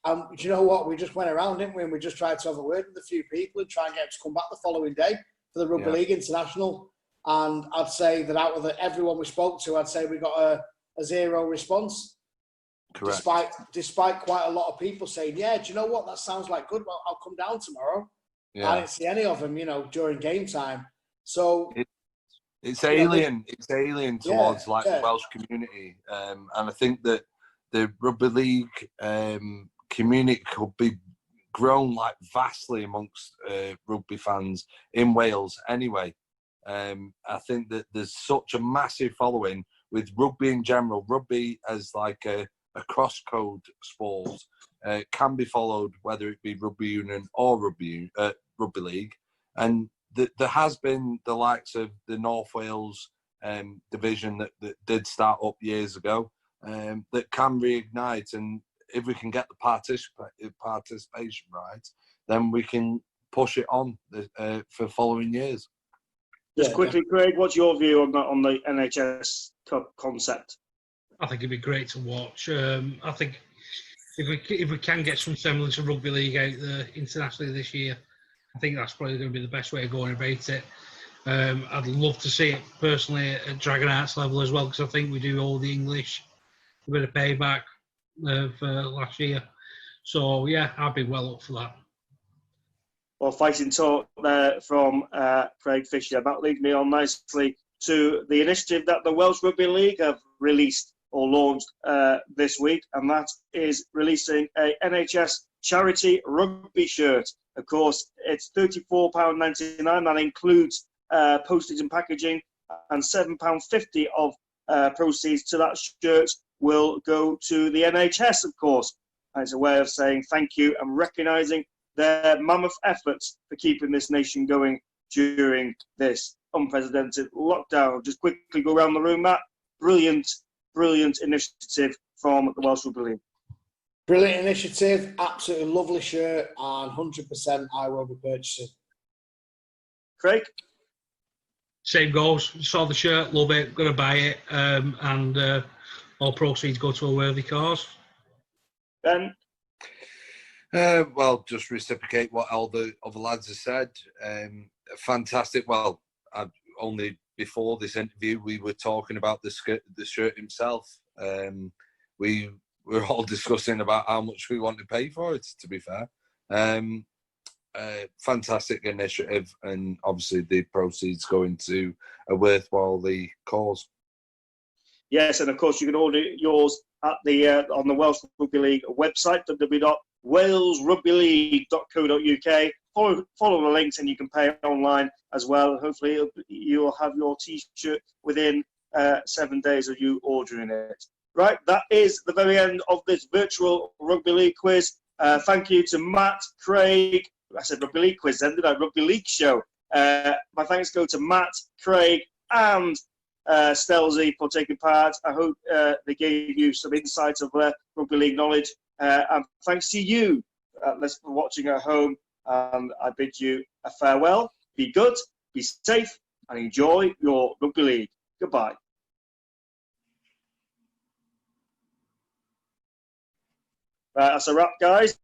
And do you know what? We just went around, didn't we? And we just tried to have a word with a few people and try and get them to come back the following day for the Rugby League International. And I'd say that out of everyone we spoke to, I'd say we got a zero response. Correct. Despite quite a lot of people saying, yeah, do you know what? That sounds like good. Well, I'll come down tomorrow. Yeah. I didn't see any of them, during game time. So it's alien. It's alien towards the Welsh community, and I think that the rugby league community could be grown like vastly amongst rugby fans in Wales. Anyway, I think that there's such a massive following with rugby in general. Rugby as like a cross-code sport can be followed, whether it be rugby union or rugby league. And there has been the likes of the North Wales division that did start up years ago, that can reignite. And if we can get the participation right, then we can push it on for following years. Just quickly, Craig, what's your view on the NHS Cup concept? I think it'd be great to watch. I think if we can get some semblance of rugby league out there internationally this year, I think that's probably going to be the best way of going about it. I'd love to see it personally at Dragon Arts level as well, because I think we do all the English, a bit of payback of last year. So yeah, I'd be well up for that. Well, fighting talk there from Craig Fisher. That leads me on nicely to the initiative that the Welsh Rugby League have released or launched this week, and that is releasing a NHS charity rugby shirt. Of course, it's £34.99. That includes postage and packaging, and £7.50 of proceeds to that shirt will go to the NHS, of course. And it's a way of saying thank you and recognising their mammoth efforts for keeping this nation going during this unprecedented lockdown. Just quickly go around the room, Matt. Brilliant initiative from the Welsh Rugby League. Brilliant initiative, absolutely lovely shirt, and 100% I will be purchasing. Craig? Same goes. Saw the shirt, love it, gonna buy it, and all proceeds go to a worthy cause. Ben? Well, just reciprocate what all the other lads have said. Fantastic. Well, only before this interview, we were talking about the shirt himself. We were all discussing about how much we want to pay for it, to be fair. Fantastic initiative, and obviously the proceeds going to a worthwhile cause. Yes, and of course you can order yours at the on the Welsh Rugby League website, www.walesrugbyleague.co.uk. Follow the links and you can pay online as well. Hopefully you'll have your T-shirt within 7 days of you ordering it. Right, that is the very end of this virtual Rugby League quiz. Thank you to Matt, Craig. I said Rugby League quiz then, did I? Rugby League show. My thanks go to Matt, Craig, and Stelzy for taking part. I hope they gave you some insight of their Rugby League knowledge. And thanks to you for watching at home. And I bid you a farewell. Be good, be safe, and enjoy your Rugby League. Goodbye. Right, that's a wrap, guys.